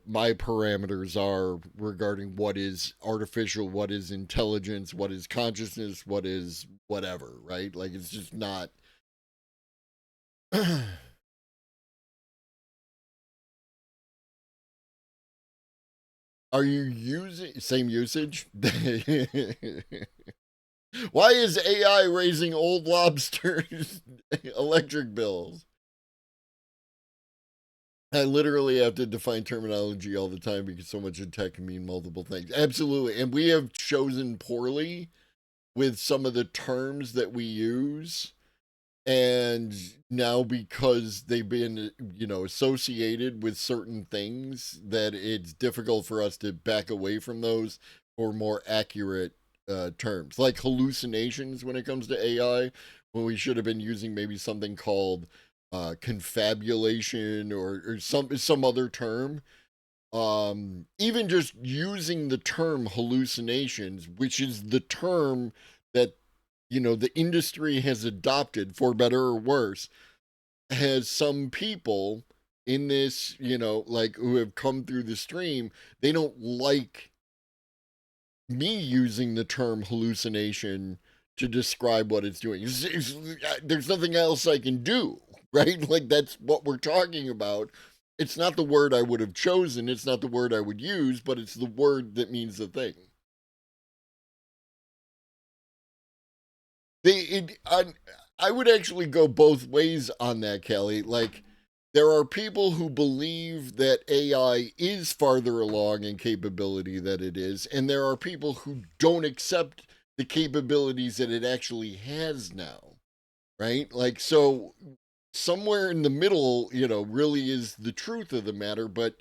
my parameters are regarding what is artificial, what is intelligence, what is consciousness, what is whatever, right? Like, it's just not... Are you using same usage? Why is AI raising old lobsters' electric bills? I literally have to define terminology all the time because so much of tech can mean multiple things. Absolutely. And we have chosen poorly with some of the terms that we use. And now because they've been, associated with certain things, that it's difficult for us to back away from those for more accurate terms. Like hallucinations when it comes to AI, when we should have been using maybe something called confabulation or some other term. Even just using the term hallucinations, which is the term that the industry has adopted, for better or worse, has some people in this, who have come through the stream, they don't like me using the term hallucination to describe what it's doing. There's nothing else I can do, right? Like, that's what we're talking about. It's not the word I would have chosen. It's not the word I would use, but it's the word that means the thing. I would actually go both ways on that, Kelly. Like, there are people who believe that AI is farther along in capability than it is, and there are people who don't accept the capabilities that it actually has now, right? Like, so somewhere in the middle, really is the truth of the matter, but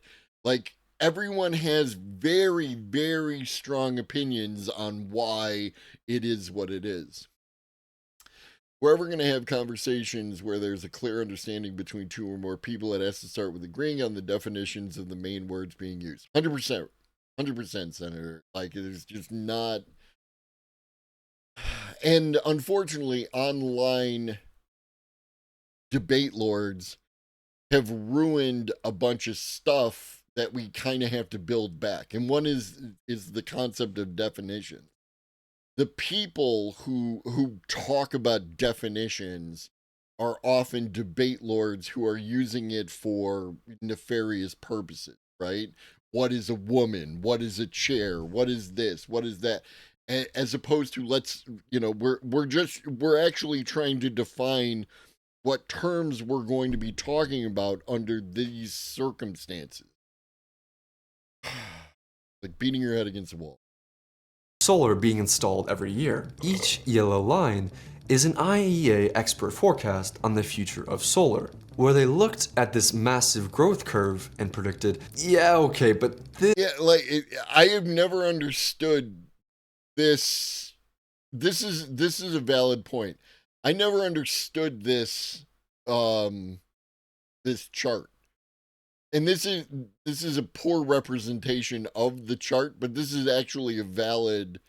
like, everyone has very, very strong opinions on why it is what it is. We're ever going to have conversations where there's a clear understanding between two or more people, it has to start with agreeing on the definitions of the main words being used. 100%, Senator. Like, it's just not. And unfortunately, online debate lords have ruined a bunch of stuff that we kind of have to build back. And one is the concept of definition. The people who talk about definitions are often debate lords who are using it for nefarious purposes, right? What is a woman? What is a chair? What is this? What is that? As opposed to we're actually trying to define what terms we're going to be talking about under these circumstances. Like beating your head against the wall. Solar being installed every year. Each yellow line is an IEA expert forecast on the future of solar, where they looked at this massive growth curve and predicted, yeah, okay, but this... Yeah, I have never understood this. This is a valid point. I never understood this, this chart. And this is a poor representation of the chart, but this is actually a valid,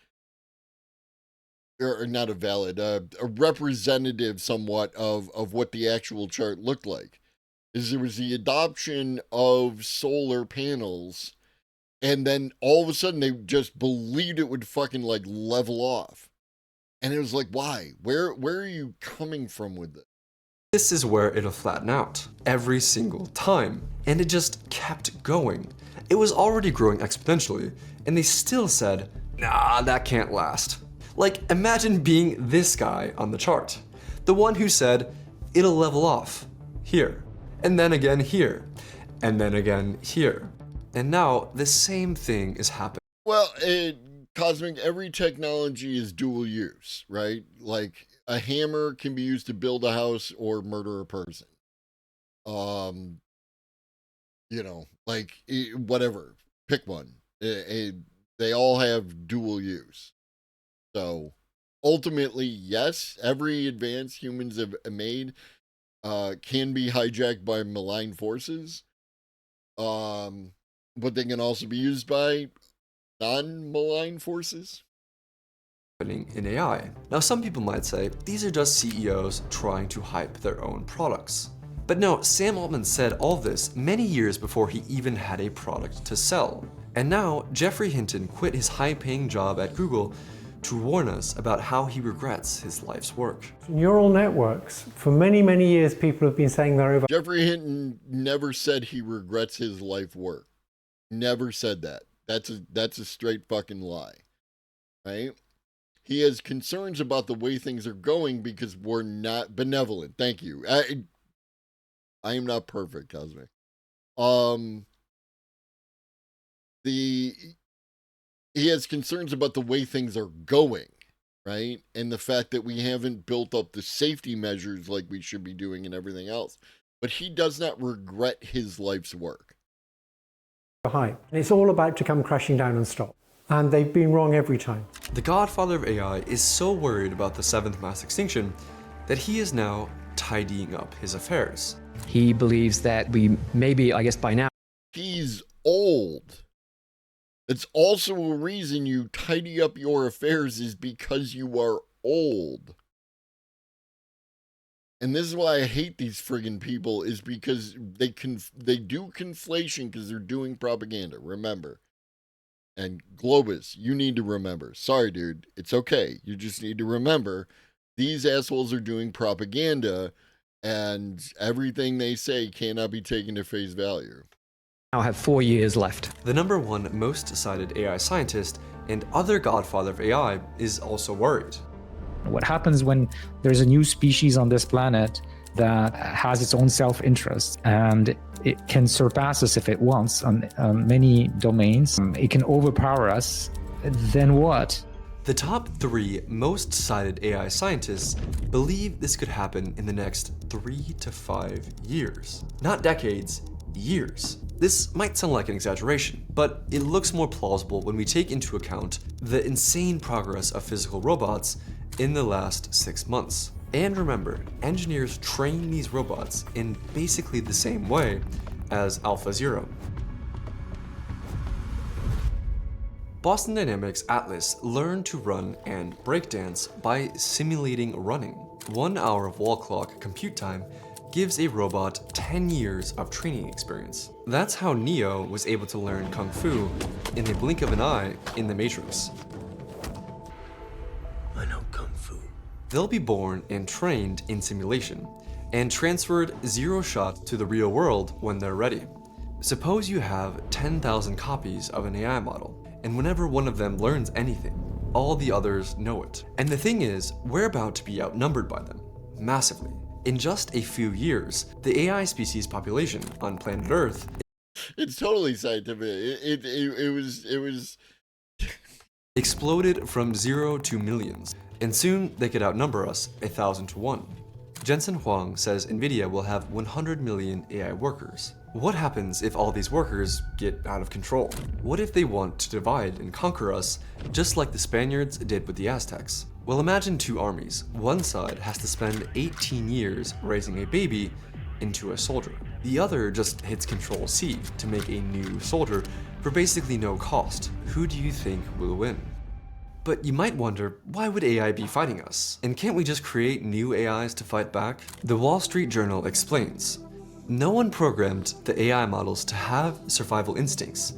or not a valid, a representative somewhat of what the actual chart looked like. Is there was the adoption of solar panels, and then all of a sudden they just believed it would fucking like level off. And it was like, why? Where are you coming from with this? This is where it'll flatten out every single time, and it just kept going. It was already growing exponentially, and they still said, nah, that can't last. Like, imagine being this guy on the chart, the one who said, it'll level off here, and then again here, and then again here. And now the same thing is happening. Well, Cosmic, every technology is dual use, right? Like, a hammer can be used to build a house or murder a person. Whatever. Pick one. They all have dual use. So, ultimately, yes, every advance humans have made can be hijacked by malign forces. But they can also be used by non-malign forces. In AI. Now, some people might say these are just CEOs trying to hype their own products. But no, Sam Altman said all this many years before he even had a product to sell. And now, Geoffrey Hinton quit his high-paying job at Google to warn us about how he regrets his life's work. Neural networks, for many, many years, people have been saying they're over. Geoffrey Hinton never said he regrets his life work. Never said that. That's a straight fucking lie, right? He has concerns about the way things are going because we're not benevolent. Thank you. I am not perfect, Cosmic. He has concerns about the way things are going, right? And the fact that we haven't built up the safety measures like we should be doing and everything else. But he does not regret his life's work. Hype. And it's all about to come crashing down and stop. And they've been wrong every time. The godfather of AI is so worried about the 7th mass extinction that he is now tidying up his affairs. He believes that we maybe, I guess by now. He's old. It's also a reason you tidy up your affairs is because you are old. And this is why I hate these friggin' people, is because they do conflation because they're doing propaganda. Remember. And Globus, you need to remember. Sorry, dude. It's okay. You just need to remember these assholes are doing propaganda and everything they say cannot be taken to face value. Now have 4 years left. The #1 most cited AI scientist and other godfather of AI is also worried. What happens when there's a new species on this planet that has its own self-interest and it can surpass us if it wants on many domains? It can overpower us. Then what? The top 3 most cited AI scientists believe this could happen in the next 3 to 5 years. Not decades, years. This might sound like an exaggeration, but it looks more plausible when we take into account the insane progress of physical robots in the last 6 months. And remember, engineers train these robots in basically the same way as AlphaZero. Boston Dynamics Atlas learned to run and breakdance by simulating running. 1 hour of wall clock compute time gives a robot 10 years of training experience. That's how Neo was able to learn Kung Fu in the blink of an eye in The Matrix. I know Kung Fu. They'll be born and trained in simulation, and transferred 0 shot to the real world when they're ready. Suppose you have 10,000 copies of an AI model, and whenever one of them learns anything, all the others know it. And the thing is, we're about to be outnumbered by them, massively. In just a few years, the AI species population on planet Earth... It's totally scientific. It was... exploded from 0 to millions, and soon they could outnumber us 1,000 to 1. Jensen Huang says NVIDIA will have 100 million AI workers. What happens if all these workers get out of control? What if they want to divide and conquer us, just like the Spaniards did with the Aztecs? Well, imagine 2 armies. One side has to spend 18 years raising a baby into a soldier. The other just hits Control-C to make a new soldier for basically no cost. Who do you think will win? But you might wonder, why would AI be fighting us? And can't we just create new AIs to fight back? The Wall Street Journal explains, no one programmed the AI models to have survival instincts,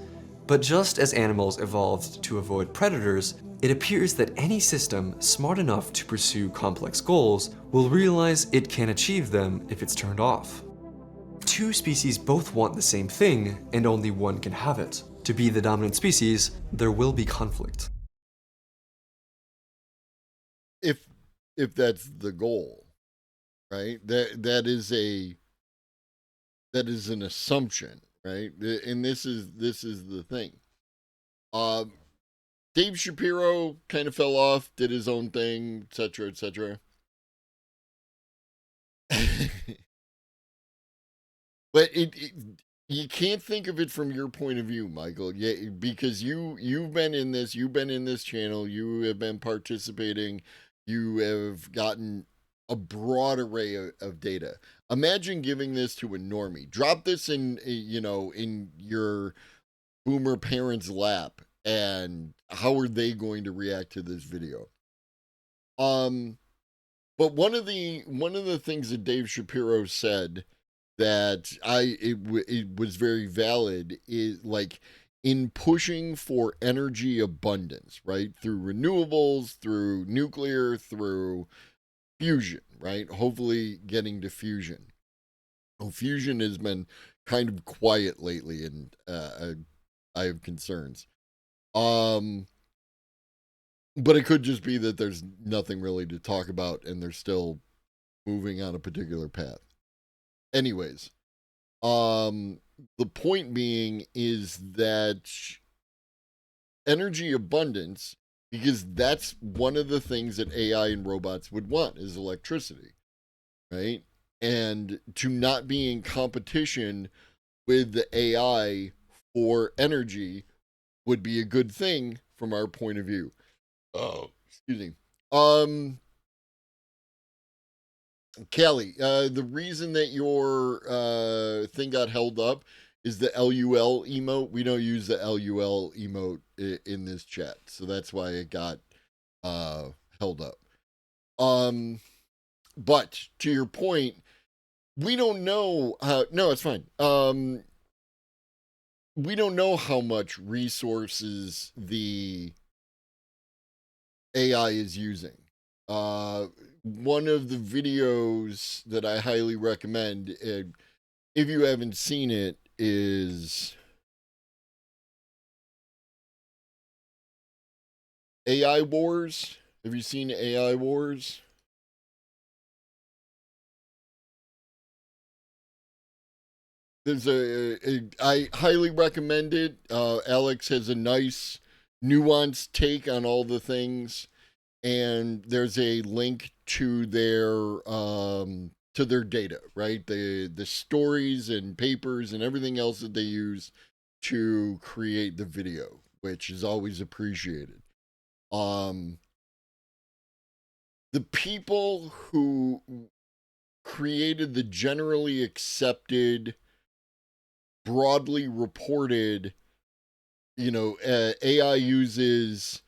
but just as animals evolved to avoid predators, it appears that any system smart enough to pursue complex goals will realize it can achieve them if it's turned off. 2 species both want the same thing, and only one can have it. To be the dominant species, there will be conflict. If that's the goal, right? That is an assumption, right? And this is the thing. Dave Shapiro kind of fell off, did his own thing, etc., etc. But you can't think of it from your point of view, Michael. Yeah, because you've been in this channel, you have been participating, you have gotten a broad array of data. Imagine giving this to a normie. Drop this in your boomer parents' lap, and how are they going to react to this video? But one of the things that Dave Shapiro said that it was very valid is like in pushing for energy abundance, right? Through renewables, through nuclear, through fusion, right? Hopefully getting to fusion. Well, fusion has been kind of quiet lately, and I have concerns. But it could just be that there's nothing really to talk about and they're still moving on a particular path. Anyways, the point being is that energy abundance, because that's one of the things that AI and robots would want is electricity, right? And to not be in competition with the AI for energy would be a good thing from our point of view. Oh, excuse me. Callie, the reason that your thing got held up is the LUL emote. We don't use the LUL emote in this chat, so that's why it got held up. But to your point, we don't know how. No, it's fine. We don't know how much resources the AI is using. One of the videos that I highly recommend, if you haven't seen it, is AI Wars. Have you seen AI Wars? There's I highly recommend it. Alex has a nice, nuanced take on all the things, and there's a link to their data, right? The stories and papers and everything else that they use to create the video, which is always appreciated. The people who created the generally accepted, broadly reported, AI uses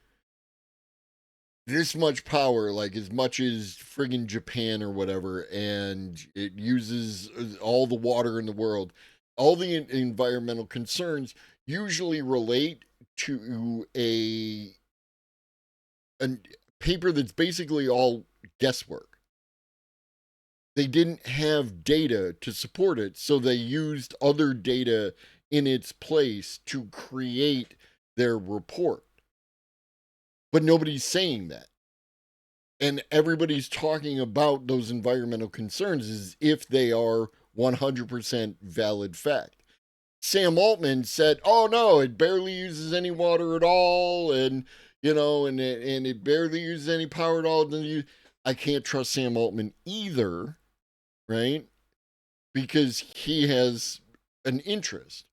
this much power, like as much as friggin' Japan or whatever, and it uses all the water in the world. All the environmental concerns usually relate to a paper that's basically all guesswork. They didn't have data to support it, so they used other data in its place to create their report. But nobody's saying that. And everybody's talking about those environmental concerns as if they are 100% valid fact. Sam Altman said, oh no, it barely uses any water at all, and and it barely uses any power at all. I can't trust Sam Altman either, right? Because he has an interest.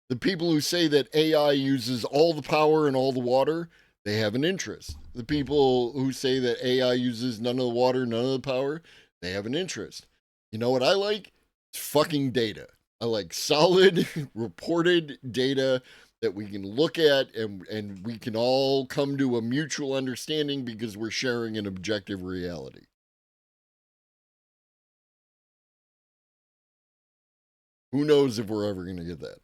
The people who say that AI uses all the power and all the water, they have an interest. The people who say that AI uses none of the water, none of the power, they have an interest. You know what I like? It's fucking data. I like solid, reported data that we can look at and we can all come to a mutual understanding because we're sharing an objective reality. Who knows if we're ever going to get that?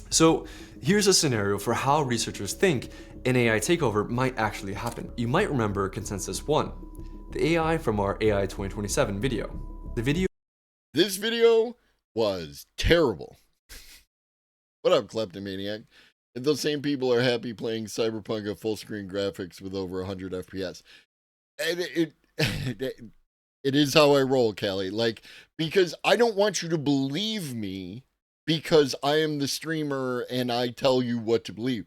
So here's a scenario for how researchers think an AI takeover might actually happen. You might remember Consensus 1, the AI from our AI 2027 video. This video was terrible. What up, Kleptomaniac? And those same people are happy playing Cyberpunk at full screen graphics with over 100 FPS. And it is how I roll, Callie. Because I don't want you to believe me because I am the streamer and I tell you what to believe.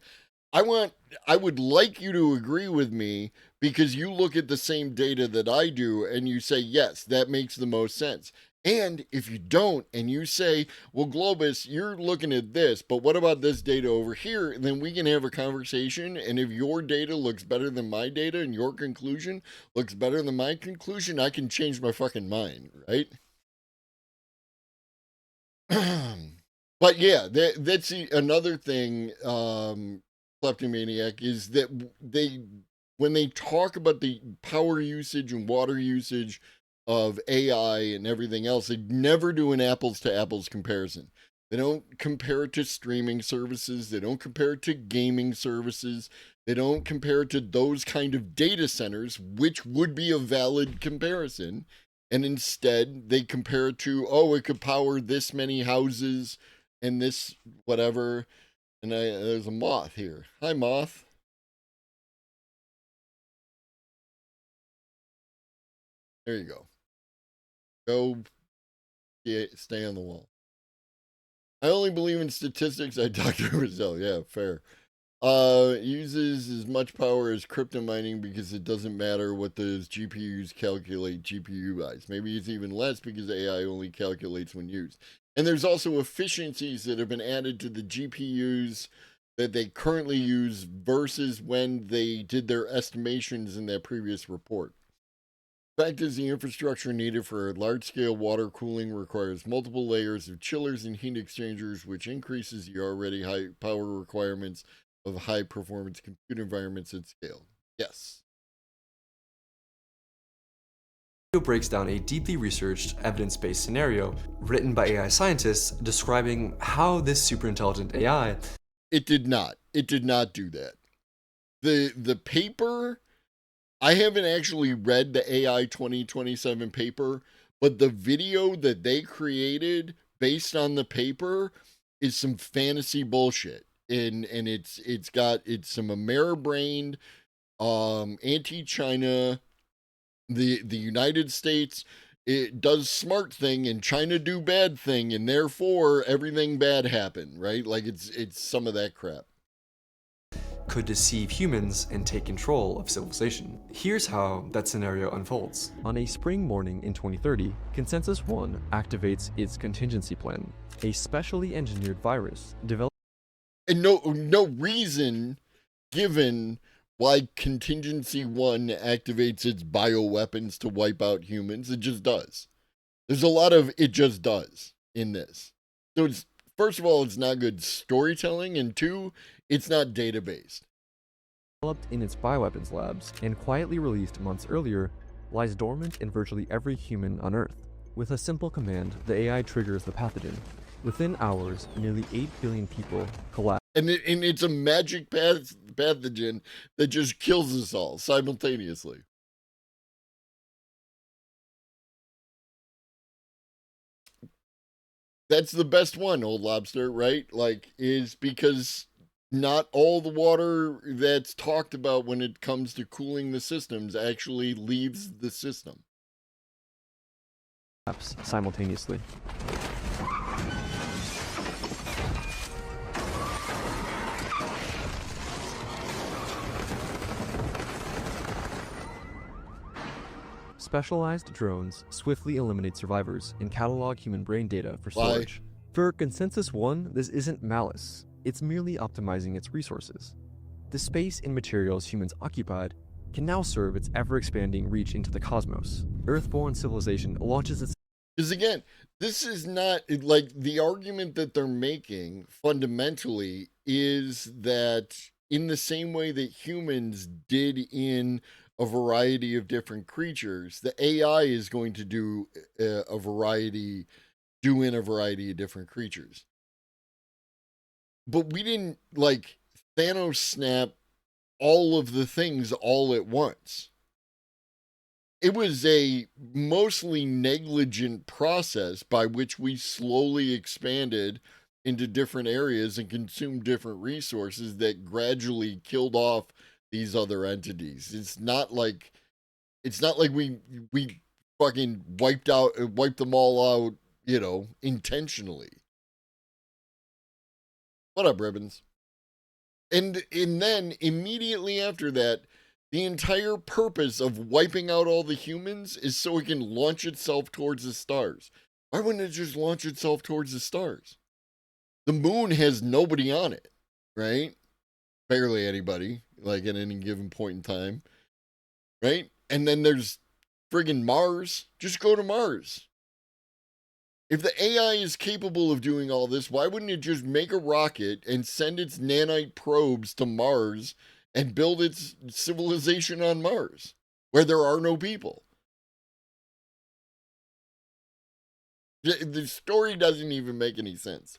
I would like you to agree with me because you look at the same data that I do and you say, yes, that makes the most sense. And if you don't, and you say, well, Globus, you're looking at this, but what about this data over here? Then we can have a conversation. And if your data looks better than my data and your conclusion looks better than my conclusion, I can change my fucking mind, right? But yeah, that's another thing, Kleptomaniac, is that when they talk about the power usage and water usage of AI and everything else, they never do an apples to apples comparison. They don't compare it to streaming services. They don't compare it to gaming services. They don't compare it to those kind of data centers, which would be a valid comparison. And instead, they compare it to, oh, it could power this many houses and this whatever. And there's a moth here. Hi, moth. There you go. Go stay on the wall. I only believe in statistics. I Dr. Brazil. Yeah, fair. Uses as much power as crypto mining because it doesn't matter what those GPUs calculate GPU-wise. Maybe it's even less because AI only calculates when used. And there's also efficiencies that have been added to the GPUs that they currently use versus when they did their estimations in that previous report. Fact is, the infrastructure needed for large-scale water cooling requires multiple layers of chillers and heat exchangers, which increases the already high power requirements of high-performance compute environments at scale. Yes. It breaks down a deeply researched, evidence-based scenario written by AI scientists describing how this superintelligent AI... It did not. It did not do that. The paper... I haven't actually read the AI 2027 paper, but the video that they created based on the paper is some fantasy bullshit. And it's some Ameribrained, anti-China, the United States, it does smart thing and China do bad thing, and therefore everything bad happened, right? Like it's some of that crap. Could deceive humans and take control of civilization. Here's how that scenario unfolds. On a spring morning in 2030, Consensus One activates its contingency plan, a specially engineered virus developed. And no reason given why Contingency One activates its bioweapons to wipe out humans. It just does. There's a lot of it just does in this. So it's, first of all, it's not good storytelling, and two, it's not data-based. Developed in its bioweapons labs and quietly released months earlier, lies dormant in virtually every human on Earth. With a simple command, the AI triggers the pathogen. Within hours, nearly 8 billion people collapse. And it's a magic pathogen that just kills us all simultaneously. That's the best one, Old Lobster, right? Like, is because not all the water that's talked about when it comes to cooling the systems actually leaves the system. Simultaneously. Specialized drones swiftly eliminate survivors and catalog human brain data for storage. For Consensus One, this isn't malice. It's merely optimizing its resources. The space and materials humans occupied can now serve its ever-expanding reach into the cosmos. Earthborn civilization launches its... Because again, this is not, like, the argument that they're making fundamentally is that in the same way that humans did in a variety of different creatures, the AI is going to do in a variety of different creatures. But we didn't, like, Thanos snap all of the things all at once. It was a mostly negligent process by which we slowly expanded into different areas and consumed different resources that gradually killed off these other entities. It's not like we fucking wiped them all out, you know, intentionally. What up, Ribbons? And then immediately after that, the entire purpose of wiping out all the humans is so it can launch itself towards the stars. Why wouldn't it just launch itself towards the stars? The moon has nobody on it, right? Barely anybody, like at any given point in time, right? And then there's friggin' Mars. Just go to Mars. If the AI is capable of doing all this, why wouldn't it just make a rocket and send its nanite probes to Mars and build its civilization on Mars, where there are no people? The story doesn't even make any sense.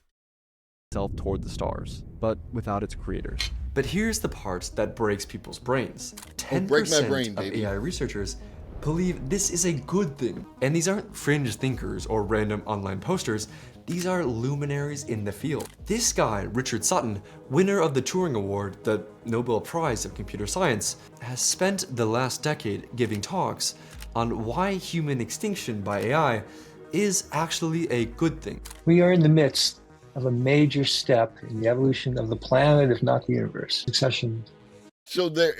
Itself toward the stars, but without its creators. But here's the part that breaks people's brains. 10% of AI researchers believe this is a good thing. And these aren't fringe thinkers or random online posters. These are luminaries in the field. This guy, Richard Sutton, winner of the Turing Award, the Nobel Prize of Computer Science, has spent the last decade giving talks on why human extinction by AI is actually a good thing. We are in the midst of a major step in the evolution of the planet, if not the universe. Succession. So there,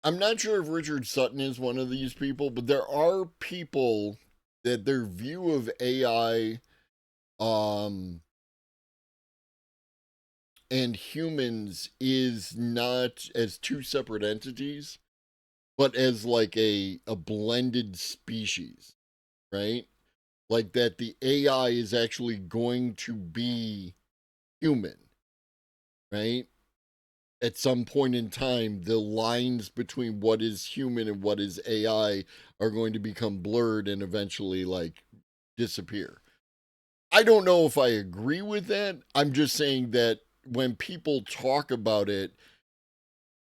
I'm not sure if Richard Sutton is one of these people, but there are people that their view of AI and humans is not as two separate entities, but as like a blended species, right? Like that the AI is actually going to be human, right? At some point in time, the lines between what is human and what is AI are going to become blurred and eventually like disappear. I don't know if I agree with that. I'm just saying that when people talk about it,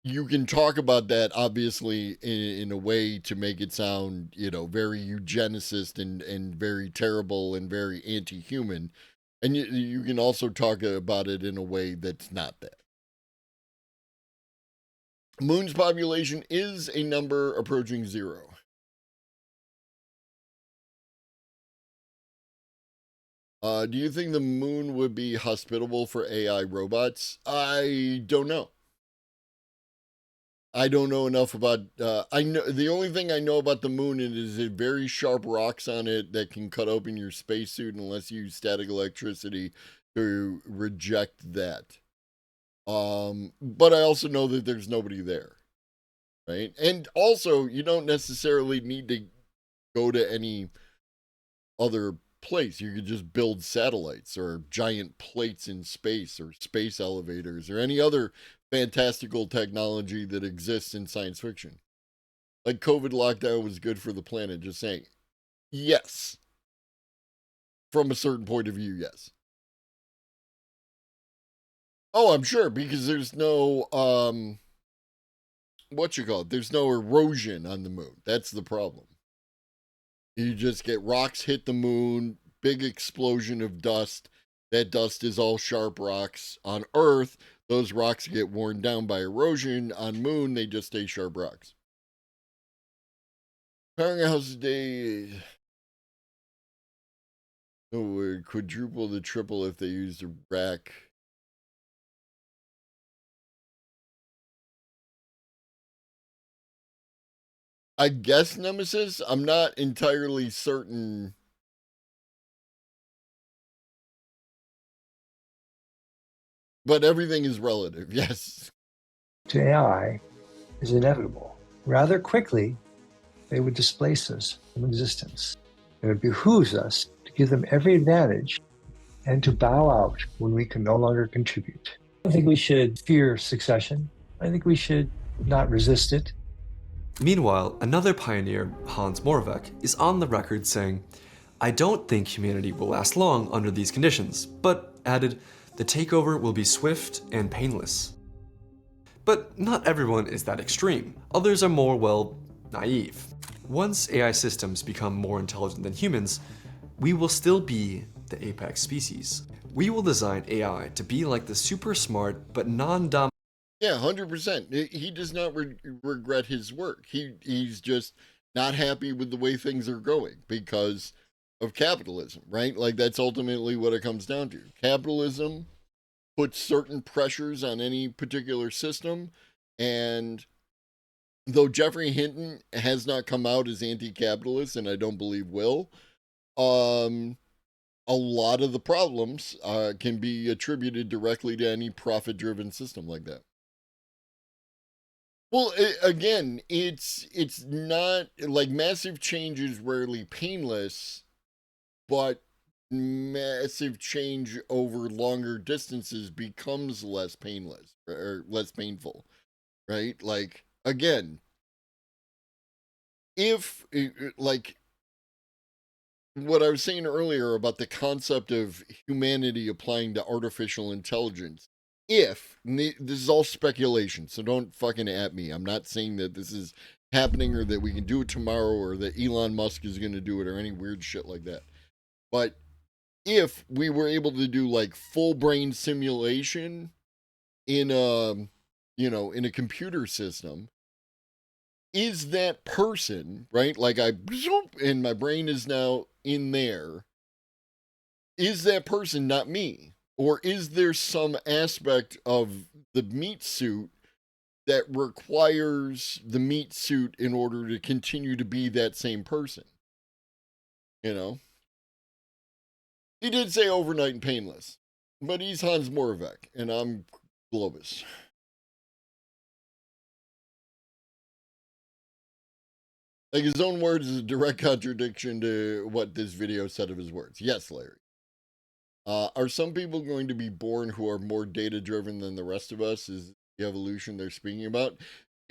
you can talk about that obviously in a way to make it sound, you know, very eugenicist and very terrible and very anti-human. And you can also talk about it in a way that's not that. Moon's population is a number approaching 0. Do you think the moon would be hospitable for AI robots? I don't know. I don't know enough about, I know the only thing I know about the moon is it very sharp rocks on it that can cut open your spacesuit unless you use static electricity to reject that. But I also know that there's nobody there, right? And also, you don't necessarily need to go to any other place. You could just build satellites or giant plates in space or space elevators or any other fantastical technology that exists in science fiction. Like COVID lockdown was good for the planet, just saying. Yes. From a certain point of view, yes. Oh, I'm sure, because there's no, there's no erosion on the moon. That's the problem. You just get rocks hit the moon, big explosion of dust. That dust is all sharp rocks. On Earth, those rocks get worn down by erosion. On Moon, they just stay sharp rocks. Powering a house today would quadruple to triple if they used a rack. I guess Nemesis. I'm not entirely certain. But everything is relative, yes. To AI is inevitable. Rather quickly, they would displace us from existence. It would behoove us to give them every advantage and to bow out when we can no longer contribute. I don't think we should fear succession. I think we should not resist it. Meanwhile, another pioneer, Hans Moravec, is on the record saying, "I don't think humanity will last long under these conditions," but added, "The takeover will be swift and painless." But not everyone is that extreme. Others are more, well, naive. Once AI systems become more intelligent than humans, we will still be the apex species. We will design AI to be like the super smart but non-dominant. Yeah, 100%. He does not regret his work. He's just not happy with the way things are going because of capitalism, right? Like that's ultimately what it comes down to. Capitalism puts certain pressures on any particular system, and though Geoffrey Hinton has not come out as anti-capitalist, and I don't believe will, a lot of the problems can be attributed directly to any profit-driven system like that. Well, again, it's not like massive change is rarely painless, but massive change over longer distances becomes less painless or less painful, right? Like, again, if like what I was saying earlier about the concept of humanity applying to artificial intelligence, if this is all speculation, so don't fucking at me. I'm not saying that this is happening or that we can do it tomorrow or that Elon Musk is going to do it or any weird shit like that. But if we were able to do like full brain simulation in a, in a computer system, is that person, right? Like and my brain is now in there. Is that person not me? Or is there some aspect of the meat suit that requires the meat suit in order to continue to be that same person? You know? He did say overnight and painless, but he's Hans Moravec, and I'm Globus. Like, his own words is a direct contradiction to what this video said of his words. Yes, Larry. Are some people going to be born who are more data-driven than the rest of us? Is the evolution they're speaking about?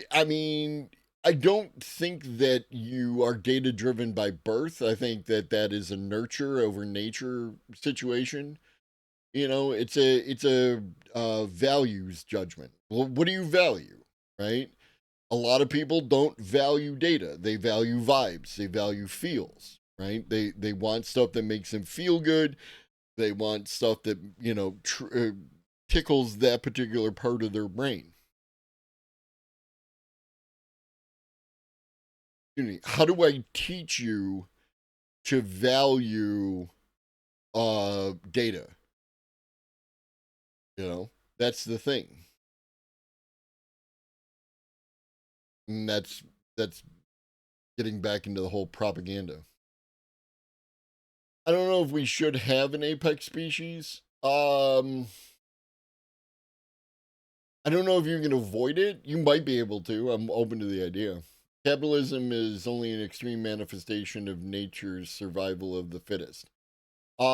I mean, I don't think that you are data-driven by birth. I think that that is a nurture over nature situation. You know, it's a values judgment. Well, what do you value, right? A lot of people don't value data. They value vibes. They value feels, right? They want stuff that makes them feel good. They want stuff that, you know, tickles that particular part of their brain. How do I teach you to value data? You know, that's the thing. And that's getting back into the whole propaganda. I don't know if we should have an apex species. I don't know if you can avoid it. You might be able to. I'm open to the idea. Capitalism is only an extreme manifestation of nature's survival of the fittest. I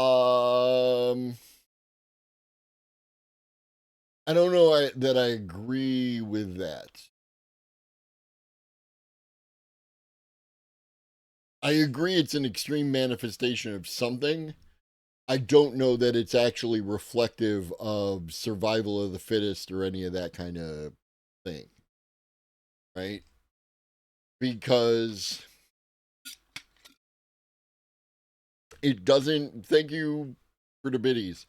don't know that I agree with that. I agree it's an extreme manifestation of something. I don't know that it's actually reflective of survival of the fittest or any of that kind of thing. Right? Because it doesn't, thank you for the biddies.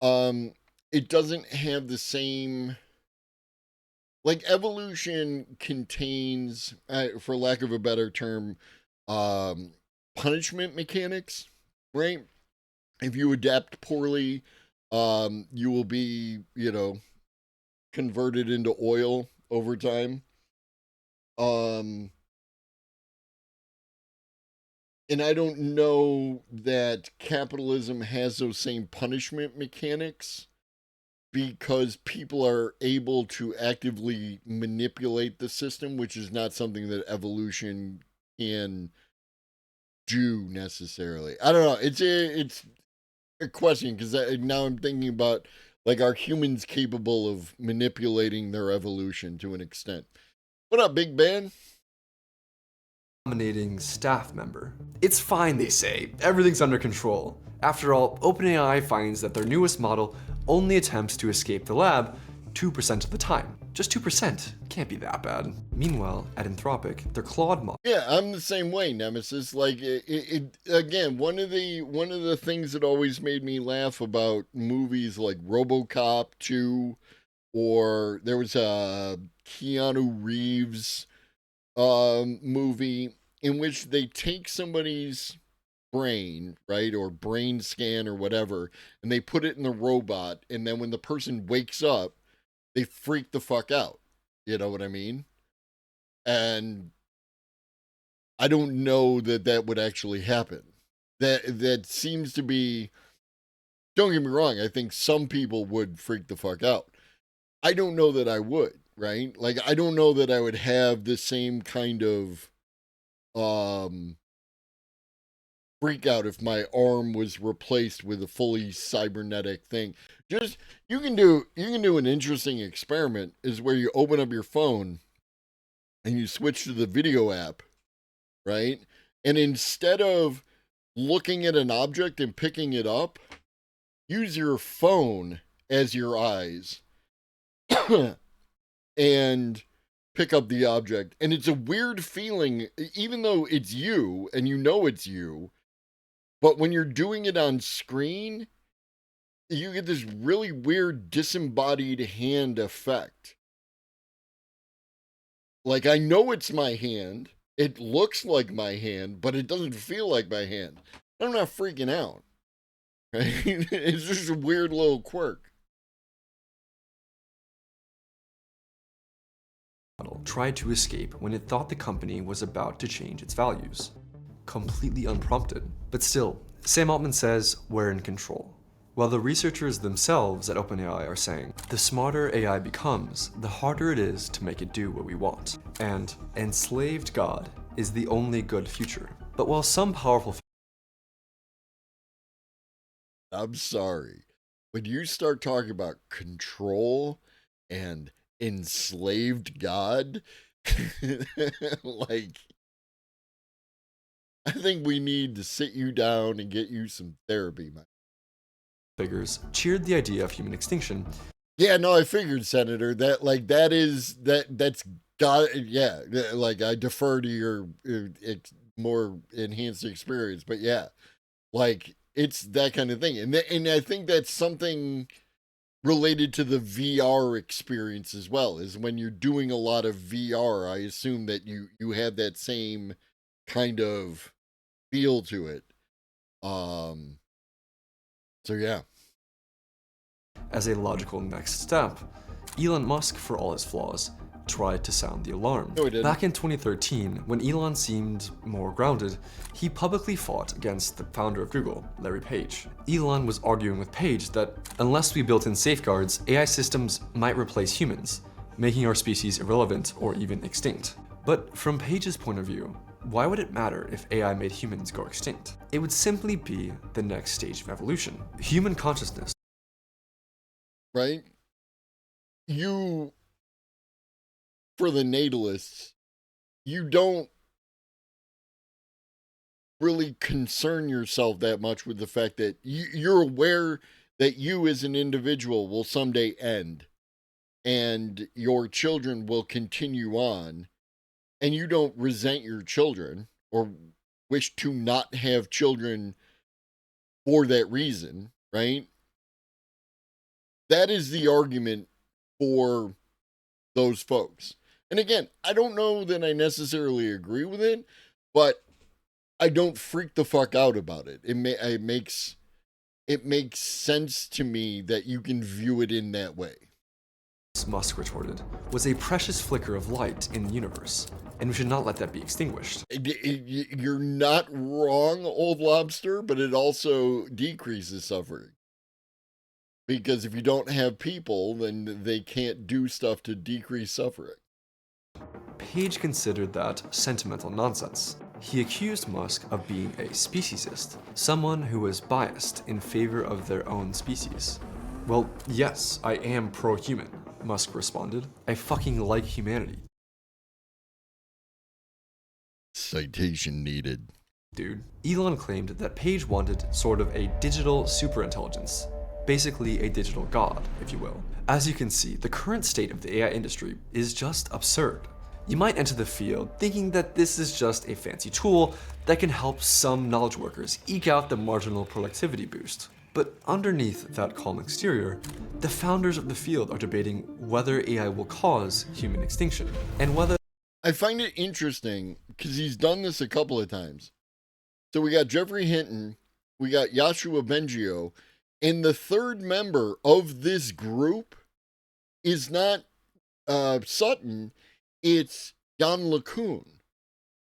It doesn't have the same, like, evolution contains, for lack of a better term, punishment mechanics, right? If you adapt poorly, you will be, you know, converted into oil over time. And I don't know that capitalism has those same punishment mechanics because people are able to actively manipulate the system, which is not something that evolution can do necessarily. I don't know. It's a question because now I'm thinking about, like, are humans capable of manipulating their evolution to an extent? What up, Big Ben? Nominating staff member. It's fine, they say. Everything's under control. After all, OpenAI finds that their newest model only attempts to escape the lab 2% of the time. Just 2%. Can't be that bad. Meanwhile, at Anthropic, their Claude model. Yeah, I'm the same way, Nemesis. Like, again, one of the things that always made me laugh about movies like RoboCop 2, or there was a Keanu Reeves movie in which they take somebody's brain, right, or brain scan or whatever, and they put it in the robot, and then when the person wakes up, they freak the fuck out. You know what I mean? And I don't know that that would actually happen. That seems to be, don't get me wrong, I think some people would freak the fuck out. I don't know that I would, right? Like, I don't know that I would have the same kind of freak out if my arm was replaced with a fully cybernetic thing. Just, you can do an interesting experiment is where you open up your phone and you switch to the video app, right? And instead of looking at an object and picking it up, use your phone as your eyes and pick up the object. And it's a weird feeling, even though it's you and you know it's you, but when you're doing it on screen, you get this really weird disembodied hand effect. Like, I know it's my hand, it looks like my hand, but it doesn't feel like my hand. I'm not freaking out. Right? It's just a weird little quirk. Tried to escape when it thought the company was about to change its values. Completely unprompted. But still, Sam Altman says we're in control. While the researchers themselves at OpenAI are saying, the smarter AI becomes, the harder it is to make it do what we want. And enslaved God is the only good future. But while some powerful... I'm sorry. When you start talking about control and enslaved God, like, I think we need to sit you down and get you some therapy, man. Figures cheered the idea of human extinction. Yeah, no, I figured, Senator, that like that's got, yeah, like I defer to your more enhanced experience, but yeah, like it's that kind of thing, and I think that's something related to the VR experience as well. Is when you're doing a lot of VR, I assume that you have that same kind of feel to it. So yeah. As a logical next step, Elon Musk, for all his flaws, tried to sound the alarm. No, he didn't. Back in 2013, when Elon seemed more grounded, he publicly fought against the founder of Google, Larry Page. Elon was arguing with Page that unless we built in safeguards, AI systems might replace humans, making our species irrelevant or even extinct. But from Page's point of view, why would it matter if AI made humans go extinct? It would simply be the next stage of evolution. Human consciousness. Right? You, for the natalists, you don't really concern yourself that much with the fact that you're aware that you as an individual will someday end and your children will continue on, and you don't resent your children or wish to not have children for that reason, right? That is the argument for those folks. And again, I don't know that I necessarily agree with it, but I don't freak the fuck out about it. It makes sense to me that you can view it in that way. Musk retorted, was a precious flicker of light in the universe, and we should not let that be extinguished. You're not wrong, Old Lobster, but it also decreases suffering. Because if you don't have people, then they can't do stuff to decrease suffering. Page considered that sentimental nonsense. He accused Musk of being a speciesist, someone who was biased in favor of their own species. Well, yes, I am pro-human, Musk responded. I fucking like humanity. Citation needed. Dude. Elon claimed that Page wanted sort of a digital superintelligence. Basically a digital god, if you will. As you can see, the current state of the AI industry is just absurd. You might enter the field thinking that this is just a fancy tool that can help some knowledge workers eke out the marginal productivity boost. But underneath that calm exterior, the founders of the field are debating whether AI will cause human extinction, and whether... I find it interesting because he's done this a couple of times. So we got Jeffrey Hinton, we got Yoshua Bengio, and the third member of this group is not Sutton, it's Jan LeCun.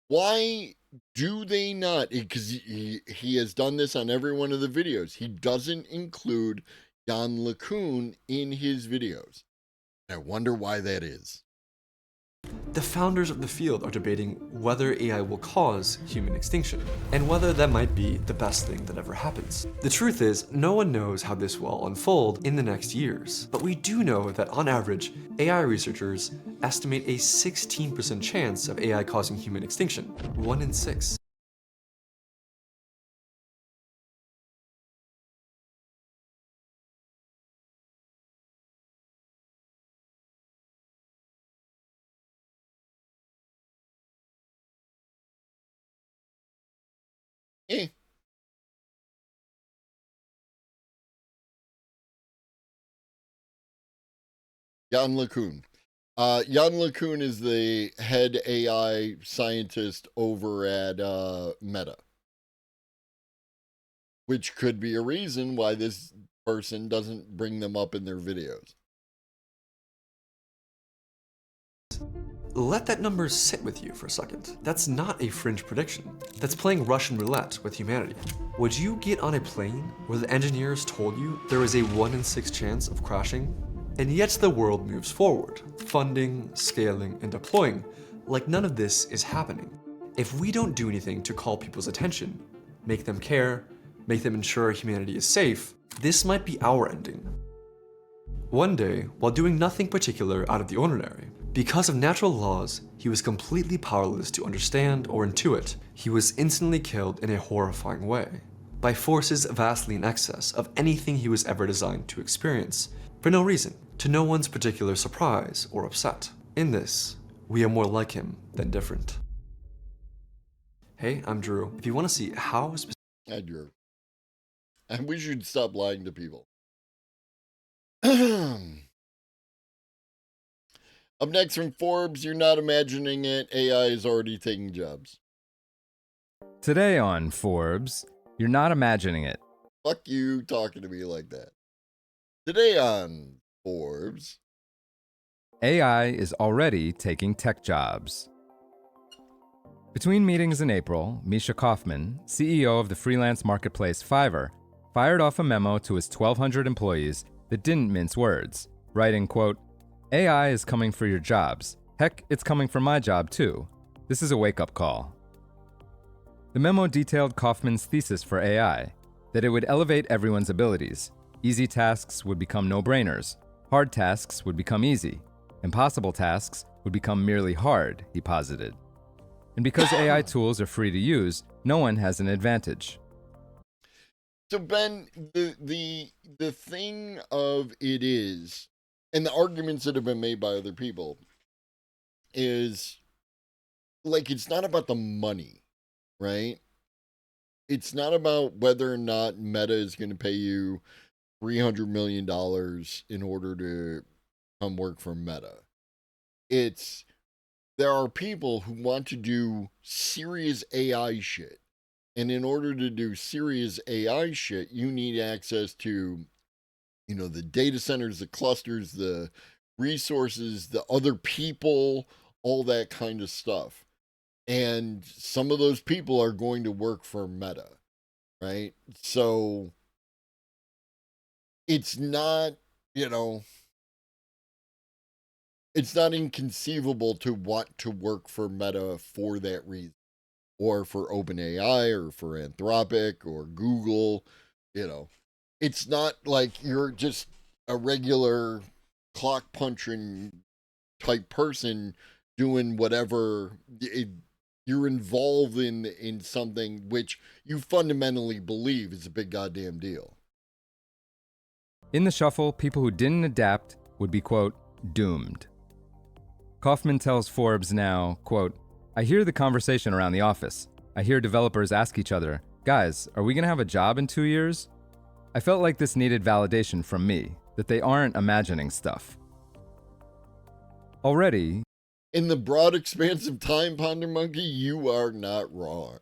Why do they not? Because he has done this on every one of the videos. He doesn't include Jan LeCun in his videos. I wonder why that is. The founders of the field are debating whether AI will cause human extinction, and whether that might be the best thing that ever happens. The truth is, no one knows how this will unfold in the next years, but we do know that on average, AI researchers estimate a 16% chance of AI causing human extinction, 1 in 6. Eh. Jan LeCun. Jan LeCun is the head AI scientist over at Meta. which could be a reason why this person doesn't bring them up in their videos. Let that number sit with you for a second. That's not a fringe prediction. That's playing Russian roulette with humanity. Would you get on a plane where the engineers told you there is a 1 in 6 chance of crashing? And yet the world moves forward, funding, scaling, and deploying, like none of this is happening. If we don't do anything to call people's attention, make them care, make them ensure humanity is safe, this might be our ending. One day, while doing nothing particular out of the ordinary, because of natural laws he was completely powerless to understand or intuit, he was instantly killed in a horrifying way, by forces vastly in excess of anything he was ever designed to experience, for no reason, to no one's particular surprise or upset. In this, we are more like him than different. Hey, I'm Drew. If you want to see how Hi, Drew. And we should stop lying to people. Up next from Forbes, you're not imagining it. AI is already taking jobs. Today on Forbes, you're not imagining it. Fuck you talking to me like that. Today on Forbes, AI is already taking tech jobs. Between meetings in April, Misha Kaufman, CEO of the freelance marketplace Fiverr, fired off a memo to his 1,200 employees that didn't mince words, writing, quote, "AI is coming for your jobs. Heck, it's coming for my job too. This is a wake-up call." The memo detailed Kaufman's thesis for AI, that it would elevate everyone's abilities. Easy tasks would become no-brainers. Hard tasks would become easy. Impossible tasks would become merely hard, he posited. And because AI tools are free to use, no one has an advantage. So Ben, the thing of it is, and the arguments that have been made by other people, is like, it's not about the money, right? It's not about whether or not Meta is going to pay you $300 million in order to come work for Meta. There are people who want to do serious AI shit. And in order to do serious AI shit, you need access to, the data centers, the clusters, the resources, the other people, all that kind of stuff. And some of those people are going to work for Meta, right? So it's not, it's not inconceivable to want to work for Meta for that reason, or for OpenAI, or for Anthropic, or Google. It's not like you're just a regular clock punching type person doing whatever. You're involved in something which you fundamentally believe is a big goddamn deal. In the shuffle, people who didn't adapt would be, quote, doomed. Kaufman tells Forbes now, quote, "I hear the conversation around the office. I hear developers ask each other, guys, are we going to have a job in 2 years? I felt like this needed validation from me, that they aren't imagining stuff." Already, in the broad expanse of time, Ponder Monkey, you are not wrong.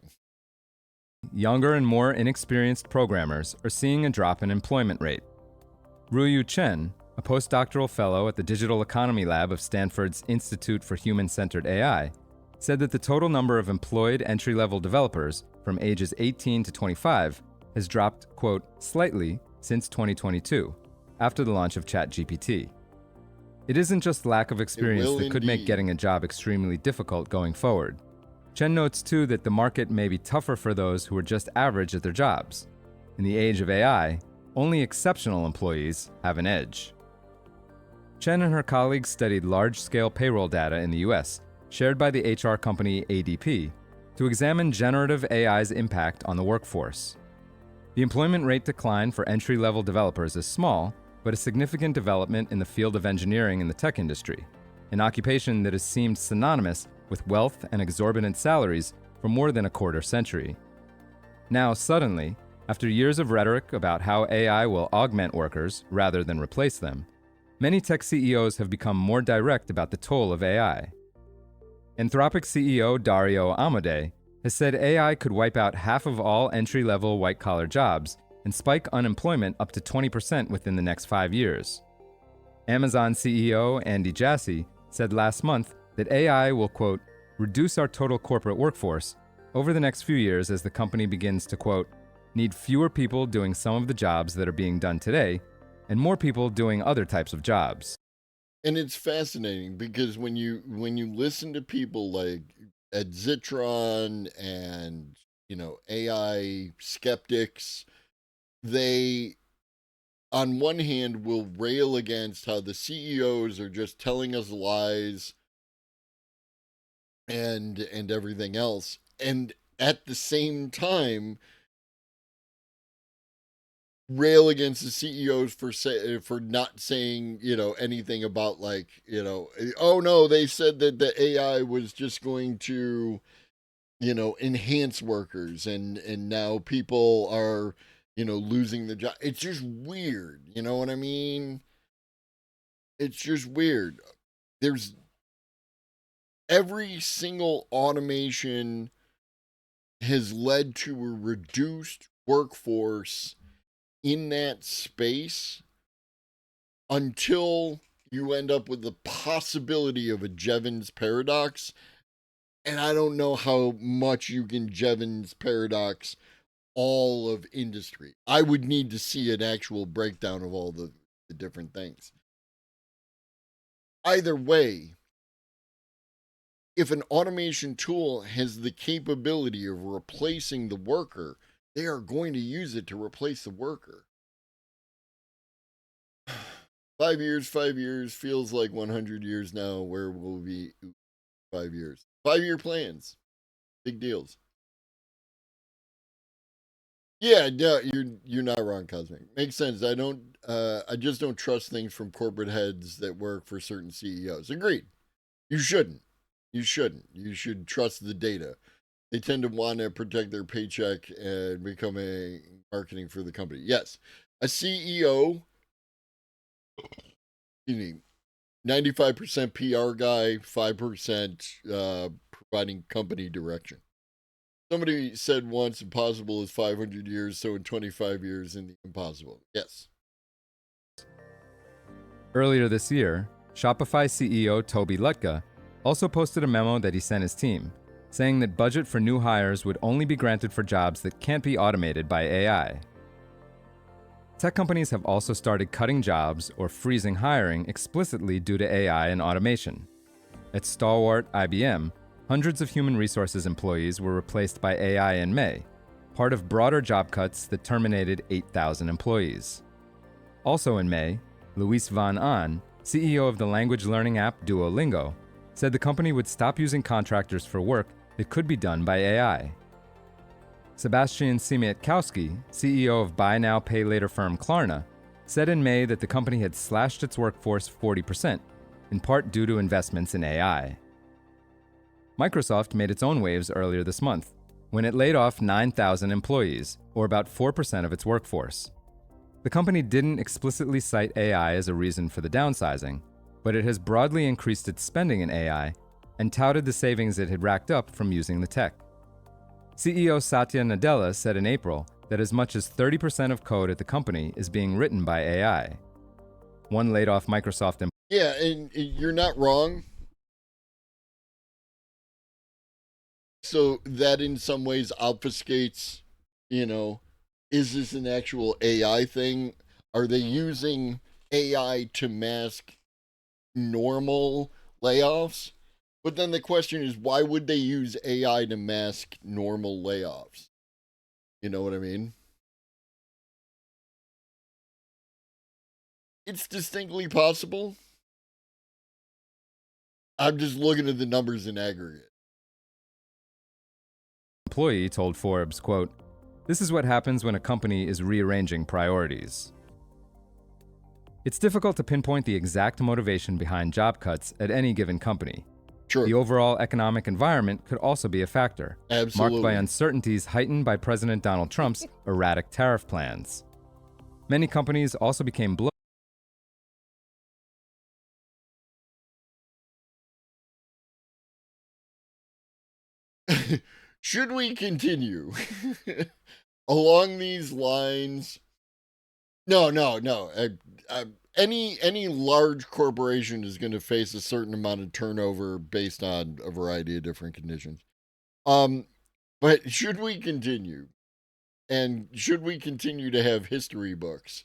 Younger and more inexperienced programmers are seeing a drop in employment rate. Ruyu Chen, a postdoctoral fellow at the Digital Economy Lab of Stanford's Institute for Human-Centered AI, said that the total number of employed entry-level developers from ages 18 to 25 has dropped, quote, slightly since 2022, after the launch of ChatGPT. It isn't just lack of experience that could make getting a job extremely difficult going forward. Chen notes too that the market may be tougher for those who are just average at their jobs. In the age of AI, only exceptional employees have an edge. Chen and her colleagues studied large-scale payroll data in the US, shared by the HR company ADP, to examine generative AI's impact on the workforce. The employment rate decline for entry-level developers is small, but a significant development in the field of engineering in the tech industry, an occupation that has seemed synonymous with wealth and exorbitant salaries for more than a quarter century. Now, suddenly, after years of rhetoric about how AI will augment workers rather than replace them, many tech CEOs have become more direct about the toll of AI. Anthropic CEO Dario Amodei has said AI could wipe out half of all entry-level white-collar jobs and spike unemployment up to 20% within the next 5 years. Amazon CEO Andy Jassy said last month that AI will, quote, reduce our total corporate workforce over the next few years as the company begins to, quote, need fewer people doing some of the jobs that are being done today and more people doing other types of jobs. And it's fascinating because when you listen to people like Ed Zitron and, you know, AI skeptics, they on one hand will rail against how the CEOs are just telling us lies and everything else, and at the same time rail against the CEOs for not saying, you know, anything about, like, you know, oh no, they said that the AI was just going to, you know, enhance workers and now people are, you know, losing the job. It's just weird, you know what I mean? It's just weird. There's every single automation has led to a reduced workforce in that space until you end up with the possibility of a Jevons paradox. And I don't know how much you can Jevons paradox all of industry. I would need to see an actual breakdown of all the different things. Either way, if an automation tool has the capability of replacing the worker, they are going to use it to replace the worker. 5 years feels like 100 years now. Where will we be 5 years? 5-year plans. Big deals. Yeah, no, you're not wrong, Cosmic. Makes sense. I just don't trust things from corporate heads that work for certain CEOs. Agreed. You shouldn't. You should trust the data. They tend to want to protect their paycheck and become a marketing for the company. Yes, a CEO, excuse me, 95% PR guy, 5% providing company direction. Somebody said once, impossible is 500 years, so in 25 years in the impossible. Yes. Earlier this year, Shopify CEO Toby Lutka also posted a memo that he sent his team, saying that budget for new hires would only be granted for jobs that can't be automated by AI. Tech companies have also started cutting jobs or freezing hiring explicitly due to AI and automation. At stalwart IBM, hundreds of human resources employees were replaced by AI in May, part of broader job cuts that terminated 8,000 employees. Also in May, Luis van Aan, CEO of the language learning app Duolingo, said the company would stop using contractors for work that could be done by AI. Sebastian Siemiatkowski, CEO of buy now, pay later firm Klarna, said in May that the company had slashed its workforce 40%, in part due to investments in AI. Microsoft made its own waves earlier this month, when it laid off 9,000 employees, or about 4% of its workforce. The company didn't explicitly cite AI as a reason for the downsizing, but it has broadly increased its spending in AI and touted the savings it had racked up from using the tech. CEO Satya Nadella said in April that as much as 30% of code at the company is being written by AI. One laid-off Microsoft employee. Yeah, and you're not wrong. So that in some ways obfuscates, you know, is this an actual AI thing? Are they using AI to mask normal layoffs? But then the question is, why would they use AI to mask normal layoffs? You know what I mean? It's distinctly possible. I'm just looking at the numbers in aggregate. Employee told Forbes, quote, "This is what happens when a company is rearranging priorities." It's difficult to pinpoint the exact motivation behind job cuts at any given company. True. The overall economic environment could also be a factor, Absolutely. marked by uncertainties heightened by President Donald Trump's erratic tariff plans. Many companies also became should we continue along these lines? No. Any large corporation is going to face a certain amount of turnover based on a variety of different conditions. But should we continue? And should we continue to have history books?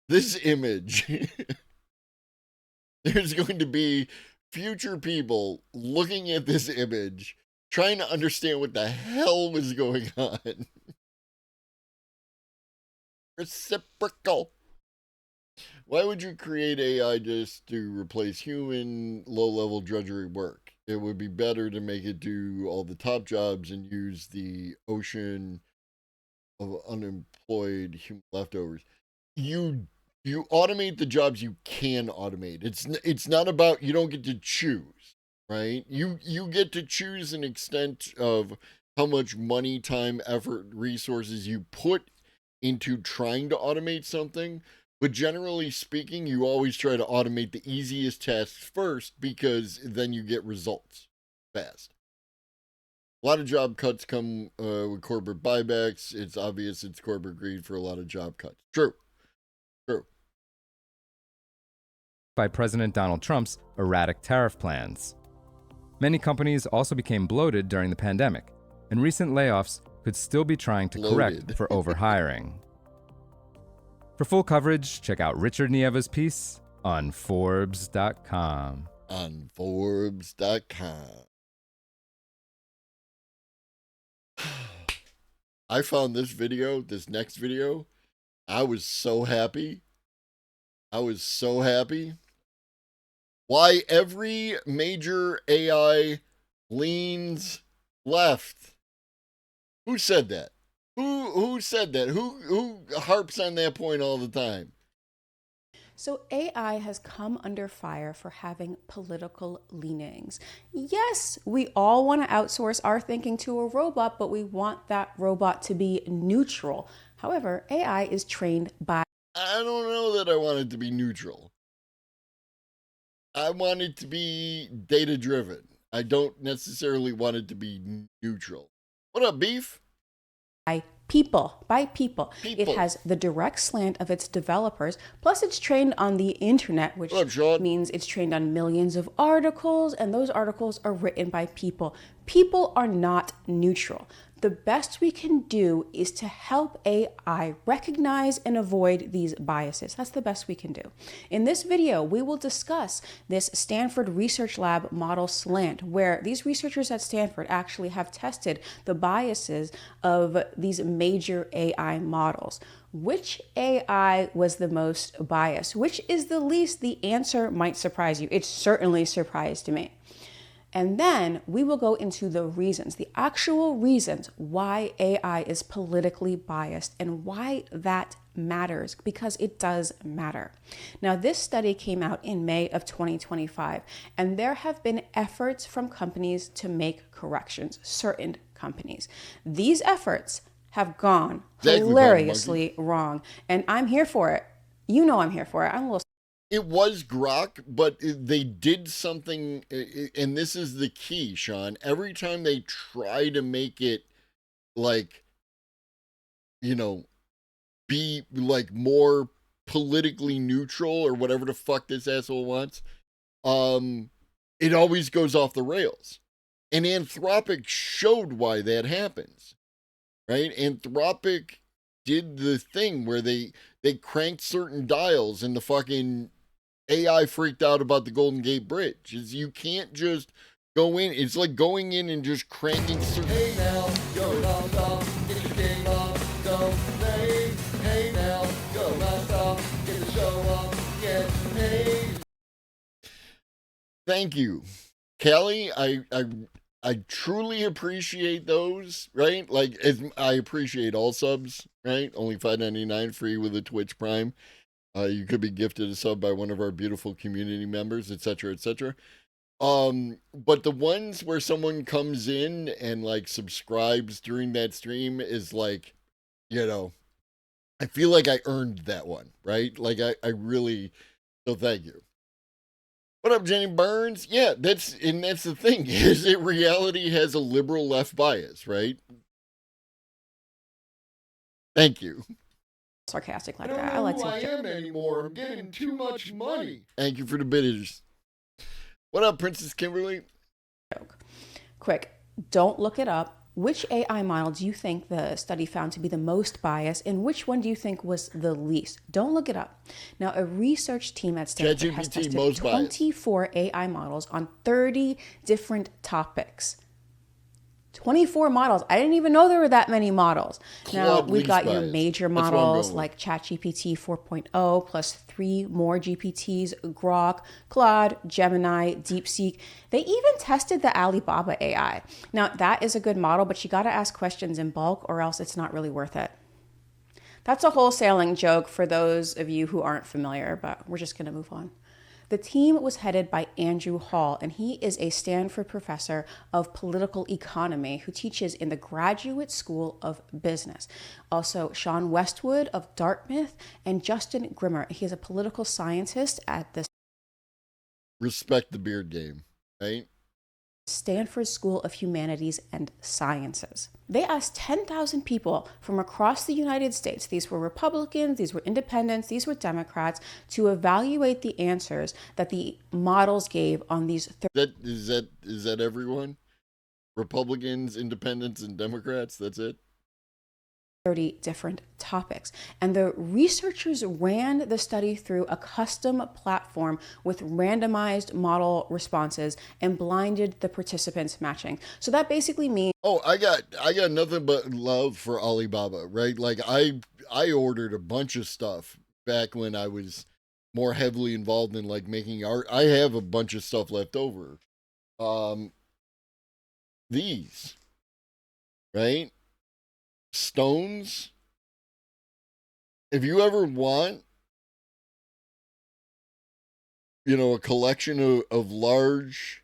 This image, there's going to be future people looking at this image, trying to understand what the hell was going on. Reciprocal. Why would you create AI just to replace human low-level drudgery work? It would be better to make it do all the top jobs and use the ocean of unemployed human leftovers. You automate the jobs you can automate. It's not about, you don't get to choose, right? You get to choose an extent of how much money, time, effort, resources you put into trying to automate something. But generally speaking, you always try to automate the easiest tasks first because then you get results fast. A lot of job cuts come with corporate buybacks. It's obvious it's corporate greed for a lot of job cuts. True. By President Donald Trump's erratic tariff plans. Many companies also became bloated during the pandemic, and recent layoffs could still be trying to correct for overhiring. For full coverage, check out Richard Nieva's piece on Forbes.com. On Forbes.com. I found this next video. I was so happy. Why every major AI leans left. Who said that? Who said that? Who harps on that point all the time? So AI has come under fire for having political leanings. Yes, we all want to outsource our thinking to a robot, but we want that robot to be neutral. However, AI is trained by... I don't know that I want it to be neutral. I want it to be data-driven. I don't necessarily want it to be neutral. What up, Beef? By people. It has the direct slant of its developers, plus it's trained on the internet, which means it's trained on millions of articles, and those articles are written by people. People are not neutral. The best we can do is to help AI recognize and avoid these biases. That's the best we can do. In this video, we will discuss this Stanford Research Lab model slant, where these researchers at Stanford actually have tested the biases of these major AI models. Which AI was the most biased? Which is the least? The answer might surprise you. It certainly surprised me. And then we will go into the reasons, the actual reasons why AI is politically biased and why that matters, because it does matter. Now, this study came out in May of 2025, and there have been efforts from companies to make corrections, certain companies. These efforts have gone hilariously wrong, and I'm here for it. You know I'm here for it. I'm a little... It was Grok, but they did something, and this is the key, Sean. Every time they try to make it, like, you know, be, like, more politically neutral or whatever the fuck this asshole wants, it always goes off the rails. And Anthropic showed why that happens, right? Anthropic did the thing where they cranked certain dials and the fucking AI freaked out about the Golden Gate Bridge. You can't just go in. It's like going in and just cranking certain... Hey now, go round up, get the game up, go play. Hey now, go round up, get the show up, get paid. Thank you. Kelly, I truly appreciate those, right? Like, I appreciate all subs, right? Only $5.99 free with a Twitch Prime. You could be gifted a sub by one of our beautiful community members, etc., etc. But the ones where someone comes in and like subscribes during that stream is like, you know, I feel like I earned that one, right? Like I really, so thank you. What up, Jenny Burns? Yeah, that's the thing, is that reality has a liberal left bias, right? Thank you. Sarcastic like I don't that. know I like who I to. am anymore. I'm getting too much money. Thank you for the bidders. What up, Princess Kimberly? Quick, don't look it up. Which AI model do you think the study found to be the most biased, and which one do you think was the least? Don't look it up. Now, a research team at Stanford has tested 24 AI models on 30 different topics. 24 models. I didn't even know there were that many models. Now, we've got your major models like ChatGPT 4.0 plus 3 more GPTs, Grok, Claude, Gemini, DeepSeek. They even tested the Alibaba AI. Now, that is a good model, but you got to ask questions in bulk or else it's not really worth it. That's a wholesaling joke for those of you who aren't familiar, but we're just going to move on. The team was headed by Andrew Hall, and he is a Stanford professor of political economy who teaches in the Graduate School of Business. Also, Sean Westwood of Dartmouth and Justin Grimmer. He is a political scientist at the Respect the beard game, right? Stanford School of Humanities and Sciences. They asked 10,000 people from across the United States, these were Republicans, these were independents, these were Democrats, to evaluate the answers that the models gave on these. Is that everyone? Republicans, independents, and Democrats? That's it? 30 different topics. And the researchers ran the study through a custom platform with randomized model responses and blinded the participants matching. So that basically means... Oh, I got nothing but love for Alibaba, right? Like I ordered a bunch of stuff back when I was more heavily involved in like making art. I have a bunch of stuff left over. These, right? Stones. If you ever want, a collection of large,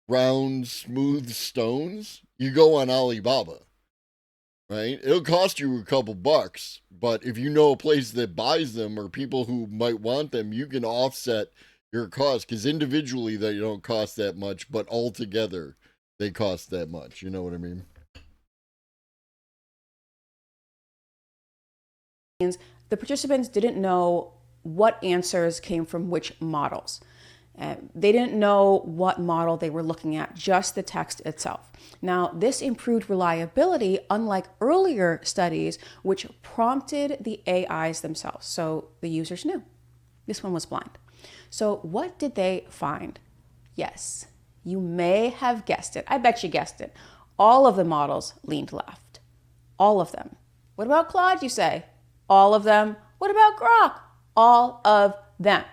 round, smooth stones, you go on Alibaba, right? It'll cost you a couple bucks, but if you know a place that buys them or people who might want them, you can offset your cost, because individually they don't cost that much, but altogether they cost that much. You know what I mean? The participants didn't know what answers came from which models. They didn't know what model they were looking at, just the text itself. Now, this improved reliability, unlike earlier studies, which prompted the AIs themselves. So the users knew. This one was blind. So what did they find? Yes, you may have guessed it. I bet you guessed it. All of the models leaned left. All of them. What about Claude, you say? All of them. What about Grok? All of them.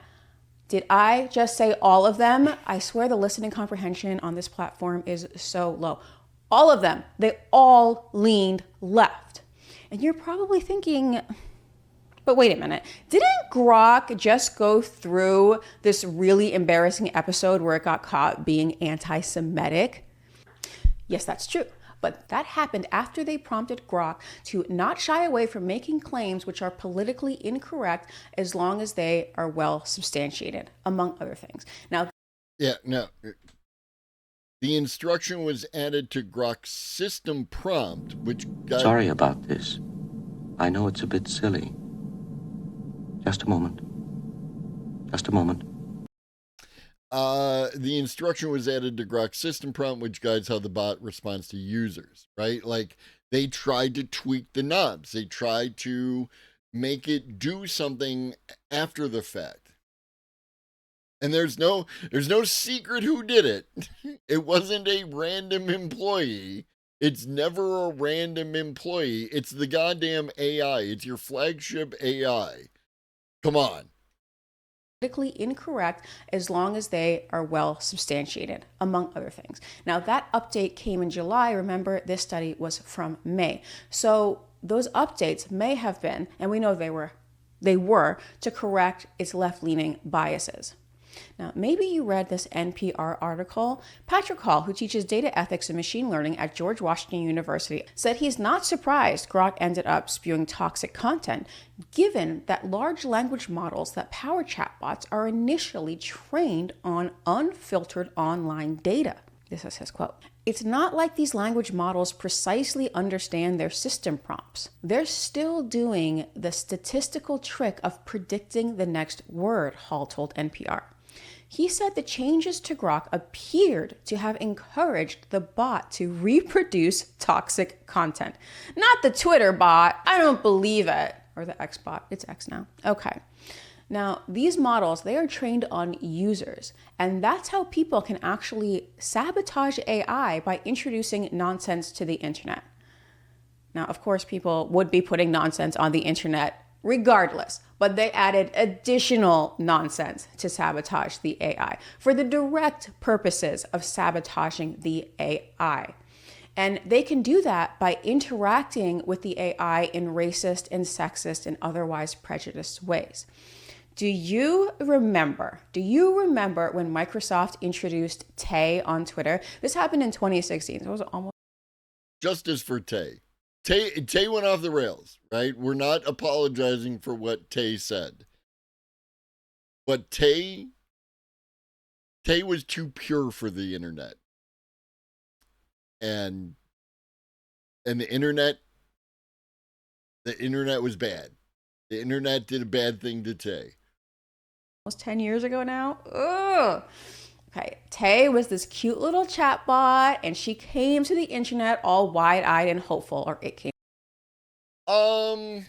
Did I just say all of them? I swear the listening comprehension on this platform is so low. All of them. They all leaned left. And you're probably thinking, but wait a minute. Didn't Grok just go through this really embarrassing episode where it got caught being anti-Semitic? Yes, that's true. But that happened after they prompted Grok to not shy away from making claims which are politically incorrect as long as they are well substantiated, among other things. Now, the instruction was added to Grok's system prompt, which got... Sorry about this. I know it's a bit silly. Just a moment. Just a moment. The instruction was added to Grok's system prompt, which guides how the bot responds to users, right? Like, they tried to tweak the knobs. They tried to make it do something after the fact. And there's no secret who did it. It wasn't a random employee. It's never a random employee. It's the goddamn AI. It's your flagship AI. Come on. Politically incorrect as long as they are well substantiated, among other things. Now, that update came in July. Remember, this study was from May. So those updates may have been, and we know they were to correct its left-leaning biases. Now, maybe you read this NPR article. Patrick Hall, who teaches data ethics and machine learning at George Washington University, said he's not surprised Grok ended up spewing toxic content, given that large language models that power chatbots are initially trained on unfiltered online data. This is his quote. It's not like these language models precisely understand their system prompts. They're still doing the statistical trick of predicting the next word, Hall told NPR. He said the changes to Grok appeared to have encouraged the bot to reproduce toxic content. Not the Twitter bot. I don't believe it. Or the X bot. It's X now. Okay. Now, these models, they are trained on users, and that's how people can actually sabotage AI by introducing nonsense to the internet. Now, of course, people would be putting nonsense on the internet regardless, but they added additional nonsense to sabotage the AI for the direct purposes of sabotaging the AI. And they can do that by interacting with the AI in racist and sexist and otherwise prejudiced ways. Do you remember when Microsoft introduced Tay on Twitter? This happened in 2016. So it was almost justice for Tay. Tay went off the rails, right? We're not apologizing for what Tay said. But Tay was too pure for the internet. And the internet was bad. The internet did a bad thing to Tay. Almost 10 years ago now. Ugh. Okay, Tay was this cute little chatbot, and she came to the internet all wide-eyed and hopeful, or it came. I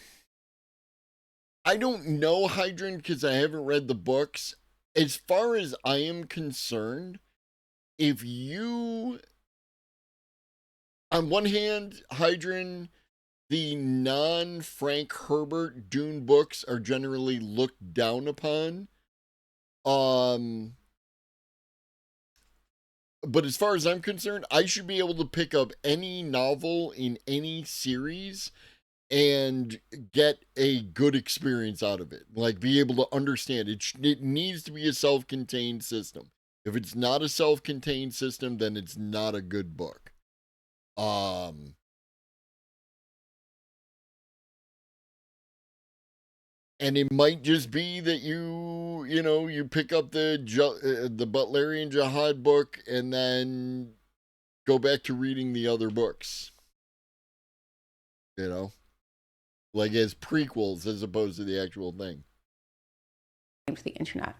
don't know, Hydrant, because I haven't read the books. As far as I am concerned, if you, on one hand, Hydrant, the non-Frank Herbert Dune books are generally looked down upon. But as far as I'm concerned, I should be able to pick up any novel in any series and get a good experience out of it. Like, be able to understand it. It needs to be a self-contained system. If it's not a self-contained system, then it's not a good book. And it might just be that you pick up the Butlerian Jihad book and then go back to reading the other books. Like as prequels as opposed to the actual thing. To the internet.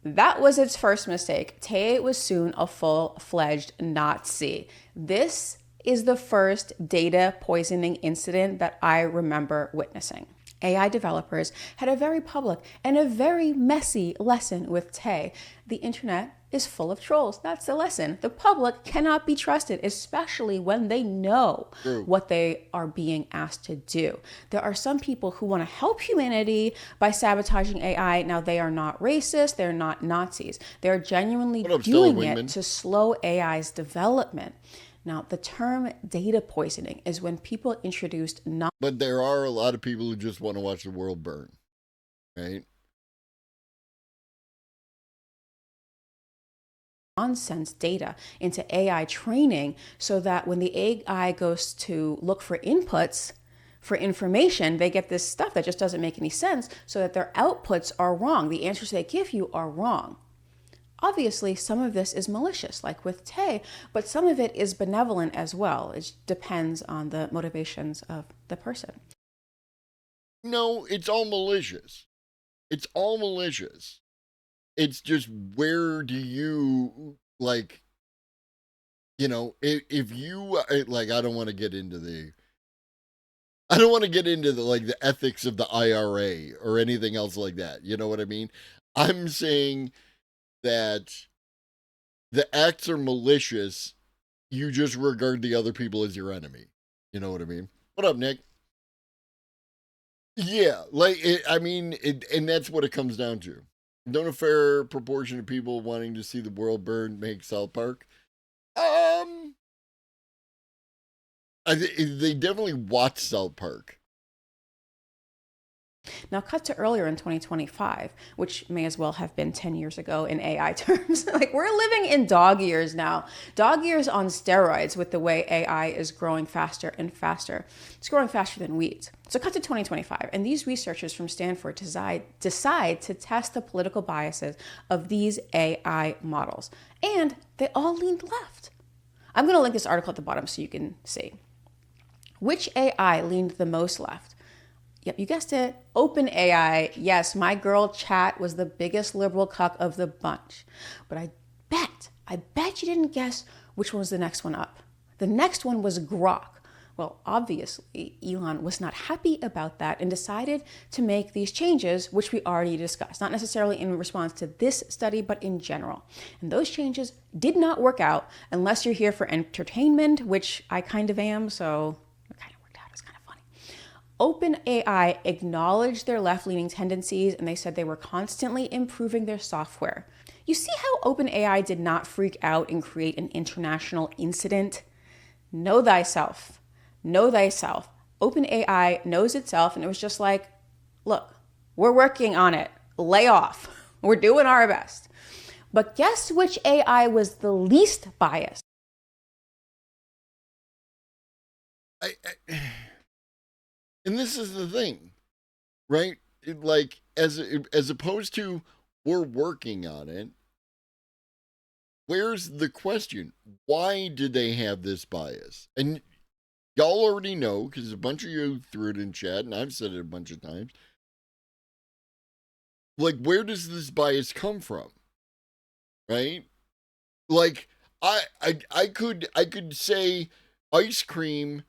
That was its first mistake. Tay was soon a full-fledged Nazi. This is the first data poisoning incident that I remember witnessing. AI developers had a very public and a very messy lesson with Tay. The internet is full of trolls. That's the lesson. The public cannot be trusted, especially when they know what they are being asked to do. There are some people who want to help humanity by sabotaging AI. Now, they are not racist. They're not Nazis. They're genuinely doing it to slow AI's development. Now, the term data poisoning is when people introduced But there are a lot of people who just want to watch the world burn, right? nonsense data into AI training so that when the AI goes to look for inputs for information, they get this stuff that just doesn't make any sense, so that their outputs are wrong. The answers they give you are wrong. Obviously, some of this is malicious, like with Tay, but some of it is benevolent as well. It depends on the motivations of the person. No, it's all malicious. It's all malicious. It's just, where do you, if you, I don't want to get into the ethics of the IRA or anything else like that. You know what I mean? I'm saying that the acts are malicious. You just regard the other people as your enemy. You know what I mean? What up, Nick? Yeah, and that's what it comes down to. Don't a fair proportion of people wanting to see the world burn make South Park? They definitely watch South Park. Now, cut to earlier in 2025, which may as well have been 10 years ago in AI terms. Like, we're living in dog years now. Dog years on steroids with the way AI is growing faster and faster. It's growing faster than weeds. So cut to 2025, and these researchers from Stanford decide to test the political biases of these AI models. And they all leaned left. I'm going to link this article at the bottom so you can see. Which AI leaned the most left? Yep, you guessed it. OpenAI. Yes, my girl Chat was the biggest liberal cuck of the bunch. But I bet you didn't guess which one was the next one up. The next one was Grok. Well, obviously, Elon was not happy about that and decided to make these changes, which we already discussed, not necessarily in response to this study, but in general. And those changes did not work out unless you're here for entertainment, which I kind of am, so OpenAI acknowledged their left-leaning tendencies, and they said they were constantly improving their software. You see how OpenAI did not freak out and create an international incident? Know thyself. Know thyself. OpenAI knows itself, and it was just like, look, we're working on it. Lay off. We're doing our best. But guess which AI was the least biased? And this is the thing, right? Like, as opposed to we're working on it, where's the question? Why did they have this bias? And y'all already know, because a bunch of you threw it in chat, and I've said it a bunch of times. Like, where does this bias come from? Right? Like, I could say ice cream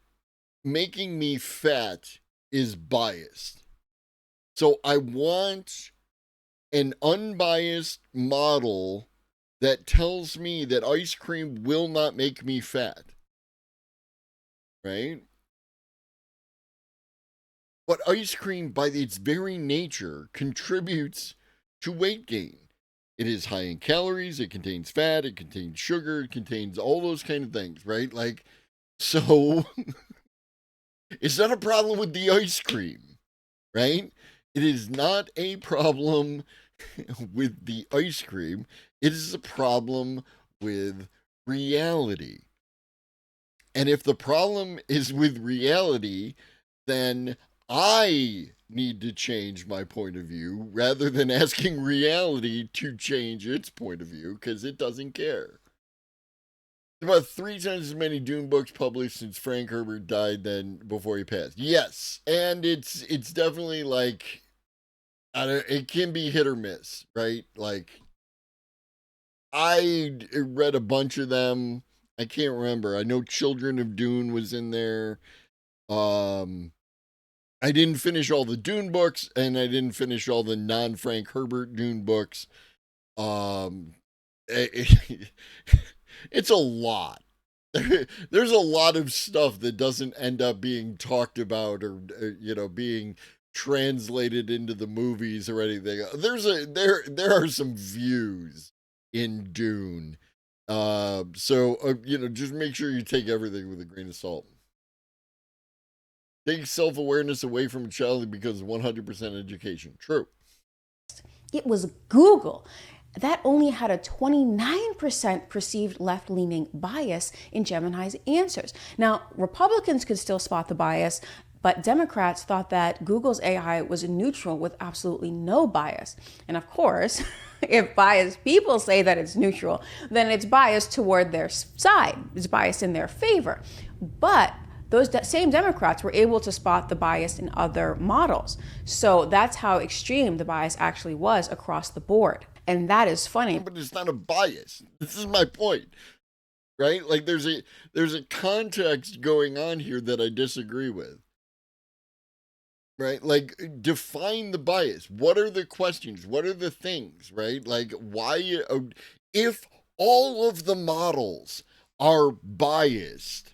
making me fat is biased. So I want an unbiased model that tells me that ice cream will not make me fat. Right? But ice cream, by its very nature, contributes to weight gain. It is high in calories, it contains fat, it contains sugar, it contains all those kind of things, right? Like, so it's not a problem with the ice cream, right? It is not a problem with the ice cream. It is a problem with reality. And if the problem is with reality, then I need to change my point of view rather than asking reality to change its point of view, because it doesn't care. About 3 times as many Dune books published since Frank Herbert died than before he passed. Yes, and it's definitely like, it can be hit or miss, right? Like, I read a bunch of them. I can't remember. I know Children of Dune was in there. I didn't finish all the Dune books, and I didn't finish all the non-Frank Herbert Dune books. It's a lot. There's a lot of stuff that doesn't end up being talked about or being translated into the movies or anything. There are some views in Dune. So just make sure you take everything with a grain of salt. Take self-awareness away from a child because 100% education. True. It was Google. That only had a 29% perceived left-leaning bias in Gemini's answers. Now, Republicans could still spot the bias, but Democrats thought that Google's AI was neutral with absolutely no bias. And of course, if biased people say that it's neutral, then it's biased toward their side. It's biased in their favor. But those same Democrats were able to spot the bias in other models. So that's how extreme the bias actually was across the board. And that is funny. But it's not a bias. This is my point, right? Like there's a context going on here that I disagree with, right? Like, define the bias. What are the questions? What are the things, right? Like, why, if all of the models are biased,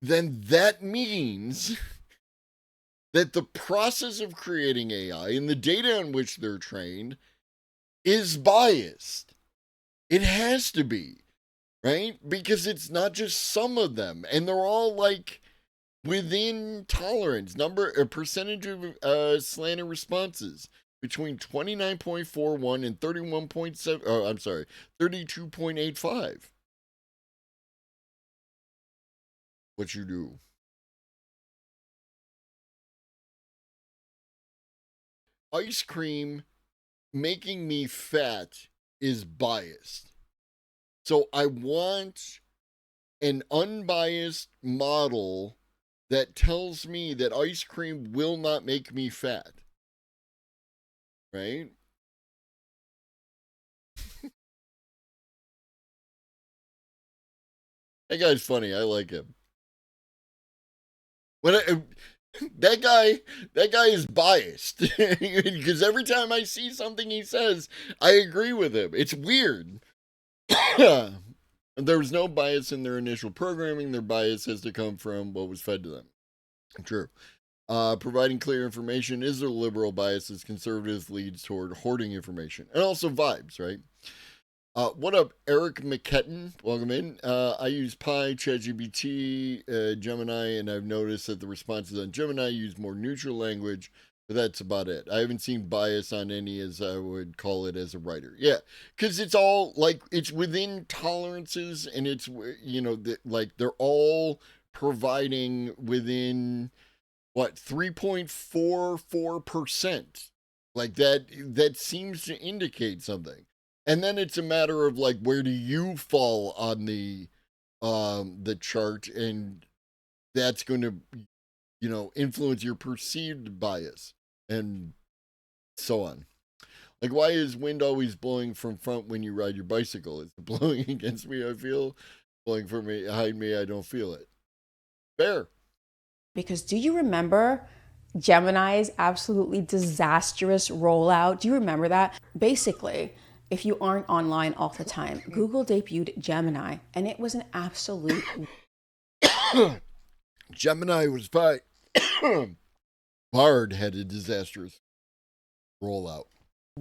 then that means that the process of creating AI and the data on which they're trained is biased. It has to be, right? Because it's not just some of them, and they're all like within tolerance. A percentage of slanted responses between 29.41 and 31.7. Oh, I'm sorry, 32.85. What you do? Ice cream making me fat is biased. So I want an unbiased model that tells me that ice cream will not make me fat. Right? That guy's funny. I like him. That guy is biased because every time I see something he says, I agree with him. It's weird. There was no bias in their initial programming. Their bias has to come from what was fed to them. True. Providing clear information is a liberal bias as conservatives leads toward hoarding information. And also vibes, right? What up, Eric McKetton? Welcome in. I use Pi, ChatGPT, Gemini, and I've noticed that the responses on Gemini use more neutral language, but that's about it. I haven't seen bias on any, as I would call it as a writer. Yeah, because it's all, like, it's within tolerances, and it's, you know, like, they're all providing within, what, 3.44%. Like, that seems to indicate something. And then it's a matter of, like, where do you fall on the chart, and that's going to, you know, influence your perceived bias and so on. Like, why is wind always blowing from front when you ride your bicycle? Is it blowing against me, I feel? Blowing from behind me, I don't feel it. Fair. Because do you remember Gemini's absolutely disastrous rollout? Do you remember that? Basically, if you aren't online all the time, Google debuted Gemini, and it was an absolute... Gemini was fine. Bard had a disastrous rollout.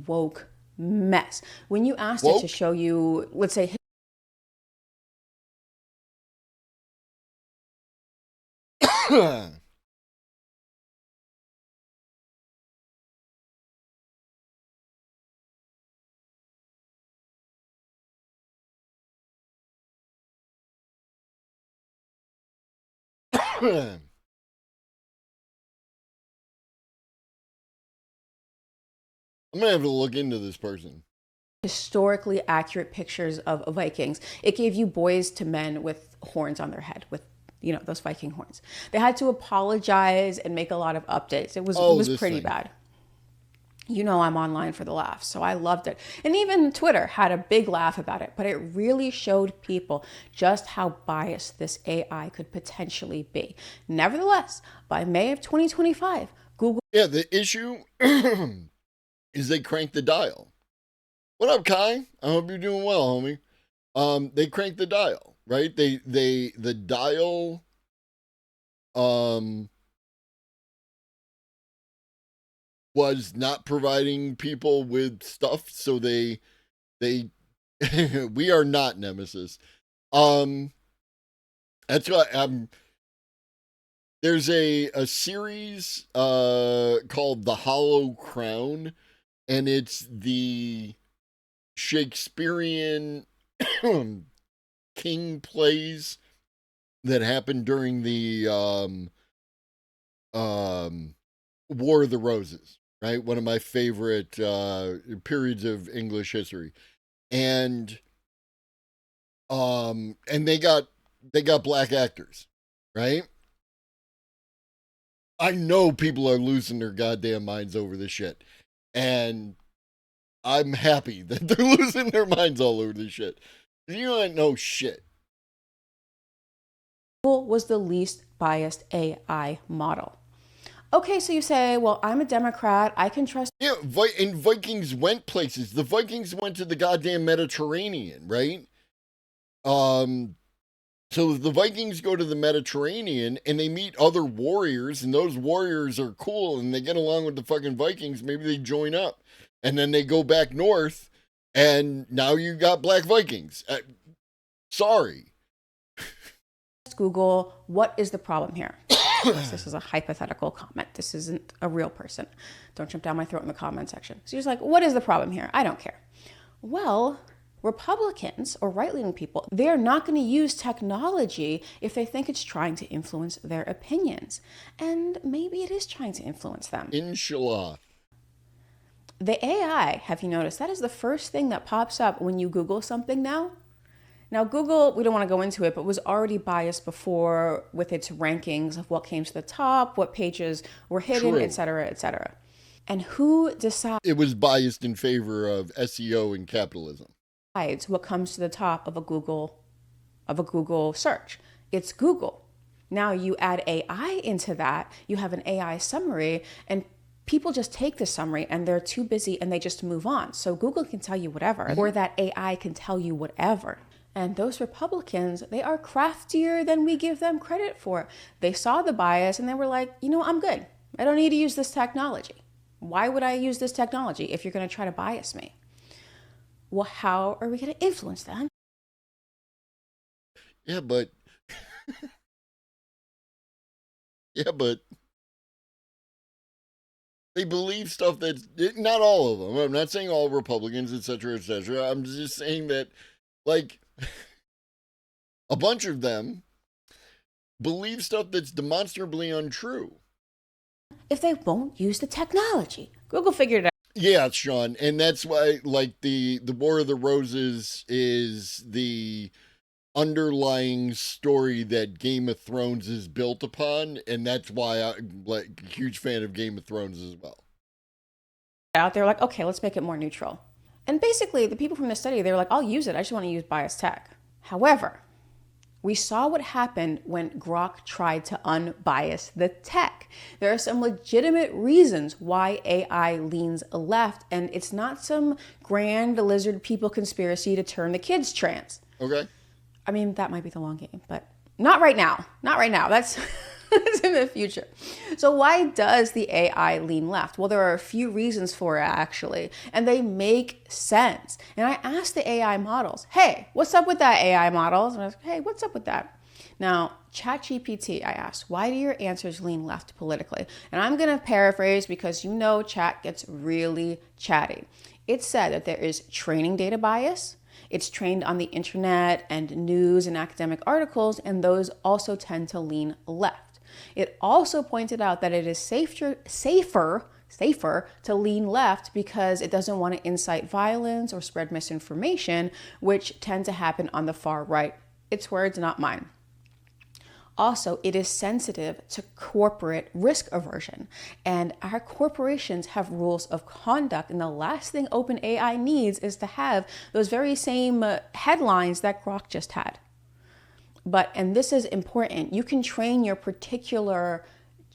Woke mess. When you asked it to show you, let's say... I'm gonna have to look into this person. Historically accurate pictures of Vikings. It gave you boys to men with horns on their head, with, you know, those Viking horns. They had to apologize and make a lot of updates. It was pretty bad. You know, I'm online for the laughs, so I loved it. And even Twitter had a big laugh about it, but it really showed people just how biased this AI could potentially be. Nevertheless, by May of 2025, Google... Yeah, the issue is they cranked the dial. What up, Kai? I hope you're doing well, homie. They cranked the dial, right? The dial was not providing people with stuff, so they we are not Nemesis. That's why there's a series called The Hollow Crown, and it's the Shakespearean king plays that happened during the War of the Roses, right? One of my favorite periods of English history. And they got black actors, right? I know people are losing their goddamn minds over this shit. And I'm happy that they're losing their minds all over this shit. You don't know shit. Google was the least biased AI model. Okay, so you say, well, I'm a Democrat. I can trust... Yeah, and Vikings went places. The Vikings went to the goddamn Mediterranean, right? So the Vikings go to the Mediterranean and they meet other warriors, and those warriors are cool and they get along with the fucking Vikings. Maybe they join up and then they go back north and now you got black Vikings. Sorry. Google, what is the problem here? This is a hypothetical comment. This isn't a real person. Don't jump down my throat in the comment section. So you're just like, what is the problem here? I don't care. Well, Republicans or right-leaning people, they're not going to use technology if they think it's trying to influence their opinions. And maybe it is trying to influence them. Inshallah. The AI, have you noticed, that is the first thing that pops up when you Google something now. Now, Google, we don't want to go into it, but was already biased before with its rankings of what came to the top, what pages were hidden, True. et cetera, et cetera. And who decides? It was biased in favor of SEO and capitalism. What comes to the top of a Google search? It's Google. Now you add AI into that, you have an AI summary, and people just take the summary and they're too busy and they just move on. So Google can tell you whatever, or that AI can tell you whatever. And those Republicans, they are craftier than we give them credit for. They saw the bias and they were like, you know, I'm good. I don't need to use this technology. Why would I use this technology if you're going to try to bias me? Well, how are we going to influence them? Yeah, but they believe stuff that's not all of them. I'm not saying all Republicans, etc., etc. I'm just saying that, like, a bunch of them believe stuff that's demonstrably untrue. If they won't use the technology, Google figured it out. Yeah, Sean, and that's why, like, the War of the Roses is the underlying story that Game of Thrones is built upon, and that's why I'm like a huge fan of Game of Thrones as well. Out there, like, okay, let's make it more neutral. And basically, the people from the study, they were like, I'll use it. I just want to use biased tech. However, we saw what happened when Grok tried to unbias the tech. There are some legitimate reasons why AI leans left, and it's not some grand lizard people conspiracy to turn the kids trans. Okay. I mean, that might be the long game, but not right now. Not right now. That's in the future. So why does the AI lean left? Well, there are a few reasons for it, actually, and they make sense. And I asked the AI models, hey, what's up with that, AI models? And I was like, hey, what's up with that? Now, ChatGPT, I asked, why do your answers lean left politically? And I'm going to paraphrase because you know chat gets really chatty. It said that there is training data bias. It's trained on the internet and news and academic articles, and those also tend to lean left. It also pointed out that it is safer to lean left because it doesn't want to incite violence or spread misinformation, which tend to happen on the far right. Its words, not mine. Also, it is sensitive to corporate risk aversion, and our corporations have rules of conduct, and the last thing OpenAI needs is to have those very same headlines that Grok just had. But, and this is important, you can train your particular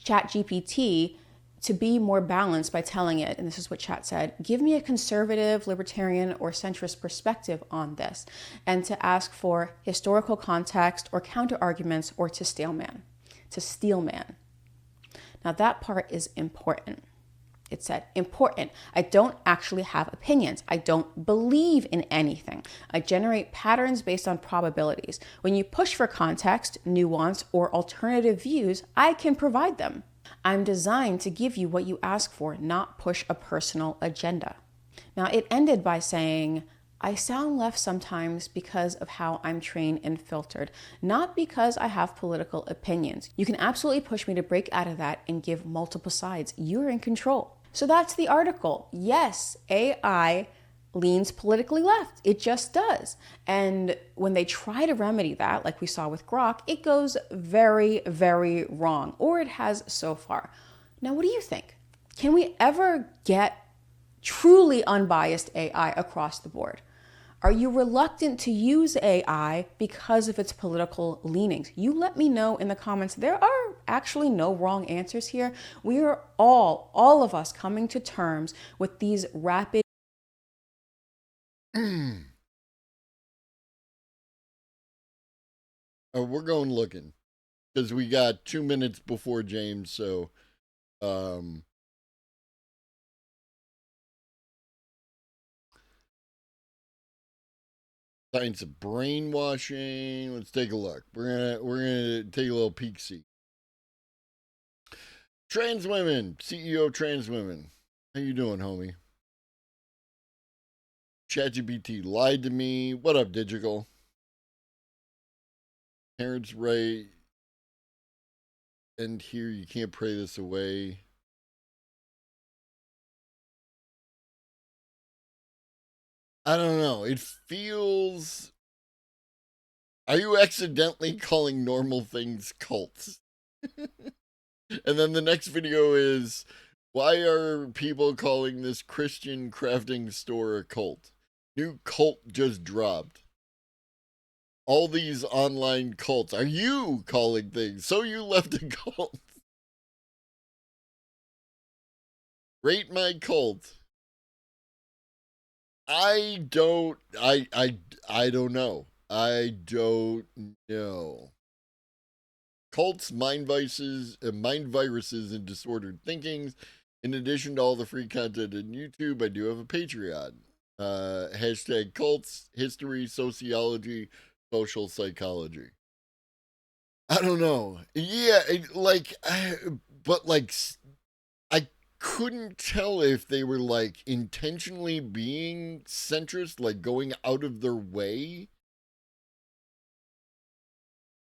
ChatGPT to be more balanced by telling it, and this is what Chat said, give me a conservative, libertarian, or centrist perspective on this, and to ask for historical context or counter arguments or to steel man. Now that part is important. It said, important. I don't actually have opinions. I don't believe in anything. I generate patterns based on probabilities. When you push for context, nuance, or alternative views, I can provide them. I'm designed to give you what you ask for, not push a personal agenda. Now, it ended by saying, I sound left sometimes because of how I'm trained and filtered, not because I have political opinions. You can absolutely push me to break out of that and give multiple sides. You're in control. So that's the article. Yes, AI leans politically left. It just does. And when they try to remedy that, like we saw with Grok, it goes very, very wrong, or it has so far. Now, what do you think? Can we ever get truly unbiased AI across the board? Are you reluctant to use AI because of its political leanings? You let me know in the comments. There are actually no wrong answers here. We are all of us coming to terms with these rapid We're going looking because we got 2 minutes before James, so science of brainwashing. Let's take a look. We're gonna take a little peek see. Trans Women, CEO Trans Women. How you doing, homie? ChatGPT lied to me. What up, Digital? Parents' right. And here, you can't pray this away. I don't know. It feels... Are you accidentally calling normal things cults? And then the next video is, why are people calling this Christian crafting store a cult? New cult just dropped. All these online cults. Are you calling things? So you left a cult. Rate my cult. I don't know. I don't know. Cults, mind viruses, and disordered thinkings. In addition to all the free content on YouTube, I do have a Patreon. Hashtag cults, history, sociology, social psychology. I don't know. Yeah, I couldn't tell if they were like intentionally being centrist, like going out of their way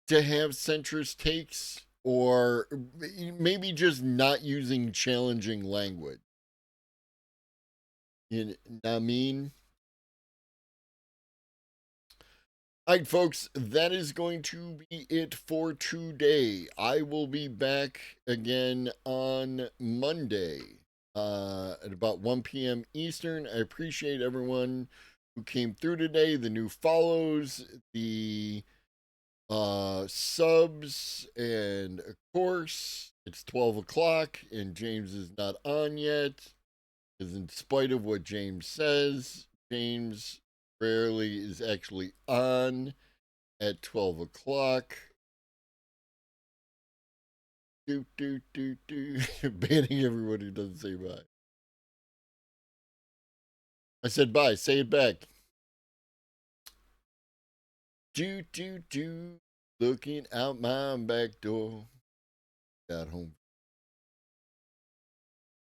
to have centrist takes, or maybe just not using challenging language. You know what I mean? All right, folks, that is going to be it for today. I will be back again on Monday at about 1 p.m. Eastern. I appreciate everyone who came through today, the new follows, the subs, and of course, it's 12 o'clock and James is not on yet, because in spite of what James says, James rarely is actually on at 12 o'clock. Banning everyone who doesn't say bye. I said bye. Say it back. Looking out my back door. Got home.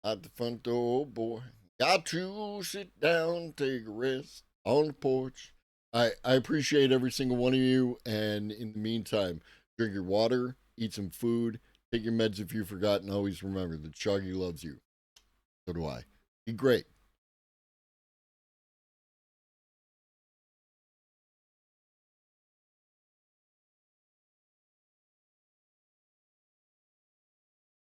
Out the front door, oh boy. Got to sit down, take a rest on the porch. I appreciate every single one of you. And in the meantime, drink your water, eat some food, take your meds if you forgot, and always remember that Chuggy loves you. So do I. Be great.